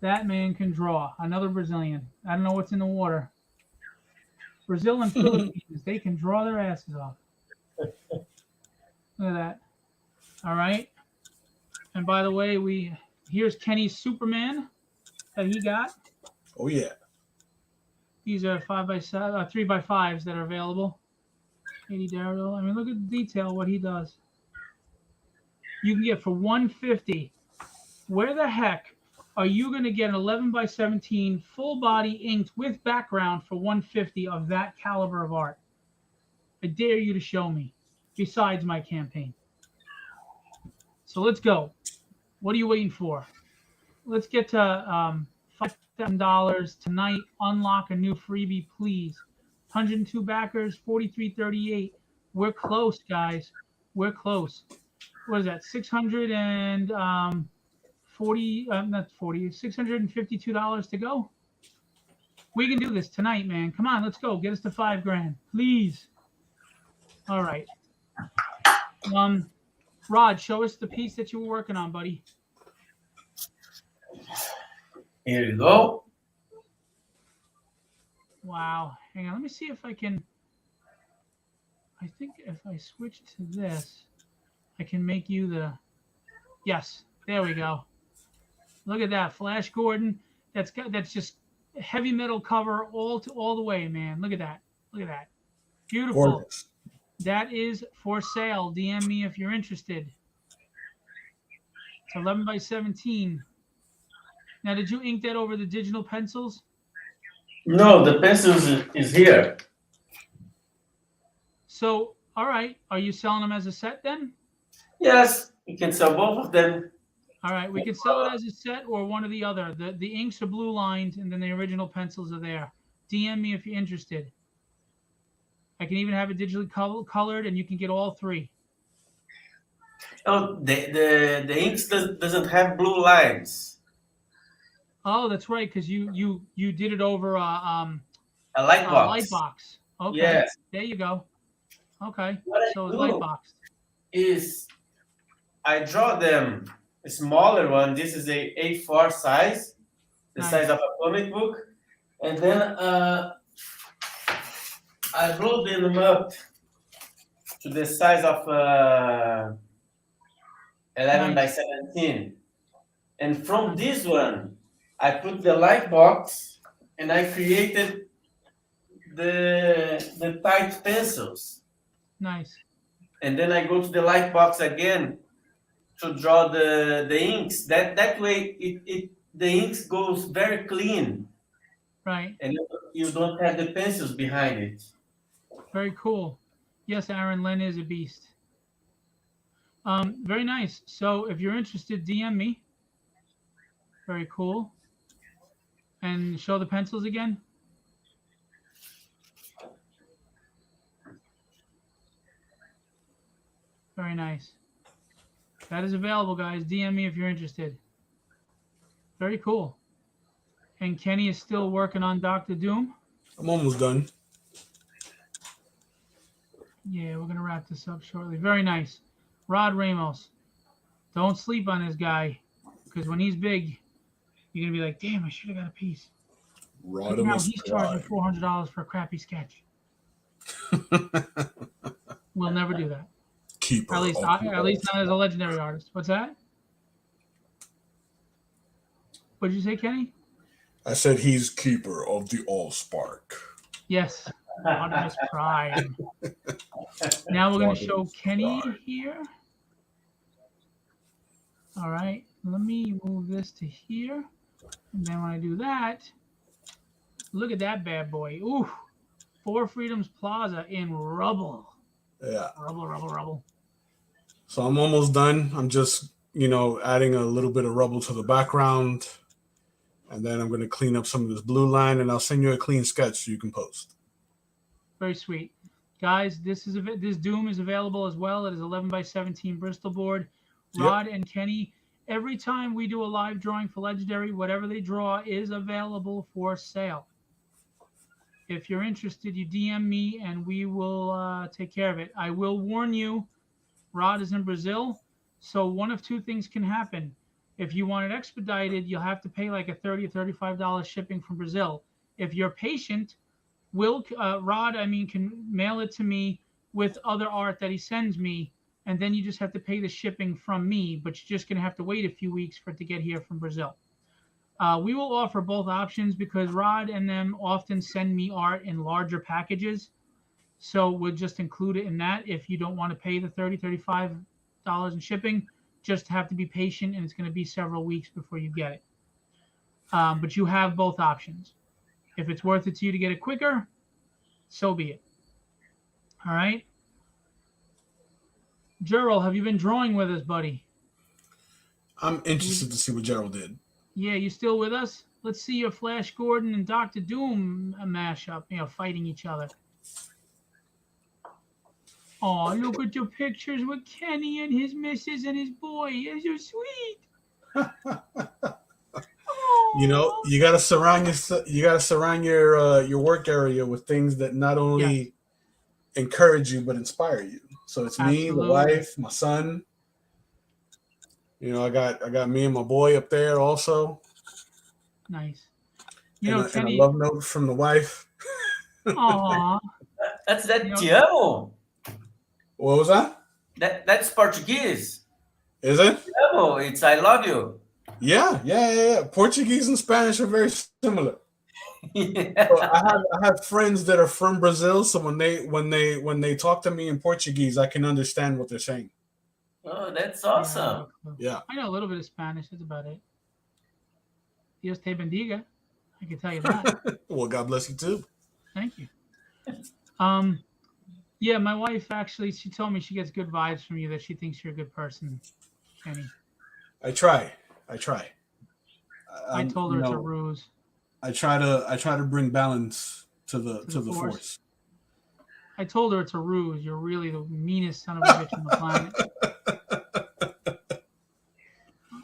Speaker 1: That man can draw. Another Brazilian. I don't know what's in the water. Brazil and Philippines, they can draw their asses off. Look at that. All right. And by the way, here's Kenny's Superman that he got.
Speaker 3: Oh yeah.
Speaker 1: These are 5 by 7, 3 by 5s that are available. 80 Daredevil. I mean, look at the detail, what he does. You can get for $150. Where the heck are you going to get an 11 by 17 full body inked with background for $150 of that caliber of art? I dare you to show me, besides my campaign. So let's go. What are you waiting for? Let's get to $5,000 tonight. Unlock a new freebie, please. 102 backers, 43.38. We're close, guys. We're close. What is that? $652 to go. We can do this tonight, man. Come on, let's go. Get us to $5,000, please. All right. Rod, show us the piece that you were working on, buddy.
Speaker 2: Here you go.
Speaker 1: Wow. Hang on. Let me see if I can. I think if I switch to this, I can make you the. Yes. There we go. Look at that. Flash Gordon. That's just heavy metal cover all the way, man. Look at that. Look at that. Beautiful.
Speaker 3: Gorgeous.
Speaker 1: That is for sale. DM me if you're interested. It's 11 by 17. Now, did you ink that over the digital pencils?
Speaker 2: No, the pencils is here.
Speaker 1: So, all right. Are you selling them as a set then?
Speaker 2: Yes, you can sell both of them.
Speaker 1: All right. We can sell it as a set or one or the other. The inks are blue lined and then the original pencils are there. DM me if you're interested. I can even have it digitally colored and you can get all three.
Speaker 2: Oh, the inks doesn't have blue lines.
Speaker 1: Oh, that's right, because you did it over
Speaker 2: A light box.
Speaker 1: Light box. Okay.
Speaker 2: Yes.
Speaker 1: There you go. Okay. So it's
Speaker 2: do
Speaker 1: light box.
Speaker 2: Is I draw them a smaller one. This is a A4 size, the
Speaker 1: Nice.
Speaker 2: size of a comic book, and then I blow them up to the size of 11 by 17, and from this one, I put the light box, and I created the tight pencils.
Speaker 1: Nice.
Speaker 2: And then I go to the light box again to draw the inks. That way, the inks goes very clean,
Speaker 1: Right.
Speaker 2: and you don't have the pencils behind it.
Speaker 1: Very cool. Yes, Aaron, Len is a beast. Very nice. So if you're interested, DM me. Very cool. And show the pencils again. Very nice. That is available, guys. DM me if you're interested. Very cool. And Kenny is still working on Dr. Doom.
Speaker 3: I'm almost done.
Speaker 1: Yeah, we're going to wrap this up shortly. Very nice. Rod Ramos. Don't sleep on this guy, because when he's big, you're going to be like, damn, I should have got a piece. Look at how he's charging $400 for a crappy sketch. We'll never do that.
Speaker 3: Keeper.
Speaker 1: At least not as a legendary artist. What's that? What did you say, Kenny?
Speaker 3: I said he's keeper of the Allspark.
Speaker 1: Yes, Optimus Prime. Now we're going to show Kenny here. All right, let me move this to here. And then when I do that, look at that bad boy. Ooh, Four Freedoms Plaza in rubble.
Speaker 3: Yeah.
Speaker 1: Rubble.
Speaker 3: So I'm almost done. I'm just, adding a little bit of rubble to the background. And then I'm going to clean up some of this blue line, and I'll send you a clean sketch so you can post.
Speaker 1: Very sweet. Guys, this Doom is available as well. It is 11x17 Bristol board. Rod and Kenny, every time we do a live drawing for Legendary, whatever they draw is available for sale. If you're interested, you DM me and we will take care of it. I will warn you, Rod is in Brazil, so one of two things can happen. If you want it expedited, you'll have to pay like a $30 or $35 shipping from Brazil. If you're patient, Rod can mail it to me with other art that he sends me, and then you just have to pay the shipping from me, but you're just going to have to wait a few weeks for it to get here from Brazil. We will offer both options because Rod and them often send me art in larger packages. So we'll just include it in that. If you don't want to pay the $30, $35 in shipping, just have to be patient, and it's going to be several weeks before you get it. But you have both options. If it's worth it to you to get it quicker, so be it. All right. Gerald, have you been drawing with us, buddy?
Speaker 3: I'm interested to see what Gerald did.
Speaker 1: Yeah, you still with us? Let's see your Flash Gordon and Dr. Doom mashup, fighting each other. Oh, look at your pictures with Kenny and his missus and his boy. You're so sweet.
Speaker 3: You gotta surround your work area with things that not only encourage you but inspire you. So it's me, the wife, my son. I got me and my boy up there also.
Speaker 1: Nice.
Speaker 3: And
Speaker 1: Kenny,
Speaker 3: a love note from the wife.
Speaker 1: Aw.
Speaker 2: That's Te amo.
Speaker 3: What was that?
Speaker 2: That's Portuguese.
Speaker 3: Is it?
Speaker 2: Te amo. It's I love you.
Speaker 3: Yeah. Portuguese and Spanish are very similar.
Speaker 2: Yeah.
Speaker 3: So I have friends that are from Brazil, so when they talk to me in Portuguese, I can understand what they're saying.
Speaker 2: Oh, that's awesome.
Speaker 3: Yeah.
Speaker 1: I know a little bit of Spanish. That's about it. Dios te bendiga. I can tell you that.
Speaker 3: Well, God bless you too.
Speaker 1: Thank you. Yeah, my wife actually, she told me she gets good vibes from you, that she thinks you're a good person, Kenny.
Speaker 3: I try.
Speaker 1: I told her it's a ruse.
Speaker 3: I try to bring balance to the force.
Speaker 1: I told her it's a ruse. You're really the meanest son of a bitch on the planet.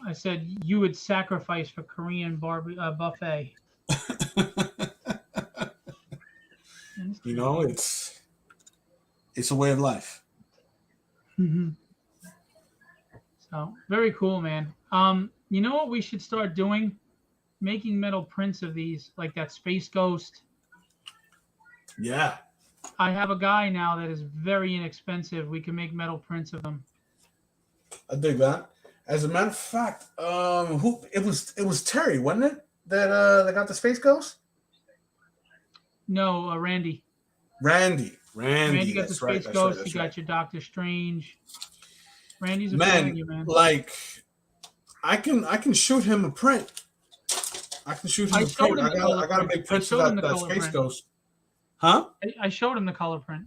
Speaker 1: I said you would sacrifice for Korean buffet.
Speaker 3: It's a way of life.
Speaker 1: Mm-hmm. So very cool, man. You know what we should start doing? Making metal prints of these, like that Space Ghost.
Speaker 3: Yeah.
Speaker 1: I have a guy now that is very inexpensive. We can make metal prints of them.
Speaker 3: I dig that. As a matter of fact, it was Terry, wasn't it? That got the Space Ghost?
Speaker 1: No, Randy.
Speaker 3: Randy
Speaker 1: got the Space Ghost. He got your Doctor Strange. Randy's a fan of you, man.
Speaker 3: Like, I can shoot him a print. I gotta make prints of that Space Ghost. Huh?
Speaker 1: I showed him the color print.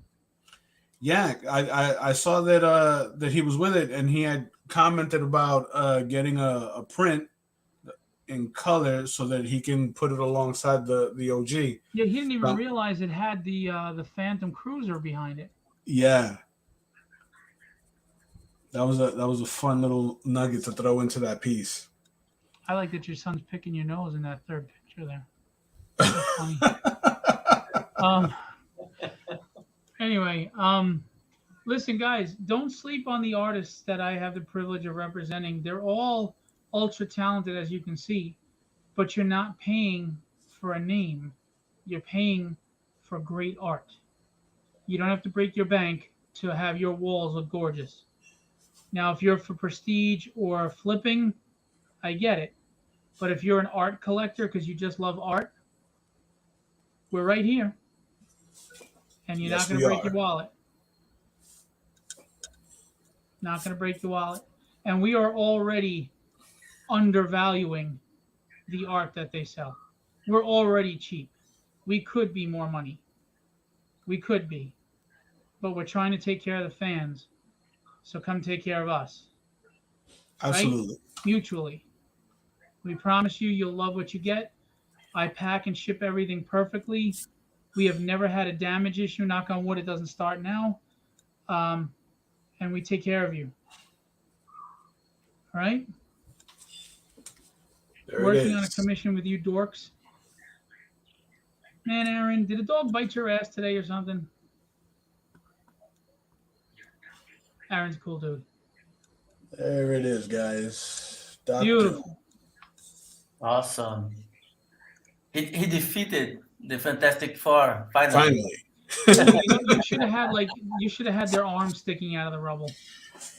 Speaker 3: Yeah, I saw that he was with it, and he had commented about getting a print in color so that he can put it alongside the OG.
Speaker 1: Yeah, he didn't even realize it had the Phantom Cruiser behind it.
Speaker 3: Yeah, that was a fun little nugget to throw into that piece.
Speaker 1: I like that your son's picking your nose in that third picture there. That's funny. Anyway, listen, guys, don't sleep on the artists that I have the privilege of representing. They're all ultra talented, as you can see, but you're not paying for a name. You're paying for great art. You don't have to break your bank to have your walls look gorgeous. Now, if you're for prestige or flipping, I get it. But if you're an art collector because you just love art, we're right here. And you're
Speaker 3: Yes,
Speaker 1: not going
Speaker 3: we
Speaker 1: to break
Speaker 3: are.
Speaker 1: your wallet. Not going to break your wallet. And we are already undervaluing the art that they sell. We're already cheap. We could be more money. We could be. But we're trying to take care of the fans. So come take care of us.
Speaker 3: Absolutely.
Speaker 1: Right? Mutually. We promise you you'll love what you get. I pack and ship everything perfectly. We have never had a damage issue. Knock on wood, it doesn't start now. And we take care of you. All right?
Speaker 3: There it
Speaker 1: Working on a
Speaker 3: is.
Speaker 1: commission with you dorks. Man, Aaron, did a dog bite your ass today or something? Aaron's a cool dude.
Speaker 3: There it is, guys. Dr.
Speaker 1: Beautiful.
Speaker 2: Awesome. He defeated the Fantastic Four finally.
Speaker 3: Finally.
Speaker 1: You should have had their arms sticking out of the rubble.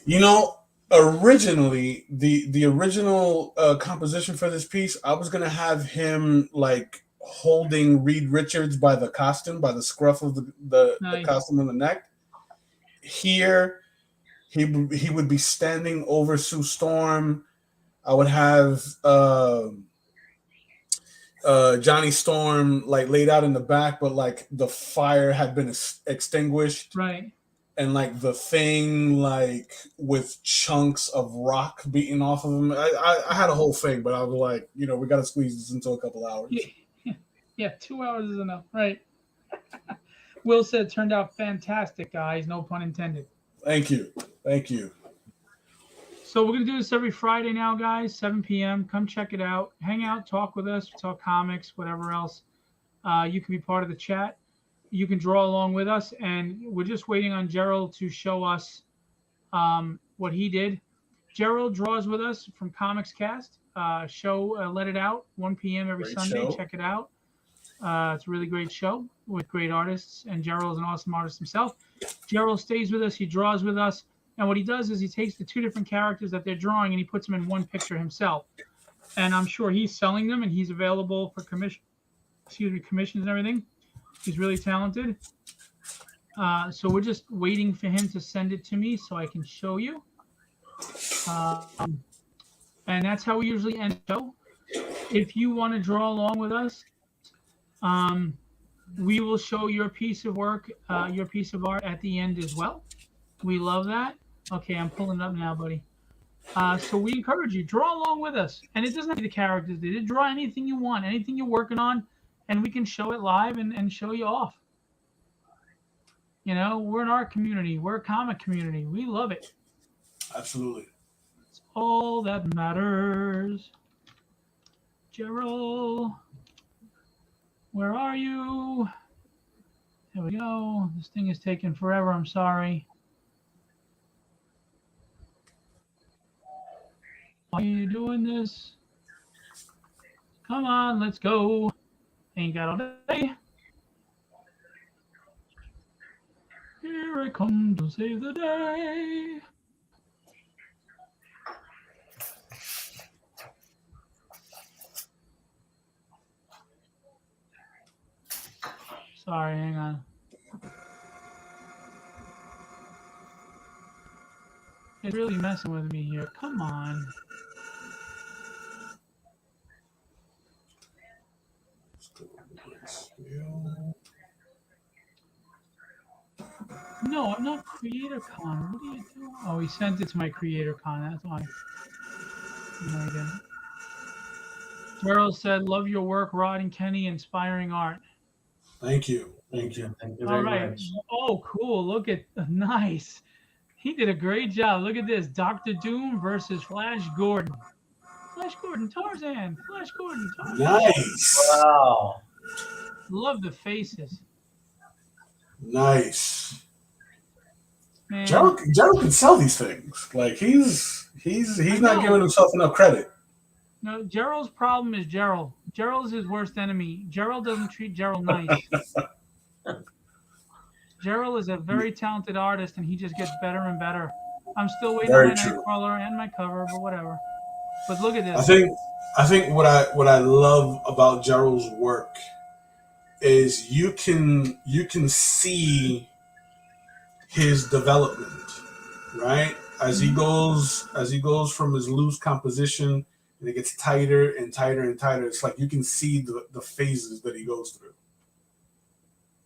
Speaker 3: You know, originally the original composition for this piece, I was gonna have him like holding Reed Richards by the costume, by the scruff of the
Speaker 1: Nice.
Speaker 3: costume on the neck. Here, he would be standing over Sue Storm. I would have Johnny Storm like laid out in the back, but like the fire had been extinguished.
Speaker 1: Right.
Speaker 3: And like the thing, like with chunks of rock beating off of him. I had a whole thing, but I was like, you know, we got to squeeze this into a couple hours.
Speaker 1: Yeah, 2 hours is enough. Right. Will said, turned out fantastic, guys. No pun intended.
Speaker 3: Thank you. Thank you.
Speaker 1: So we're going to do this every Friday now, guys, 7 p.m. Come check it out. Hang out, talk with us, talk comics, whatever else. You can be part of the chat. You can draw along with us, and we're just waiting on Gerald to show us what he did. Gerald draws with us from Comics Cast. Let It Out, 1 p.m. every
Speaker 3: Great
Speaker 1: Sunday.
Speaker 3: show.
Speaker 1: Check it out. It's a really great show with great artists, and Gerald is an awesome artist himself. Gerald stays with us. He draws with us. And what he does is he takes the two different characters that they're drawing and he puts them in one picture himself. And I'm sure he's selling them and he's available for commissions and everything. He's really talented. So we're just waiting for him to send it to me so I can show you. And that's how we usually end the show. If you want to draw along with us, we will show your piece of work, your piece of art at the end as well. We love that. Okay, I'm pulling it up now, buddy. So we encourage you, draw along with us. And it doesn't have to be the characters. They did draw anything you want, anything you're working on, and we can show it live and show you off. You know, we're an art community. We're a comic community. We love it.
Speaker 3: Absolutely.
Speaker 1: It's all that matters. Gerald, where are you? There we go. This thing is taking forever. I'm sorry. Why are you doing this? Come on, let's go. Ain't got all day. Here I come to save the day. Sorry, hang on. It's really messing with me here. Come on. No, I'm not CreatorCon. What are you doing? Oh, he sent it to my CreatorCon. That's why. No, I didn't. Gerald said, love your work, Rod and Kenny, inspiring art.
Speaker 3: Thank you. Thank you.
Speaker 2: Thank you
Speaker 1: All
Speaker 2: very
Speaker 1: right.
Speaker 2: much.
Speaker 1: Oh, cool. Look at, nice. He did a great job. Look at this. Dr. Doom versus Flash Gordon. Flash Gordon, Tarzan. Flash Gordon, Tarzan.
Speaker 3: Nice.
Speaker 2: Wow.
Speaker 1: Love the faces.
Speaker 3: Nice.
Speaker 1: Man.
Speaker 3: Gerald can sell these things. Like he's not giving himself enough credit.
Speaker 1: No, Gerald's problem is Gerald. Gerald's his worst enemy. Gerald doesn't treat Gerald nice. Gerald is a very talented artist, and he just gets better and better. I'm still waiting
Speaker 3: Very
Speaker 1: on my
Speaker 3: true.
Speaker 1: Nightcrawler and my cover, but whatever. But look at this.
Speaker 3: I think what I love about Gerald's work is you can see his development, right? As he goes from his loose composition and it gets tighter and tighter and tighter. It's like you can see the phases that he goes through.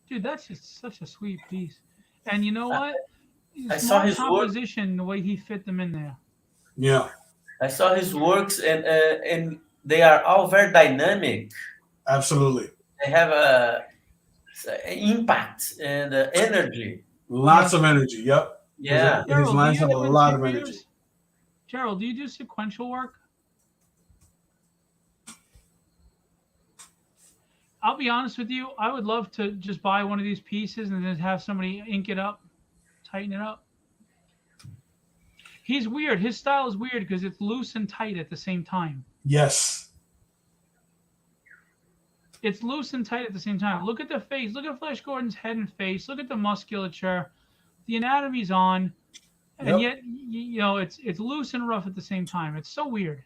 Speaker 1: Dude, that's just such a sweet piece. And you know what?
Speaker 2: I saw
Speaker 1: Smart
Speaker 2: his work.
Speaker 1: composition, the way he fit them in there.
Speaker 3: Yeah,
Speaker 2: I saw his works, and they are all very dynamic.
Speaker 3: absolutely.
Speaker 2: They have impact and energy.
Speaker 3: Lots of energy. Yep.
Speaker 2: Yeah.
Speaker 3: His lines have a lot of energy.
Speaker 1: Gerald, do you do sequential work? I'll be honest with you. I would love to just buy one of these pieces and then have somebody ink it up, tighten it up. He's weird. His style is weird because it's loose and tight at the same time.
Speaker 3: Yes.
Speaker 1: It's loose and tight at the same time. Look at the face. Look at Flash Gordon's head and face. Look at the musculature. The anatomy's on, and yet you know it's loose and rough at the same time. It's so weird.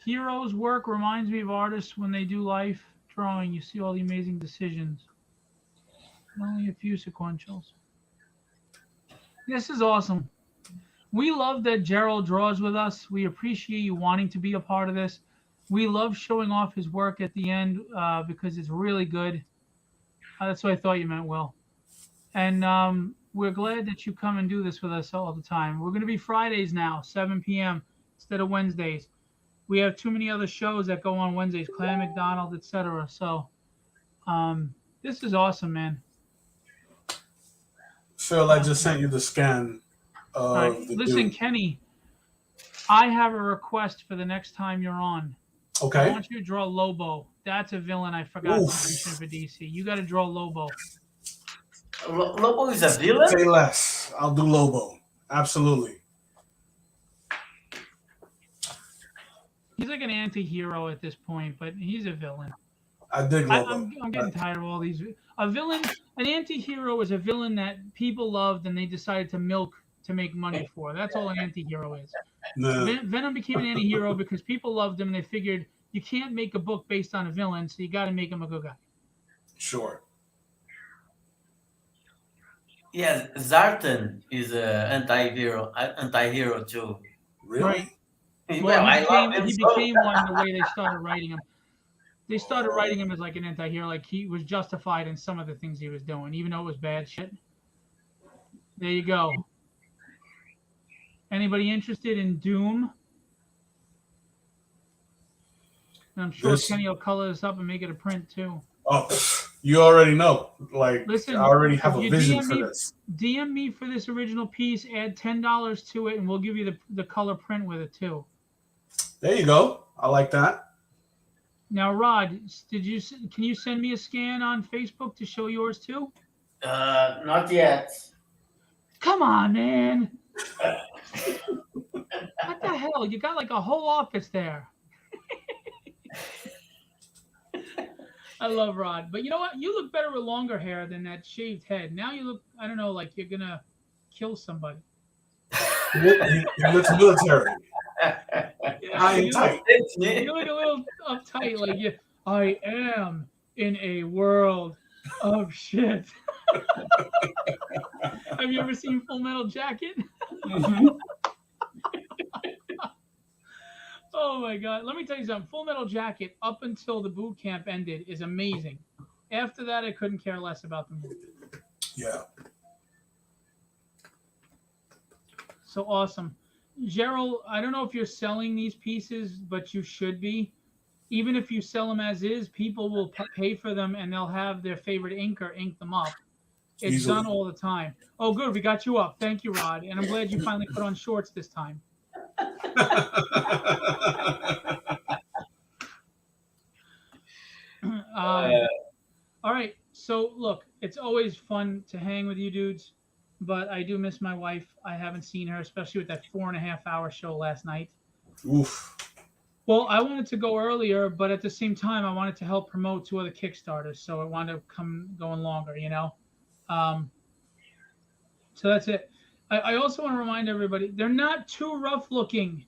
Speaker 1: Hero's work reminds me of artists when they do life drawing. You see all the amazing decisions. Only a few sequentials. This is awesome. We love that Gerald draws with us. We appreciate you wanting to be a part of this. We love showing off his work at the end because it's really good. That's what I thought you meant, Will. And we're glad that you come and do this with us all the time. We're going to be Fridays now, 7 p.m. instead of Wednesdays. We have too many other shows that go on Wednesdays, Clan McDonald, etc. So this is awesome, man.
Speaker 3: Phil, I just sent you the scan of the
Speaker 1: Listen,
Speaker 3: dude.
Speaker 1: Kenny, I have a request for the next time you're on. I
Speaker 3: Okay.
Speaker 1: want you to draw Lobo. That's a villain I forgot
Speaker 3: Oof.
Speaker 1: to mention for DC. You got to draw Lobo.
Speaker 2: Lobo is a villain?
Speaker 3: Say less. I'll do Lobo. Absolutely.
Speaker 1: He's like an anti-hero at this point, but he's a villain.
Speaker 3: I dig Lobo.
Speaker 1: I'm getting tired of all these. A villain, an anti-hero is a villain that people loved and they decided to milk to make money for. That's all an anti-hero is.
Speaker 3: Nah.
Speaker 1: Venom became an anti-hero because people loved him and they figured you can't make a book based on a villain, so you got to make him a good guy.
Speaker 3: Sure.
Speaker 2: Yes, Zartan is an anti-hero too.
Speaker 3: Really?
Speaker 1: Right.
Speaker 2: Well, I love him
Speaker 1: he
Speaker 2: so.
Speaker 1: became one the way they started writing him. They started writing him as like an anti-hero, like he was justified in some of the things he was doing, even though it was bad shit. There you go. Anybody interested in Doom? And I'm sure
Speaker 3: This-
Speaker 1: Kenny will color this up and make it a print too.
Speaker 3: Oh, you already know. Like,
Speaker 1: Listen,
Speaker 3: I already have
Speaker 1: if
Speaker 3: a
Speaker 1: you
Speaker 3: vision
Speaker 1: DM
Speaker 3: for
Speaker 1: me-
Speaker 3: this.
Speaker 1: DM me for this original piece, add $10 to it, and we'll give you the color print with it too.
Speaker 3: There you go. I like that.
Speaker 1: Now, Rod, can you send me a scan on Facebook to show yours too?
Speaker 2: Not yet.
Speaker 1: Come on, man. What the hell? You got like a whole office there. I love Rod. But you know what? You look better with longer hair than that shaved head. Now you look, I don't know, like you're going to kill somebody.
Speaker 3: He looks military. High and tight.
Speaker 2: It's me.
Speaker 1: You look a little uptight, like I am in a world of shit. Have you ever seen Full Metal Jacket?
Speaker 3: Mhm.
Speaker 1: Oh my God. Let me tell you something. Full Metal Jacket, up until the boot camp ended, is amazing. After that, I couldn't care less about the movie.
Speaker 3: Yeah.
Speaker 1: So awesome. Gerald, I don't know if you're selling these pieces, but you should be. Even if you sell them as is, people will pay for them and they'll have their favorite inker ink them up. It's
Speaker 3: Easily.
Speaker 1: done all the time. Oh, good. We got you up. Thank you, Rod. And I'm glad you finally put on shorts this time. All right. So, look, it's always fun to hang with you dudes, but I do miss my wife. I haven't seen her, especially with that 4.5-hour show last night.
Speaker 3: Oof.
Speaker 1: Well, I wanted to go earlier, but at the same time, I wanted to help promote 2 other Kickstarters, so I wanted to come going longer, you know? So that's it. I also want to remind everybody, they're not too rough looking.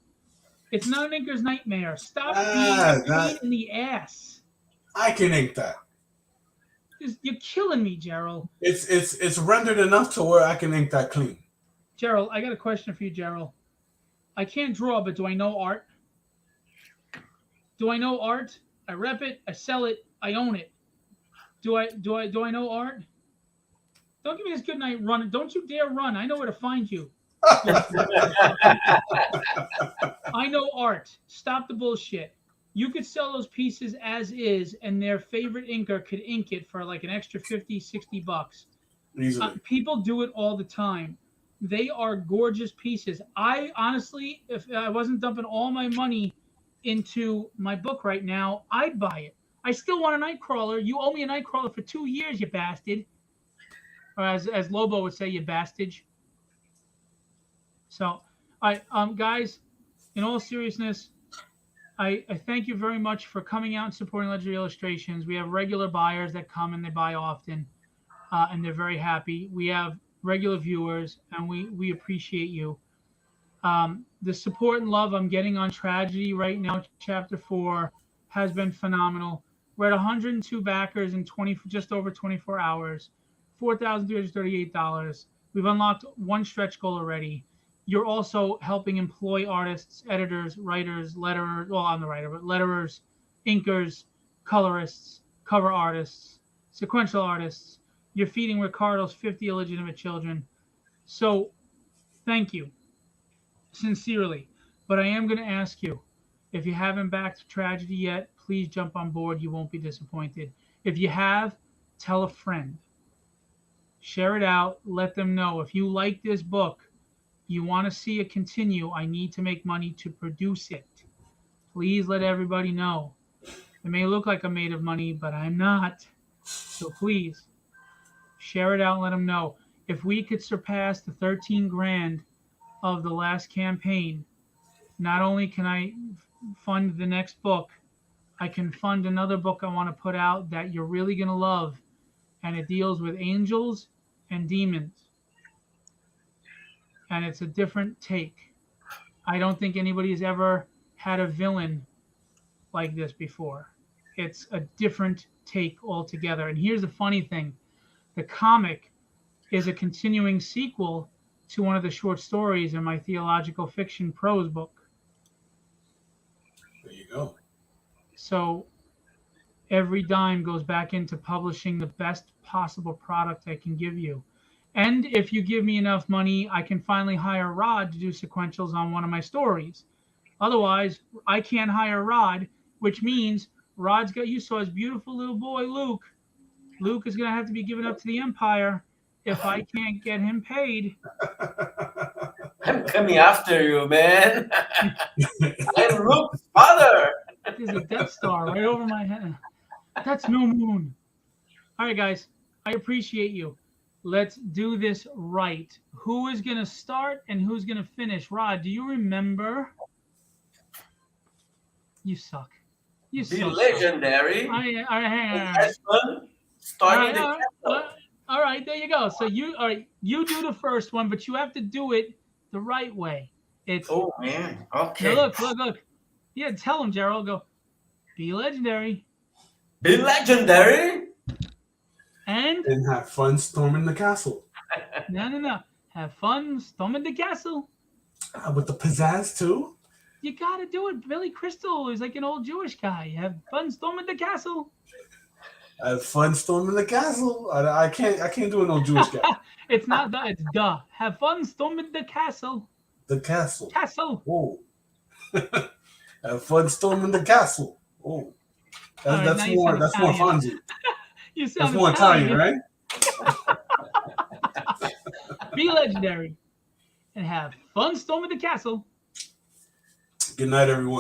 Speaker 1: It's not an inker's nightmare. Stop being a pain in the ass.
Speaker 3: I can ink that.
Speaker 1: You're killing me, Gerald.
Speaker 3: It's rendered enough to where I can ink that clean.
Speaker 1: Gerald, I got a question for you, Gerald. I can't draw, but do I know art? Do I know art? I rep it, I sell it, I own it. Do I know art? Don't give me this good night run. Don't you dare run. I know where to find you. I know art. Stop the bullshit. You could sell those pieces as is, and their favorite inker could ink it for like an extra 50, 60 bucks.
Speaker 3: Easily.
Speaker 1: People do it all the time. They are gorgeous pieces. I honestly, if I wasn't dumping all my money into my book right now, I'd buy it. I still want a Nightcrawler. You owe me a Nightcrawler for 2 years, you bastard. Or as Lobo would say, you bastage. So, guys, in all seriousness, I thank you very much for coming out and supporting Legendary Illustrations. We have regular buyers that come and they buy often, and they're very happy. We have regular viewers, and we appreciate you. The support and love I'm getting on Tragedy right now, Chapter 4, has been phenomenal. We're at 102 backers in just over 24 hours, $4,338. We've unlocked one stretch goal already. You're also helping employ artists, editors, writers, letterers. Well, I'm the writer, but letterers, inkers, colorists, cover artists, sequential artists. You're feeding Ricardo's 50 illegitimate children. So, thank you, sincerely. But I am going to ask you, if you haven't backed Tragedy yet, please jump on board. You won't be disappointed. If you have, tell a friend. Share it out. Let them know. If you like this book, you want to see it continue, I need to make money to produce it. Please let everybody know. It may look like I'm made of money, but I'm not. So please, share it out and let them know. If we could surpass the 13 grand of the last campaign, not only can I fund the next book, I can fund another book I want to put out that you're really going to love. And it deals with angels and demons. And it's a different take. I don't think anybody has ever had a villain like this before. It's a different take altogether. And here's the funny thing. The comic is a continuing sequel to one of the short stories in my theological fiction prose book.
Speaker 3: There you go.
Speaker 1: So every dime goes back into publishing the best possible product I can give you. And if you give me enough money, I can finally hire Rod to do sequentials on one of my stories. Otherwise, I can't hire Rod, which means Rod's got, you saw his beautiful little boy, Luke. Luke is going to have to be given up to the Empire if I can't get him paid.
Speaker 2: I'm coming after you, man. I'm Luke's father.
Speaker 1: There's a Death Star right over my head. That's no moon. All right, guys, I appreciate you. Let's do this right. Who is going to start and who's going to finish? Rod, do you remember? You suck. You
Speaker 2: Be
Speaker 1: suck.
Speaker 2: legendary.
Speaker 1: All right, hang on.
Speaker 2: That's fun. Starting
Speaker 1: All right, there you go. So you do the first one, but you have to do it the right way. It's
Speaker 2: Oh man. Okay.
Speaker 1: now look. Yeah, tell him, Gerald. Go. Be legendary.
Speaker 2: Be legendary.
Speaker 1: And
Speaker 3: have fun storming the castle.
Speaker 1: no. Have fun storming the castle.
Speaker 3: With the pizzazz too.
Speaker 1: You gotta do it. Billy Crystal is like an old Jewish guy. Have fun storming the castle.
Speaker 3: Have fun storming the castle. I can't do an old Jewish guy.
Speaker 1: It's not the, it's duh. Have fun storming the castle.
Speaker 3: The castle.
Speaker 1: Castle.
Speaker 3: Oh. Have fun storming the castle. Oh.
Speaker 1: All right,
Speaker 3: That's
Speaker 1: now you
Speaker 3: more
Speaker 1: sound
Speaker 3: Fonzie.
Speaker 1: You
Speaker 3: That's
Speaker 1: sound
Speaker 3: more Italian, right?
Speaker 1: Be legendary and have fun storming the castle.
Speaker 3: Good night, everyone.